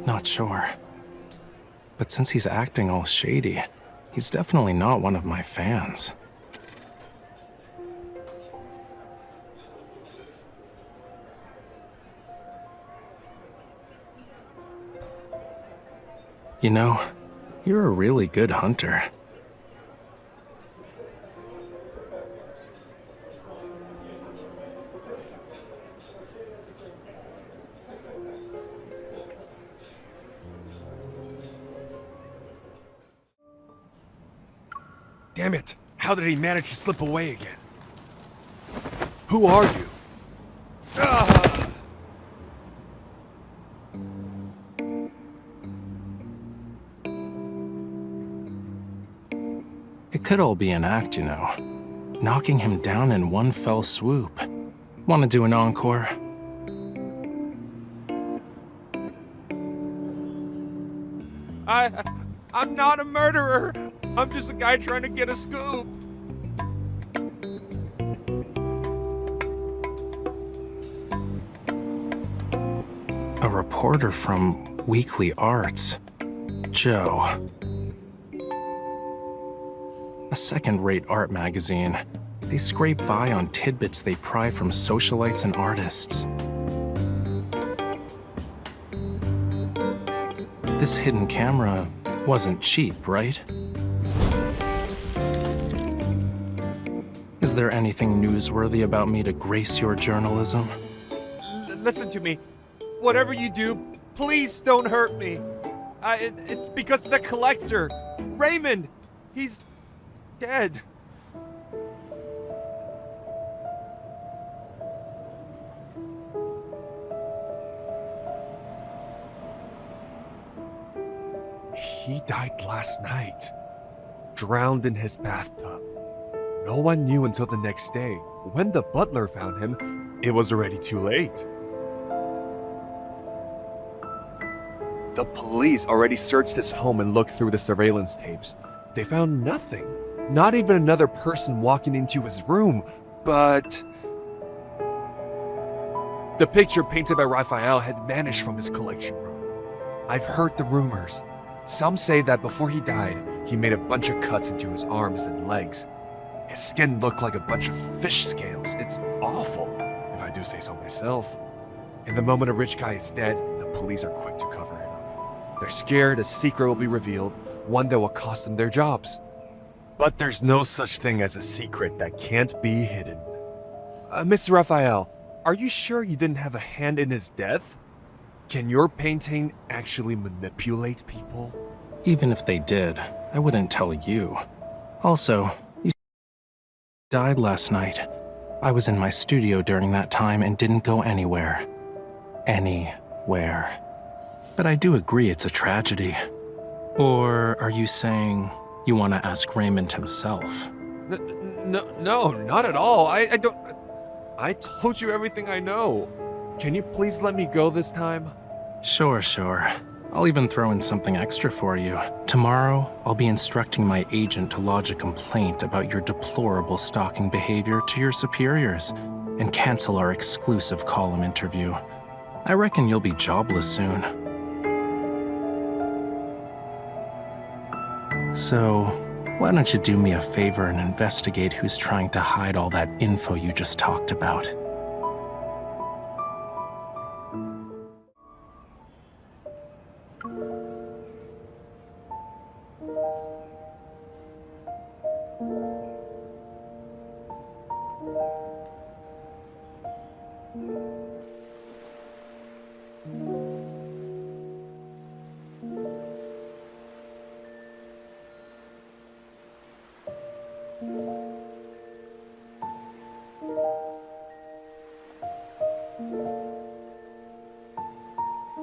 Not sure. But since he's acting all shady, he's definitely not one of my fans. You know, you're a really good hunter. Damn it! How did he manage to slip away again? Who are you? Ah! It could all be an act, you know. Knocking him down in one fell swoop. Want to do an encore? I'm not a murderer! I'm just a guy trying to get a scoop! A reporter from Weekly Arts. Joe. A second-rate art magazine. They scrape by on tidbits they pry from socialites and artists. This hidden camera wasn't cheap, right? Is there anything newsworthy about me to grace your journalism? Listen to me. Whatever you do, please don't hurt me. It's because of the collector, Raymond. He's dead. He died last night, drowned in his bathtub. No one knew until the next day. When the butler found him, it was already too late. The police already searched his home and looked through the surveillance tapes. They found nothing. Not even another person walking into his room, but... the picture painted by Rafayel had vanished from his collection room. I've heard the rumors. Some say that before he died, he made a bunch of cuts into his arms and legs. His skin looked like a bunch of fish scales. It's awful, if I do say so myself. And the moment a rich guy is dead, the police are quick to cover it up. They're scared a secret will be revealed, one that will cost them their jobs. But there's no such thing as a secret that can't be hidden. Mr. Rafayel, are you sure you didn't have a hand in his death? Can your painting actually manipulate people? Even if they did, I wouldn't tell you. Also, you died last night. I was in my studio during that time and didn't go anywhere. Anywhere. But I do agree it's a tragedy. Or are you saying you want to ask Raymond himself? No, not at all. I don't... I told you everything I know. Can you please let me go this time? Sure. I'll even throw in something extra for you. Tomorrow, I'll be instructing my agent to lodge a complaint about your deplorable stalking behavior to your superiors and cancel our exclusive column interview. I reckon you'll be jobless soon. So, why don't you do me a favor and investigate who's trying to hide all that info you just talked about?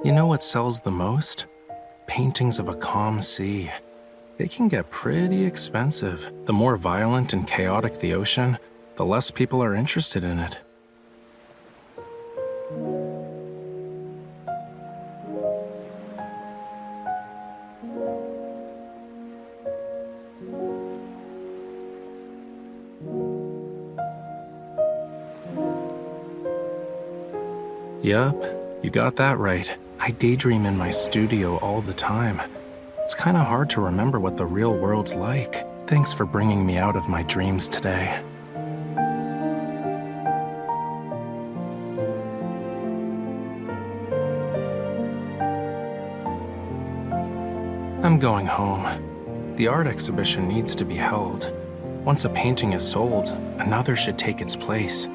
You know what sells the most? Paintings of a calm sea. They can get pretty expensive. The more violent and chaotic the ocean, the less people are interested in it. Yup, you got that right. I daydream in my studio all the time. It's kind of hard to remember what the real world's like. Thanks for bringing me out of my dreams today. I'm going home. The art exhibition needs to be held. Once a painting is sold, another should take its place.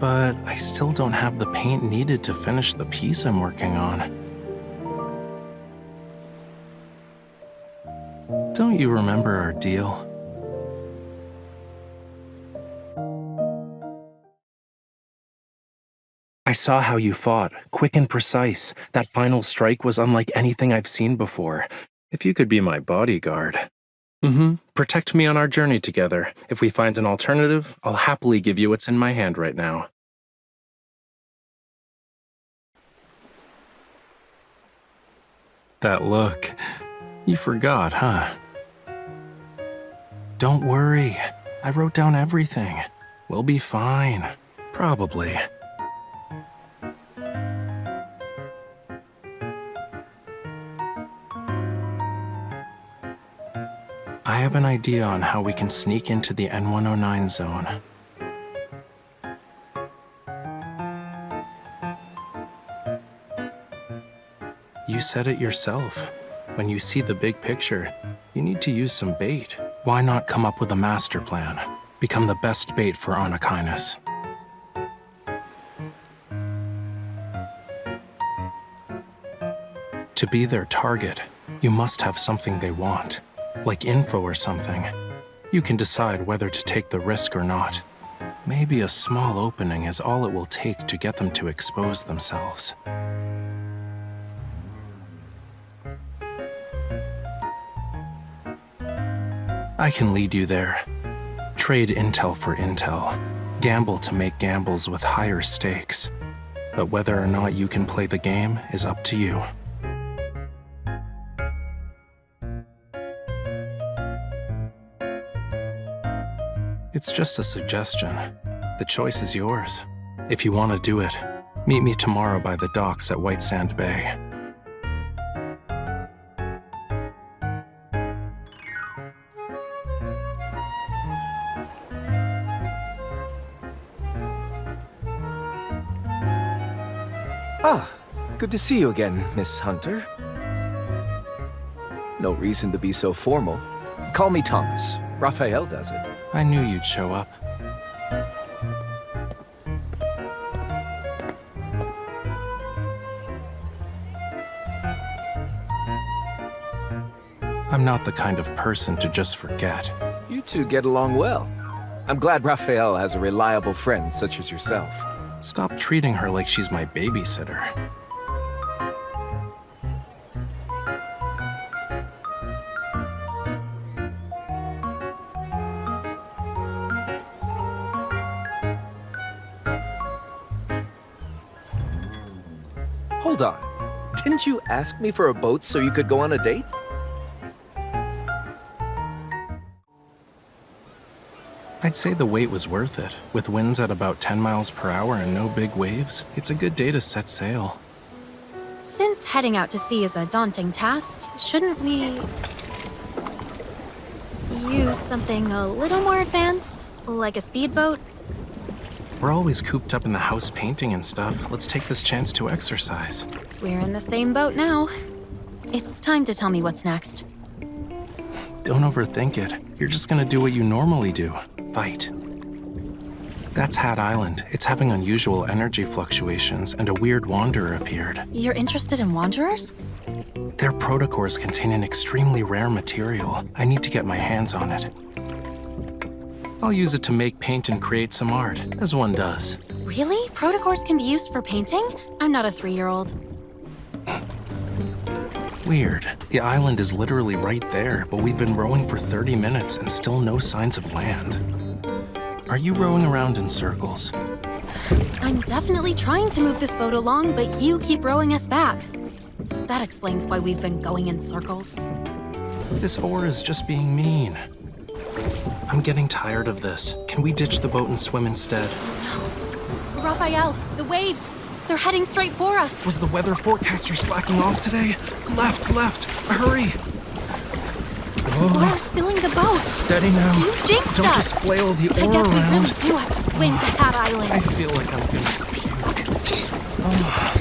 But I still don't have the paint needed to finish the piece I'm working on. Don't you remember our deal? I saw how you fought, quick and precise. That final strike was unlike anything I've seen before. If you could be my bodyguard. Protect me on our journey together. If we find an alternative, I'll happily give you what's in my hand right now. That look. You forgot, huh? Don't worry. I wrote down everything. We'll be fine. Probably. have an idea on how we can sneak into the N109 zone. You said it yourself. When you see the big picture, you need to use some bait. Why not come up with a master plan? Become the best bait for Anakinus. To be their target, you must have something they want, like info or something. You can decide whether to take the risk or not. Maybe a small opening is all it will take to get them to expose themselves. I can lead you there. Trade intel for intel. Gamble to make gambles with higher stakes. But whether or not you can play the game is up to you. It's just a suggestion. The choice is yours. If you want to do it, meet me tomorrow by the docks at White Sand Bay. Ah, good to see you again, Miss Hunter. No reason to be so formal. Call me Thomas. Rafayel does it. I knew you'd show up. I'm not the kind of person to just forget. You two get along well. I'm glad Rafayel has a reliable friend such as yourself. Stop treating her like she's my babysitter. Hold on. Didn't you ask me for a boat so you could go on a date? I'd say the wait was worth it. With winds at about 10 miles per hour and no big waves, it's a good day to set sail. Since heading out to sea is a daunting task, shouldn't we use something a little more advanced, like a speedboat? We're always cooped up in the house painting and stuff. Let's take this chance to exercise. We're in the same boat now. It's time to tell me what's next. Don't overthink it. You're just gonna do what you normally do. Fight. That's Hat Island. It's having unusual energy fluctuations, and a weird wanderer appeared. You're interested in wanderers? Their protocores contain an extremely rare material. I need to get my hands on it. I'll use it to make paint and create some art, as one does. Really? Protocores can be used for painting? I'm not a 3-year-old. Weird. The island is literally right there, but we've been rowing for 30 minutes and still no signs of land. Are you rowing around in circles? I'm definitely trying to move this boat along, but you keep rowing us back. That explains why we've been going in circles. This oar is just being mean. I'm getting tired of this. Can we ditch the boat and swim instead? No. Rafayel, the waves! They're heading straight for us! Was the weather forecaster slacking off today? Left! Hurry! Water's filling the boat! Steady now. You jinxed Don't us! just flail the oar I guess we around. really do have to swim to Hat Island. I feel like I'm gonna puke. Oh.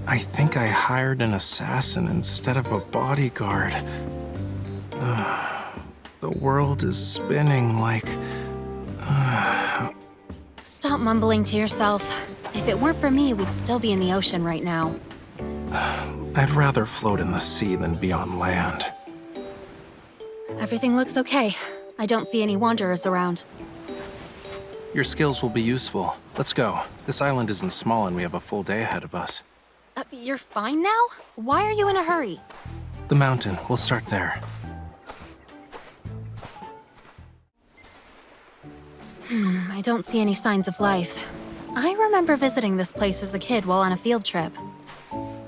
I think I hired an assassin instead of a bodyguard. The world is spinning like... Stop mumbling to yourself. If it weren't for me, we'd still be in the ocean right now. I'd rather float in the sea than be on land. Everything looks okay. I don't see any wanderers around. Your skills will be useful. Let's go. This island isn't small and we have a full day ahead of us. You're fine now? Why are you in a hurry? The mountain. We'll start there. I don't see any signs of life. I remember visiting this place as a kid while on a field trip.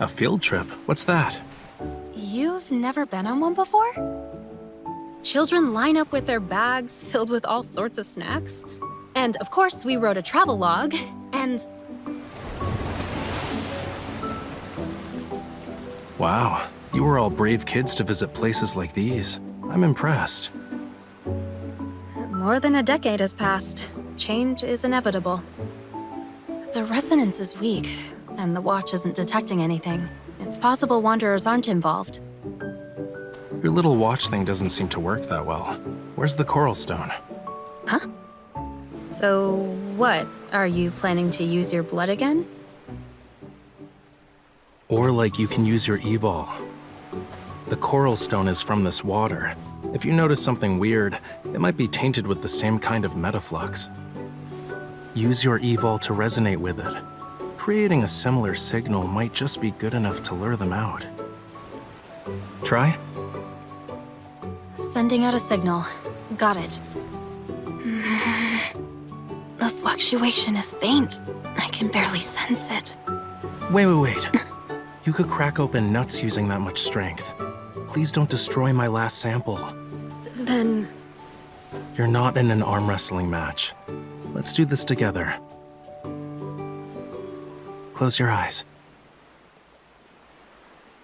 A field trip? What's that? You've never been on one before? Children line up with their bags filled with all sorts of snacks. And of course, we wrote a travel log, and... Wow, you were all brave kids to visit places like these. I'm impressed. More than a decade has passed. Change is inevitable. The resonance is weak, and the watch isn't detecting anything. It's possible Wanderers aren't involved. Your little watch thing doesn't seem to work that well. Where's the coral stone? Huh? So what? Are you planning to use your blood again? Or like you can use your evol. The coral stone is from this water. If you notice something weird, it might be tainted with the same kind of metaflux. Use your evol to resonate with it. Creating a similar signal might just be good enough to lure them out. Try? Sending out a signal. Got it. The fluctuation is faint. I can barely sense it. Wait. You could crack open nuts using that much strength. Please don't destroy my last sample. Then... You're not in an arm wrestling match. Let's do this together. Close your eyes.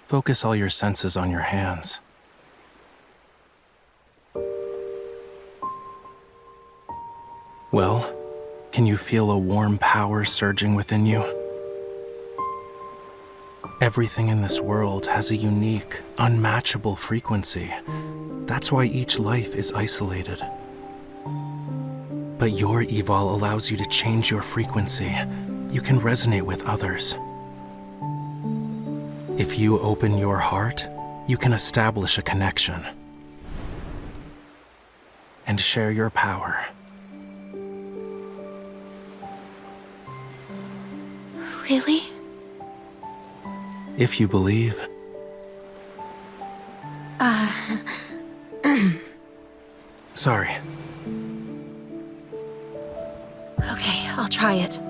Focus all your senses on your hands. Well, can you feel a warm power surging within you? Everything in this world has a unique, unmatchable frequency. That's why each life is isolated. But your evol allows you to change your frequency. You can resonate with others. If you open your heart, you can establish a connection and share your power. Really? If you believe. Sorry. Okay, I'll try it.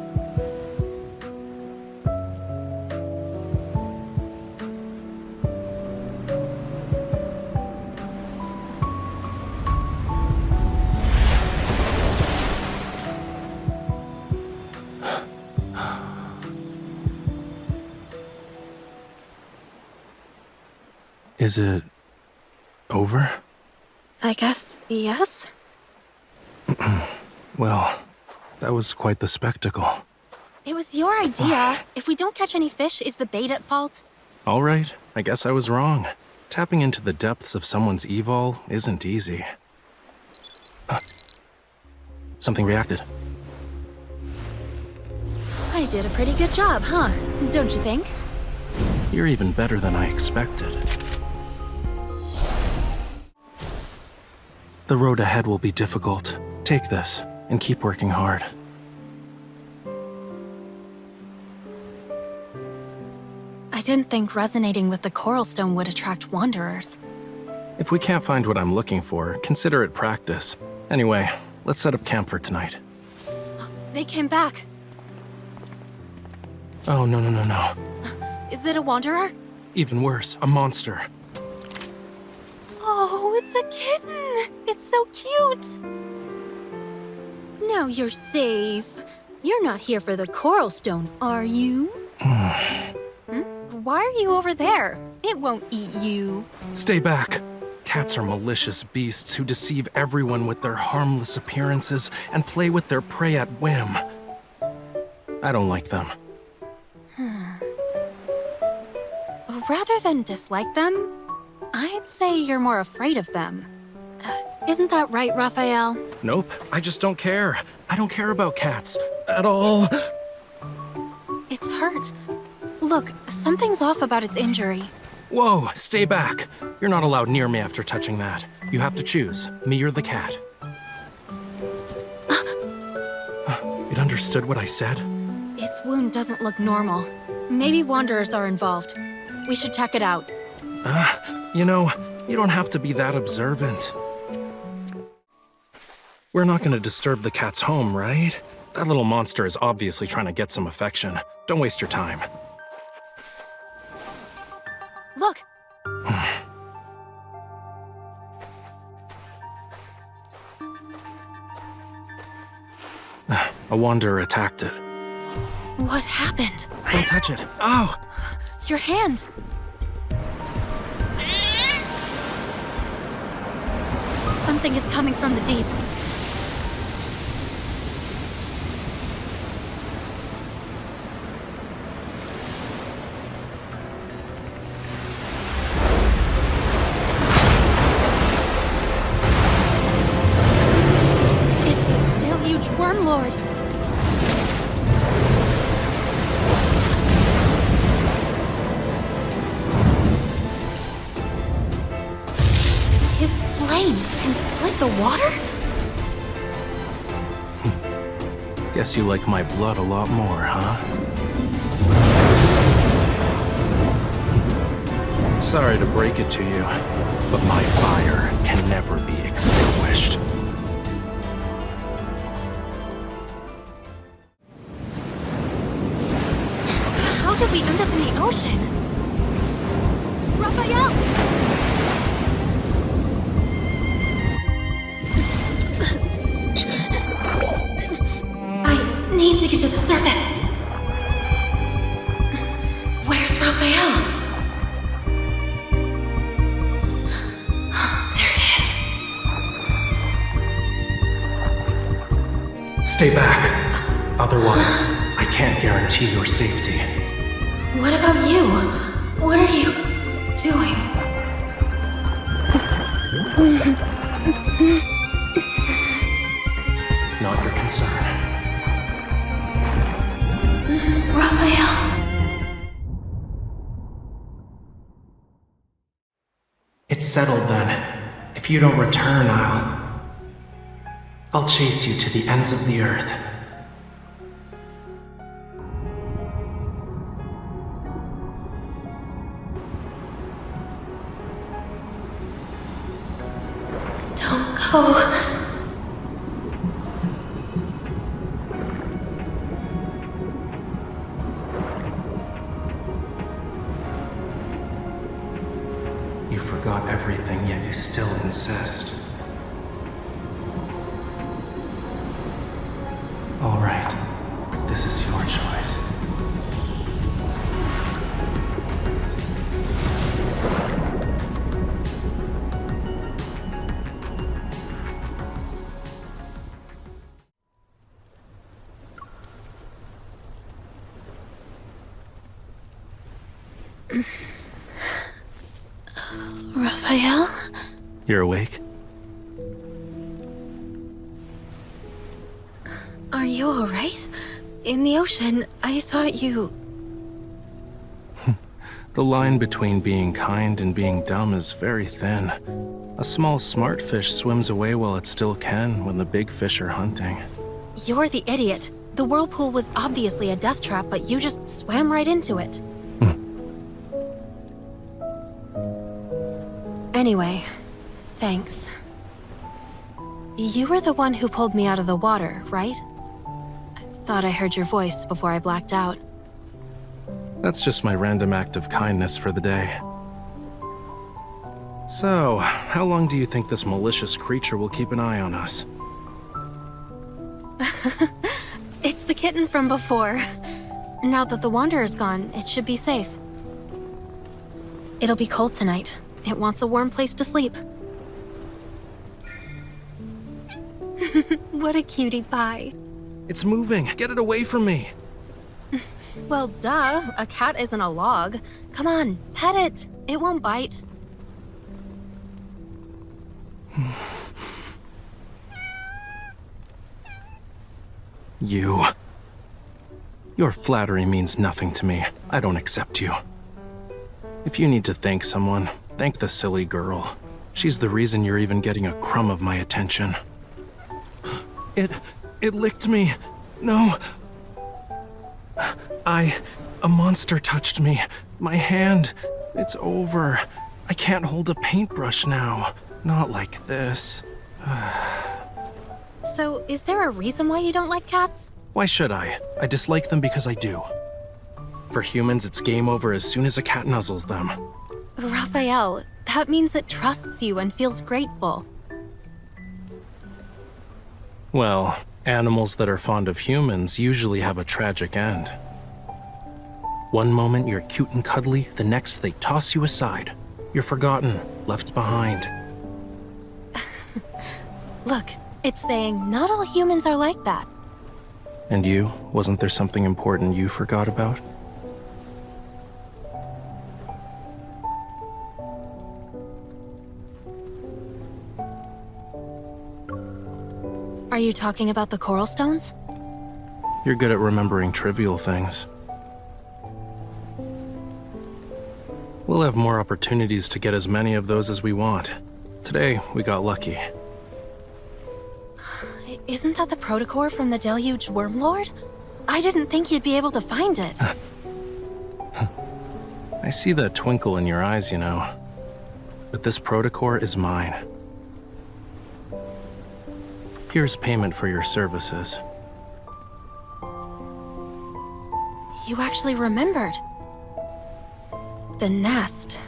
Is it over? I guess, yes? Well, that was quite the spectacle. It was your idea. If we don't catch any fish, is the bait at fault? All right, I guess I was wrong. Tapping into the depths of someone's evol isn't easy. Something reacted. I did a pretty good job, huh? Don't you think? You're even better than I expected. The road ahead will be difficult. Take this, and keep working hard. I didn't think resonating with the coral stone would attract wanderers. If we can't find what I'm looking for, consider it practice. Anyway, let's set up camp for tonight. They came back. Oh, no. Is it a wanderer? Even worse, a monster. Oh, it's a kitten! It's so cute! Now you're safe. You're not here for the coral stone, are you? Why are you over there? It won't eat you. Stay back. Cats are malicious beasts who deceive everyone with their harmless appearances and play with their prey at whim. I don't like them. Rather than dislike them, I'd say you're more afraid of them. Isn't that right, Rafayel? Nope, I just don't care. I don't care about cats. At all. It's hurt. Look, something's off about its injury. Whoa, stay back. You're not allowed near me after touching that. You have to choose, me or the cat. It understood what I said? Its wound doesn't look normal. Maybe wanderers are involved. We should check it out. You know, you don't have to be that observant. We're not going to disturb the cat's home, right? That little monster is obviously trying to get some affection. Don't waste your time. Look! A wanderer attacked it. What happened? Don't touch it. Ow! Your hand! Something is coming from the deep. It's a deluge wormlord. His flames can split the water? Guess you like my blood a lot more, huh? Sorry to break it to you, but my fire can never be extinguished. How did we end up in the ocean? Raphael! I need to get to the surface. Where's Raphael? There he is. Stay back. Otherwise, I can't guarantee your safety. What about you? What are you doing? Not your concern. Raphael. It's settled then. If you don't return, I'll chase you to the ends of the earth. Don't go. You forgot everything, yet you still insist. All right, this is your choice. Raphael? You're awake? Are you alright? In the ocean, I thought you... The line between being kind and being dumb is very thin. A small smart fish swims away while it still can when the big fish are hunting. You're the idiot. The whirlpool was obviously a death trap, but you just swam right into it. Anyway, thanks. You were the one who pulled me out of the water, right? I thought I heard your voice before I blacked out. That's just my random act of kindness for the day. So, how long do you think this malicious creature will keep an eye on us? It's the kitten from before. Now that the Wanderer's gone, it should be safe. It'll be cold tonight. It wants a warm place to sleep. What a cutie pie. It's moving! Get it away from me! Well, duh. A cat isn't a log. Come on, pet it. It won't bite. You. Your flattery means nothing to me. I don't accept you. If you need to thank someone, thank the silly girl. She's the reason you're even getting a crumb of my attention. It licked me. No. A monster touched me. My hand. It's over. I can't hold a paintbrush now. Not like this. So, is there a reason why you don't like cats? Why should I? I dislike them because I do. For humans, it's game over as soon as a cat nuzzles them. Raphael, that means it trusts you and feels grateful. Well, Animals that are fond of humans usually have a tragic end. One moment you're cute and cuddly, the next they toss you aside. You're forgotten, left behind. Look, it's saying not all humans are like that. And you? Wasn't there something important you forgot about? Are you talking about the coral stones? You're good at remembering trivial things. We'll have more opportunities to get as many of those as we want. Today, we got lucky. Isn't that the protocore from the Deluge Wormlord? I didn't think you'd be able to find it. I see that twinkle in your eyes, you know. But this protocore is mine. Here's payment for your services. You actually remembered. The nest.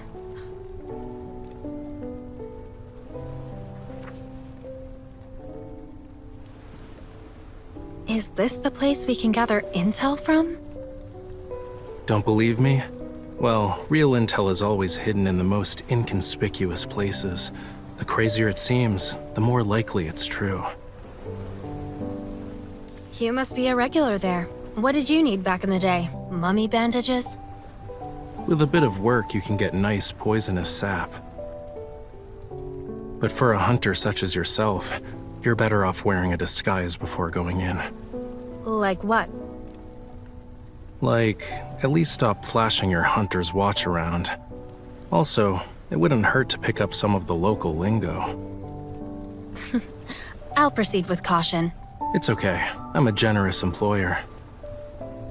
Is this the place we can gather intel from? Don't believe me? Well, real intel is always hidden in the most inconspicuous places. The crazier it seems, the more likely it's true. You must be a regular there. What did you need back in the day? Mummy bandages? With a bit of work, you can get nice, poisonous sap. But for a hunter such as yourself, you're better off wearing a disguise before going in. Like what? Like, at least stop flashing your hunter's watch around. Also, it wouldn't hurt to pick up some of the local lingo. I'll proceed with caution. It's okay. I'm a generous employer.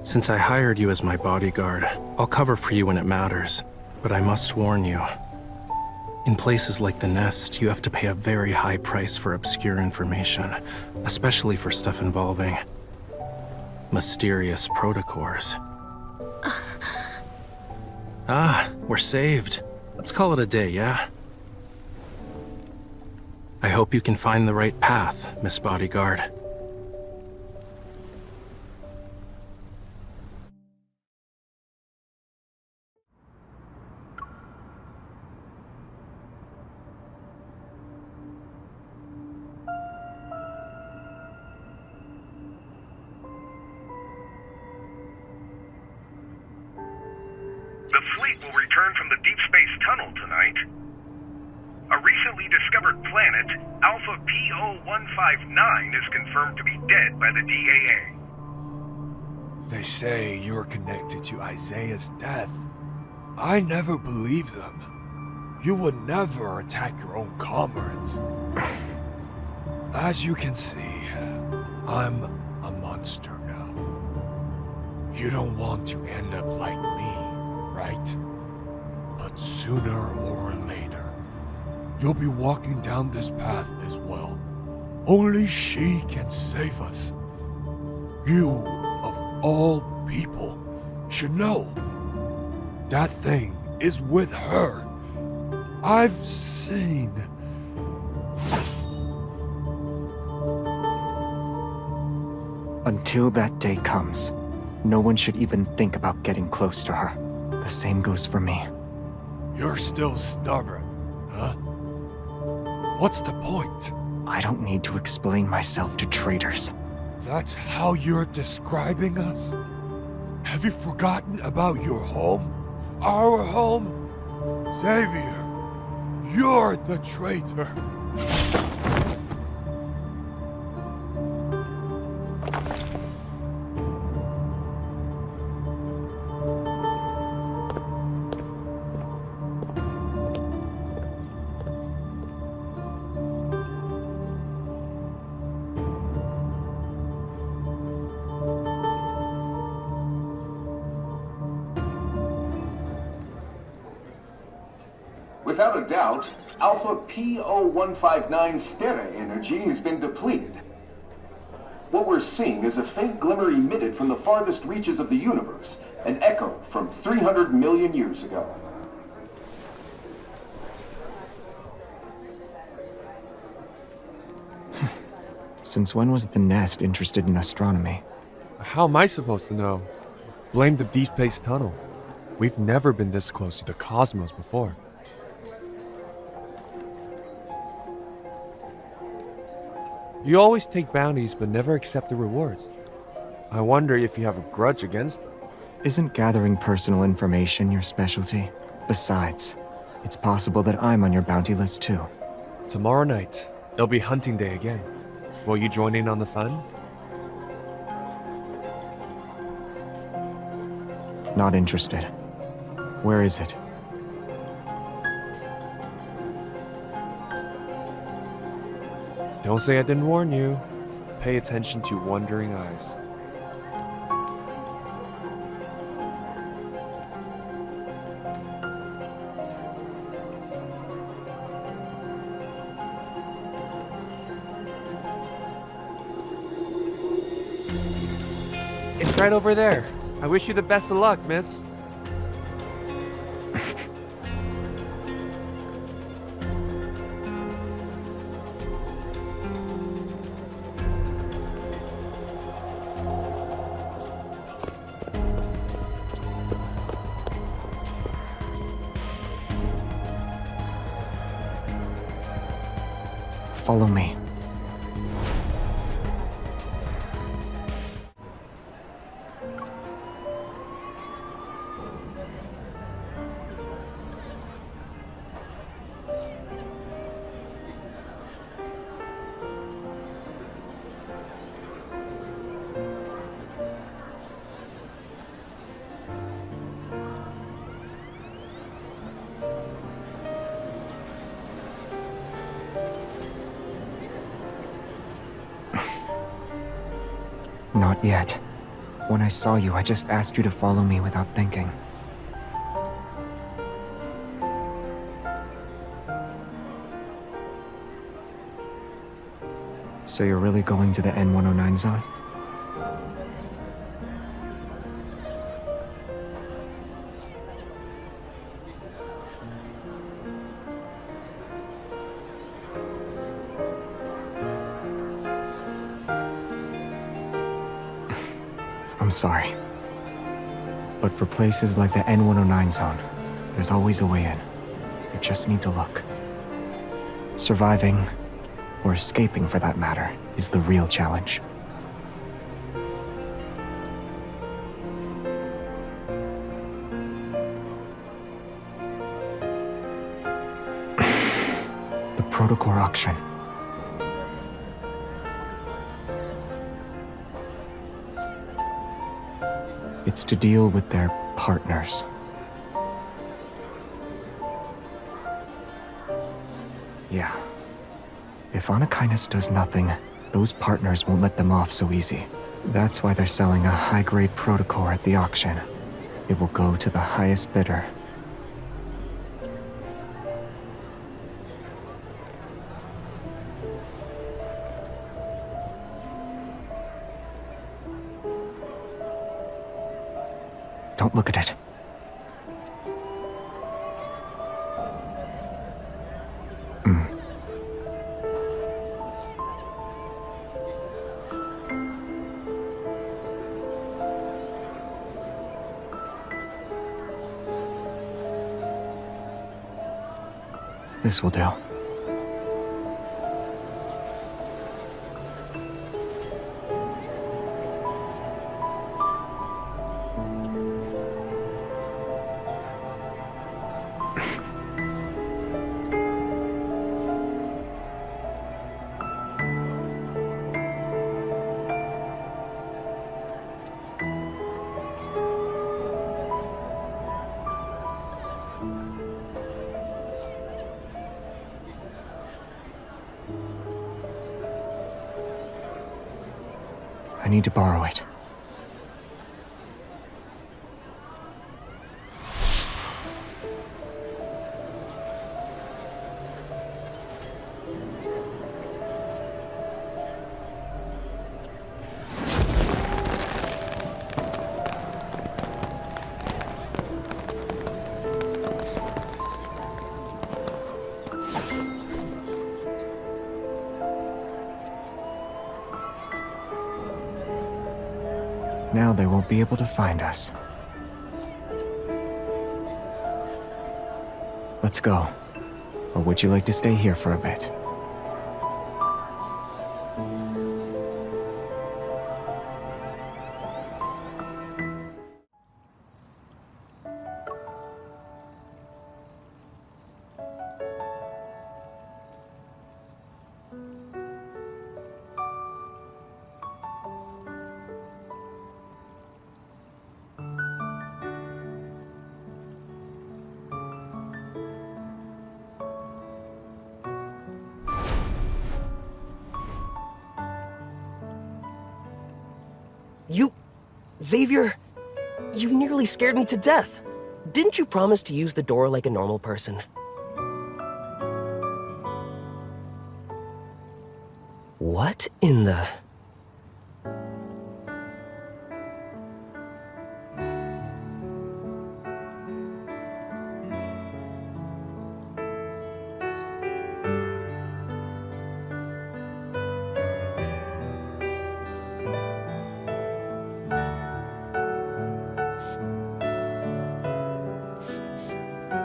Since I hired you as my bodyguard, I'll cover for you when it matters. But I must warn you. In places like the Nest, you have to pay a very high price for obscure information, especially for stuff involving mysterious protocores. We're saved. Let's call it a day, yeah? I hope you can find the right path, Miss Bodyguard. The fleet will return from the Deepspace tunnel tonight. A recently discovered planet, Alpha PO159, is confirmed to be dead by the DAA. They say you're connected to Isaiah's death. I never believed them. You would never attack your own comrades. As you can see, I'm a monster now. You don't want to end up like me, right? But sooner or later, you'll be walking down this path as well. Only she can save us. You, of all people, should know. That thing is with her. I've seen. Until that day comes, no one should even think about getting close to her. The same goes for me. You're still stubborn, huh? What's the point? I don't need to explain myself to traitors. That's how you're describing us? Have you forgotten about your home? Our home? Xavier, you're the traitor. Without a doubt, Alpha PO159 Stera energy has been depleted. What we're seeing is a faint glimmer emitted from the farthest reaches of the universe, an echo from 300 million years ago. Since when was the Nest interested in astronomy? How am I supposed to know? Blame the Deepspace tunnel. We've never been this close to the cosmos before. You always take bounties but never accept the rewards. I wonder if you have a grudge against them. Isn't gathering personal information your specialty? Besides, it's possible that I'm on your bounty list too. Tomorrow night, it'll be hunting day again. Will you join in on the fun? Not interested. Where is it? Don't say I didn't warn you. Pay attention to wandering eyes. It's right over there. I wish you the best of luck, miss. Follow me. Not yet. When I saw you, I just asked you to follow me without thinking. So you're really going to the N109 zone? I'm sorry. But for places like the N109 zone, there's always a way in. You just need to look. Surviving, or escaping for that matter, is the real challenge. The Protocore auction. It's to deal with their partners. Yeah. If Anakinus does nothing, those partners won't let them off so easy. That's why they're selling a high-grade protocore at the auction. It will go to the highest bidder. Don't look at it. This will do. I need to borrow it. now they won't be able to find us. Let's go. Or would you like to stay here for a bit? Xavier, you nearly scared me to death. Didn't you promise to use the door like a normal person? What in the...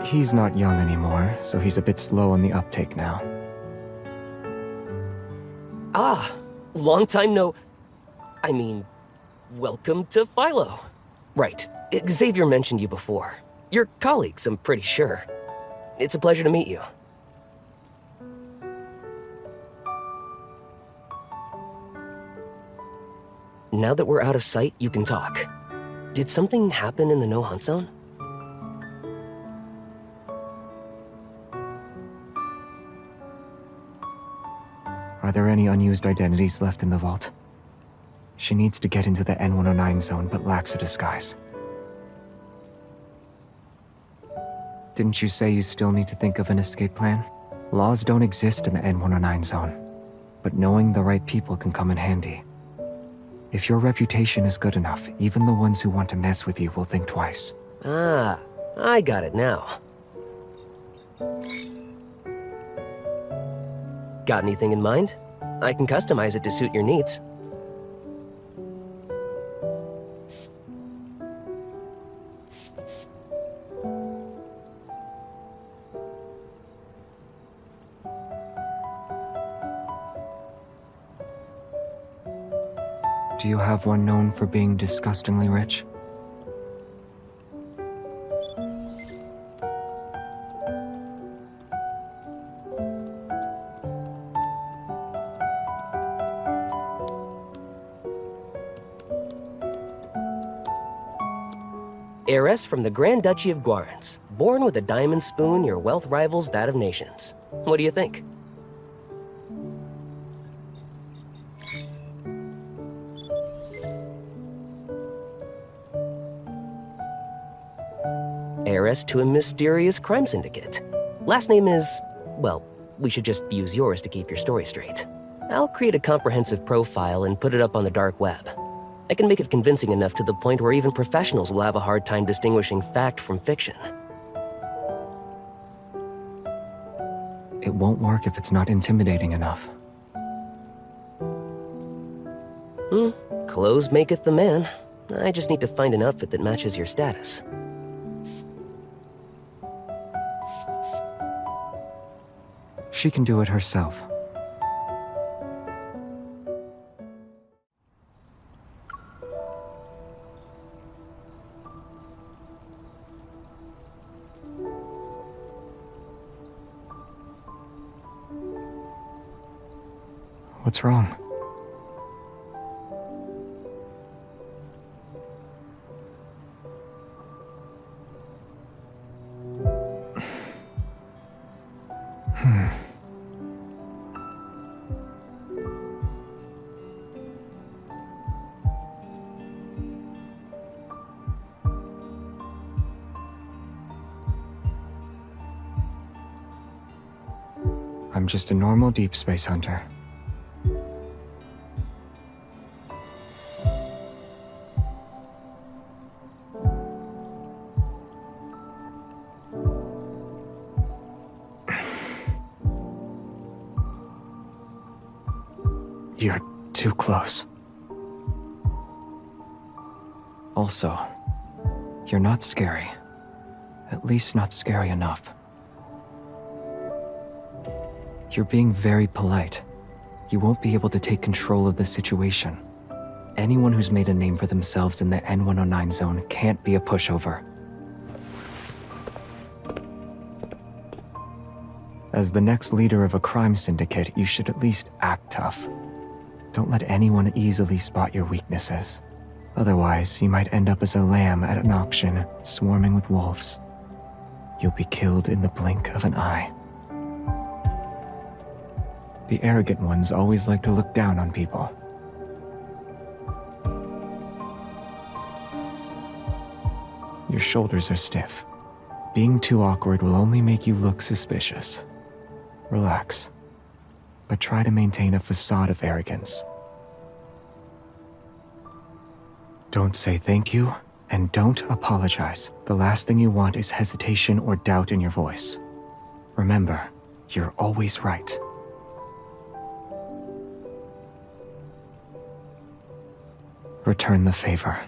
He's not young anymore, so he's a bit slow on the uptake now. Ah, long time no... I mean, welcome to Philo. Right, Xavier mentioned you before. You're colleagues, I'm pretty sure. It's a pleasure to meet you. Now that we're out of sight, you can talk. Did something happen in the no-hunt zone? Are there any unused identities left in the vault? She needs to get into the N109 zone, but lacks a disguise. Didn't you say you still need to think of an escape plan? Laws don't exist in the N109 zone, but knowing the right people can come in handy. If your reputation is good enough, even the ones who want to mess with you will think twice. Ah, I got it now. Got anything in mind? I can customize it to suit your needs. Do you have one known for being disgustingly rich? Heiress from the Grand Duchy of Guarans. Born with a diamond spoon, your wealth rivals that of nations. What do you think? Heiress to a mysterious crime syndicate. Last name is... well, we should just use yours to keep your story straight. I'll create a comprehensive profile and put it up on the dark web. I can make it convincing enough to the point where even professionals will have a hard time distinguishing fact from fiction. It won't work if it's not intimidating enough. Clothes maketh the man. I just need to find an outfit that matches your status. She can do it herself. What's wrong? I'm just a normal deep space hunter. You're too close. Also, you're not scary. At least not scary enough. You're being very polite. You won't be able to take control of the situation. Anyone who's made a name for themselves in the N109 zone can't be a pushover. As the next leader of a crime syndicate, you should at least act tough. Don't let anyone easily spot your weaknesses. Otherwise, you might end up as a lamb at an auction, swarming with wolves. You'll be killed in the blink of an eye. The arrogant ones always like to look down on people. Your shoulders are stiff. Being too awkward will only make you look suspicious. Relax, but try to maintain a facade of arrogance. Don't say thank you, and don't apologize. The last thing you want is hesitation or doubt in your voice. Remember, you're always right. Return the favor.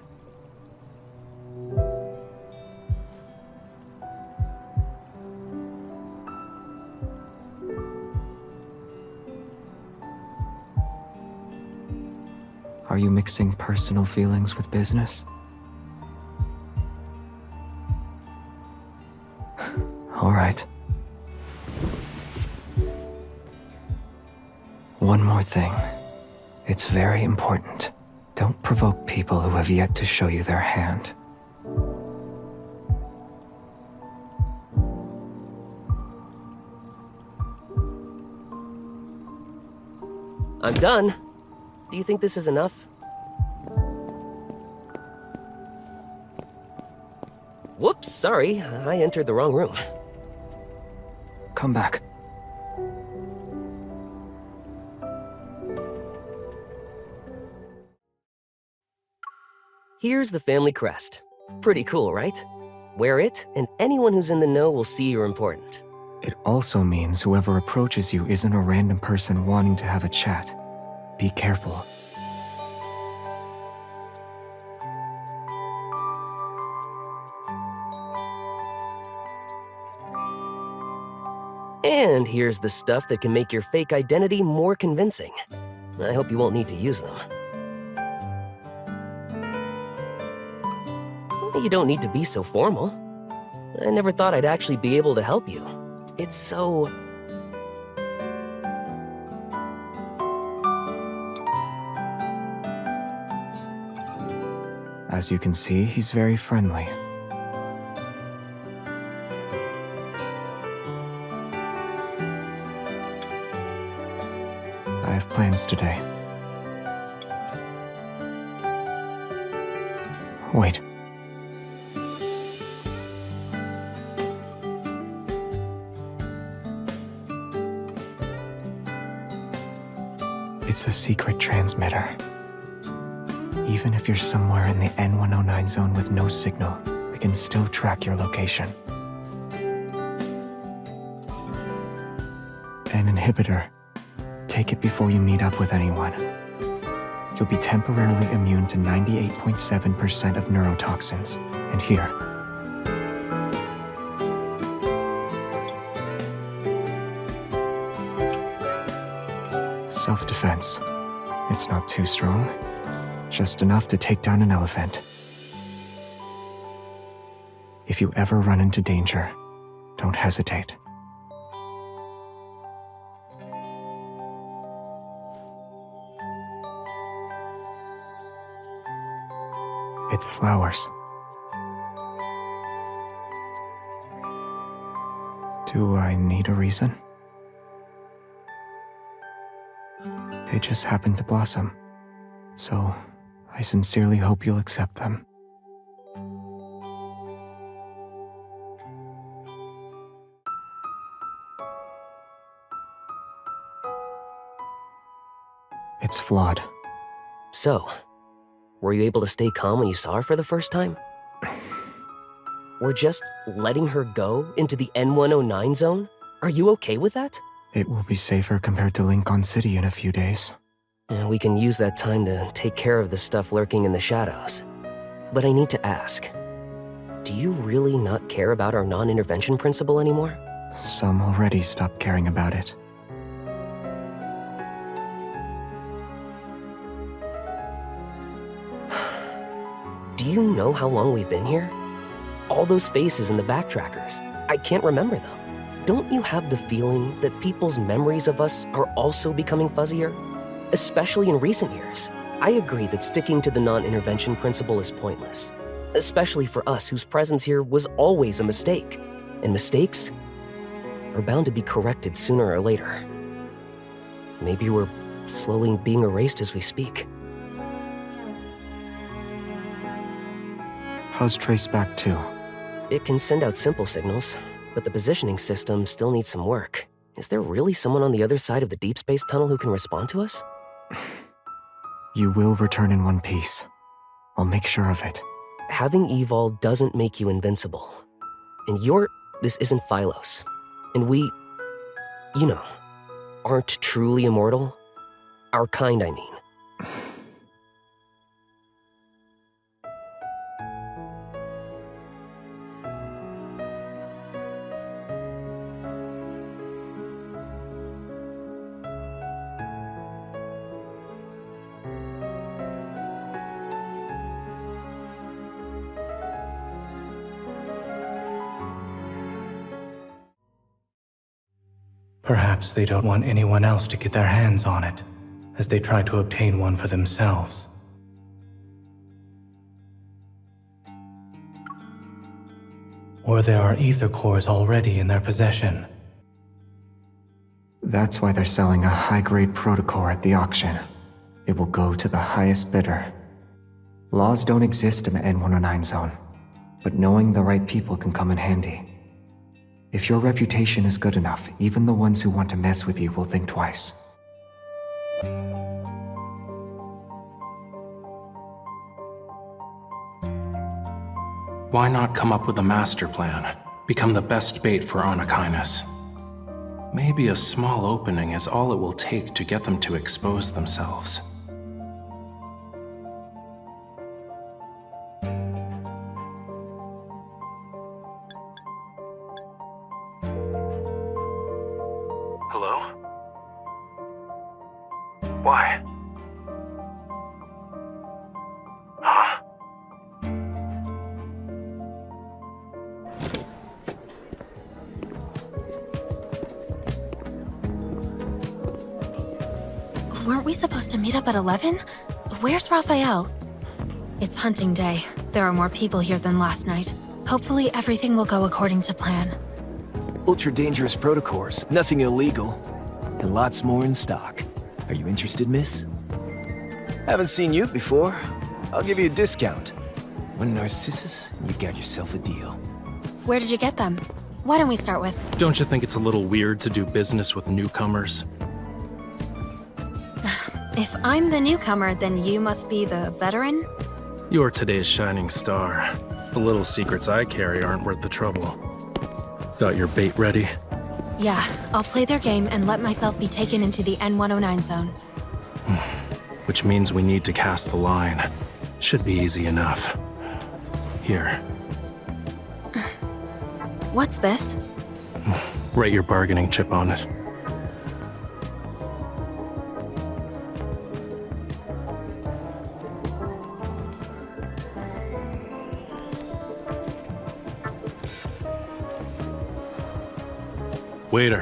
Are you mixing personal feelings with business? All right. One more thing. It's very important. Don't provoke people who have yet to show you their hand. I'm done. Do you think this is enough? Whoops, sorry. I entered the wrong room. Come back. Here's the family crest. Pretty cool, right? Wear it, and anyone who's in the know will see you're important. It also means whoever approaches you isn't a random person wanting to have a chat. Be careful. And here's the stuff that can make your fake identity more convincing. I hope you won't need to use them. You don't need to be so formal. I never thought I'd actually be able to help you. It's so... As you can see, he's very friendly. I have plans today. Wait. It's a secret transmitter. Even if you're somewhere in the N109 zone with no signal, we can still track your location. An inhibitor. Take it before you meet up with anyone. You'll be temporarily immune to 98.7% of neurotoxins. And here. Self-defense. It's not too strong. Just enough to take down an elephant. If you ever run into danger, don't hesitate. It's flowers. Do I need a reason? They just happen to blossom, so I sincerely hope you'll accept them. It's flawed. So, were you able to stay calm when you saw her for the first time? We're just letting her go into the N109 zone? Are you okay with that? It will be safer compared to Lincoln City in a few days. And we can use that time to take care of the stuff lurking in the shadows. But I need to ask, do you really not care about our non-intervention principle anymore? Some already stopped caring about it. Do you know how long we've been here? All those faces in the backtrackers, I can't remember them. Don't you have the feeling that people's memories of us are also becoming fuzzier? Especially in recent years. I agree that sticking to the non-intervention principle is pointless. Especially for us whose presence here was always a mistake. And mistakes are bound to be corrected sooner or later. Maybe we're slowly being erased as we speak. How's Traceback 2? It can send out simple signals, but the positioning system still needs some work. Is there really someone on the other side of the Deepspace tunnel who can respond to us? You will return in one piece. I'll make sure of it. Having Evol doesn't make you invincible. And this isn't Phylos. And we, aren't truly immortal. Our kind, I mean. Perhaps they don't want anyone else to get their hands on it, as they try to obtain one for themselves. Or there are ether cores already in their possession. That's why they're selling a high-grade protocore at the auction. It will go to the highest bidder. Laws don't exist in the N109 zone, but knowing the right people can come in handy. If your reputation is good enough, even the ones who want to mess with you will think twice. Why not come up with a master plan? Become the best bait for Anakinus. Maybe a small opening is all it will take to get them to expose themselves. Hello? Why? Huh? Weren't we supposed to meet up at 11? Where's Rafayel? It's hunting day. There are more people here than last night. Hopefully everything will go according to plan. Ultra-dangerous protocores, nothing illegal, and lots more in stock. Are you interested, miss? Haven't seen you before. I'll give you a discount. One Narcissus, and you've got yourself a deal. Where did you get them? Why don't we start with... Don't you think it's a little weird to do business with newcomers? If I'm the newcomer, then you must be the veteran? You're today's shining star. The little secrets I carry aren't worth the trouble. Got your bait ready? Yeah, I'll play their game and let myself be taken into the N109 zone. Which means we need to cast the line. Should be easy enough. Here. What's this? Write your bargaining chip on it. Waiter.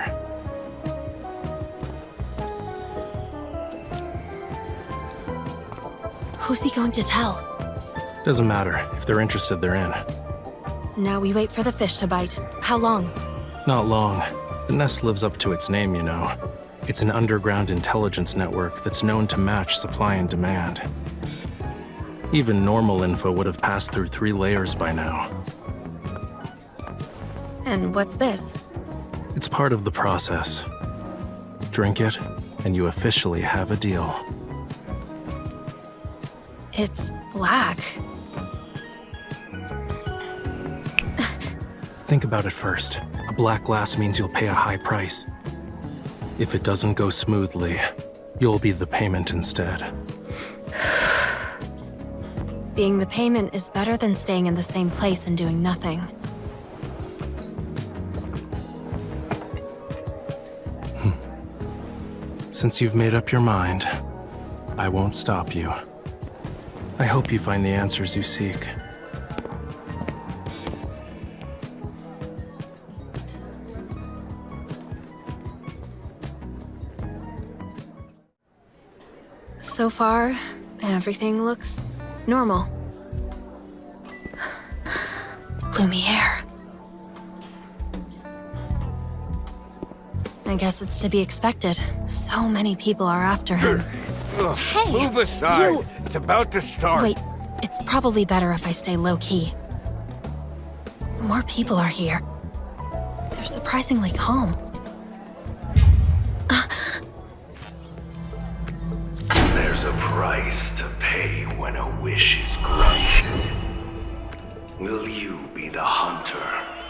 Who's he going to tell? Doesn't matter. If they're interested, they're in. Now we wait for the fish to bite. How long? Not long. The nest lives up to its name, you know. It's an underground intelligence network that's known to match supply and demand. Even normal info would have passed through 3 layers by now. And what's this? It's part of the process. Drink it, and you officially have a deal. It's black. Think about it first. A black glass means you'll pay a high price. If it doesn't go smoothly, you'll be the payment instead. Being the payment is better than staying in the same place and doing nothing. Since you've made up your mind, I won't stop you. I hope you find the answers you seek. So far, everything looks normal. Gloomy air. I guess it's to be expected. So many people are after him. Hey! Move aside! You... It's about to start! Wait, it's probably better if I stay low-key. More people are here. They're surprisingly calm. There's a price to pay when a wish is granted. Will you be the hunter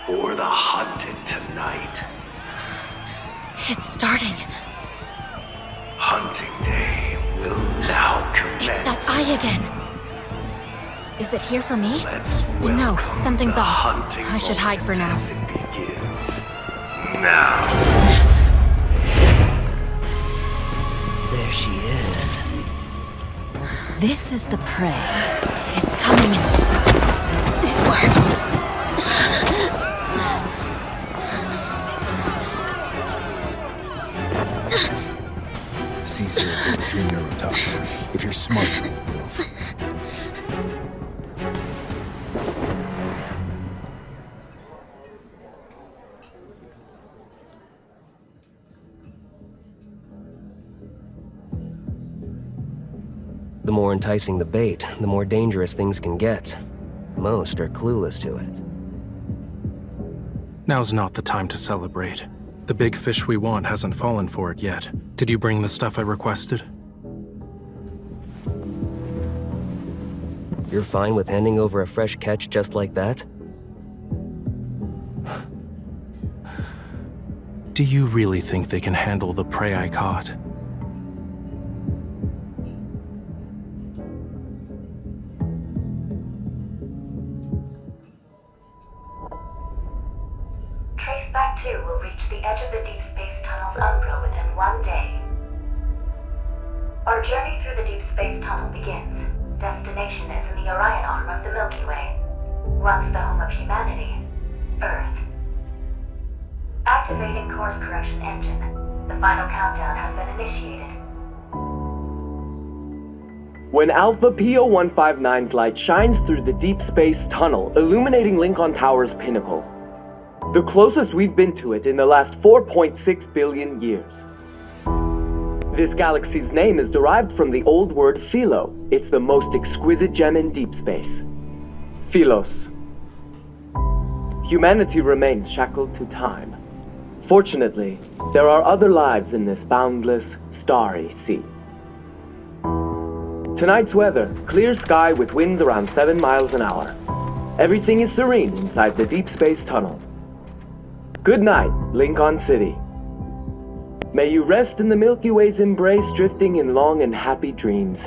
or the hunted tonight? It's starting. Hunting day will now commence. It's that eye again. Is it here for me? Let's No, something's the off. hunting I should hide for now. as it begins. Now. There she is. This is the prey. It's coming. It worked. C003 neurotoxin. If you're smart, you won't move. The more enticing the bait, the more dangerous things can get. Most are clueless to it. Now's not the time to celebrate. The big fish we want hasn't fallen for it yet. Did you bring the stuff I requested? You're fine with handing over a fresh catch just like that? Do you really think they can handle the prey I caught? Traceback 2 will reach the edge of the Deepspace Tunnel's umbra within 1 day. Our journey through the Deepspace Tunnel begins. Destination is in the Orion arm of the Milky Way. Once the home of humanity, Earth. Activating course correction engine. The final countdown has been initiated. When Alpha PO159's light shines through the Deepspace Tunnel, illuminating Lincoln Tower's pinnacle. The closest we've been to it in the last 4.6 billion years. This galaxy's name is derived from the old word philo. It's the most exquisite gem in deep space. Philos. Humanity remains shackled to time. Fortunately, there are other lives in this boundless, starry sea. Tonight's weather, clear sky with winds around 7 miles an hour. Everything is serene inside the Deepspace Tunnel. Good night, Lincoln City. May you rest in the Milky Way's embrace, drifting in long and happy dreams.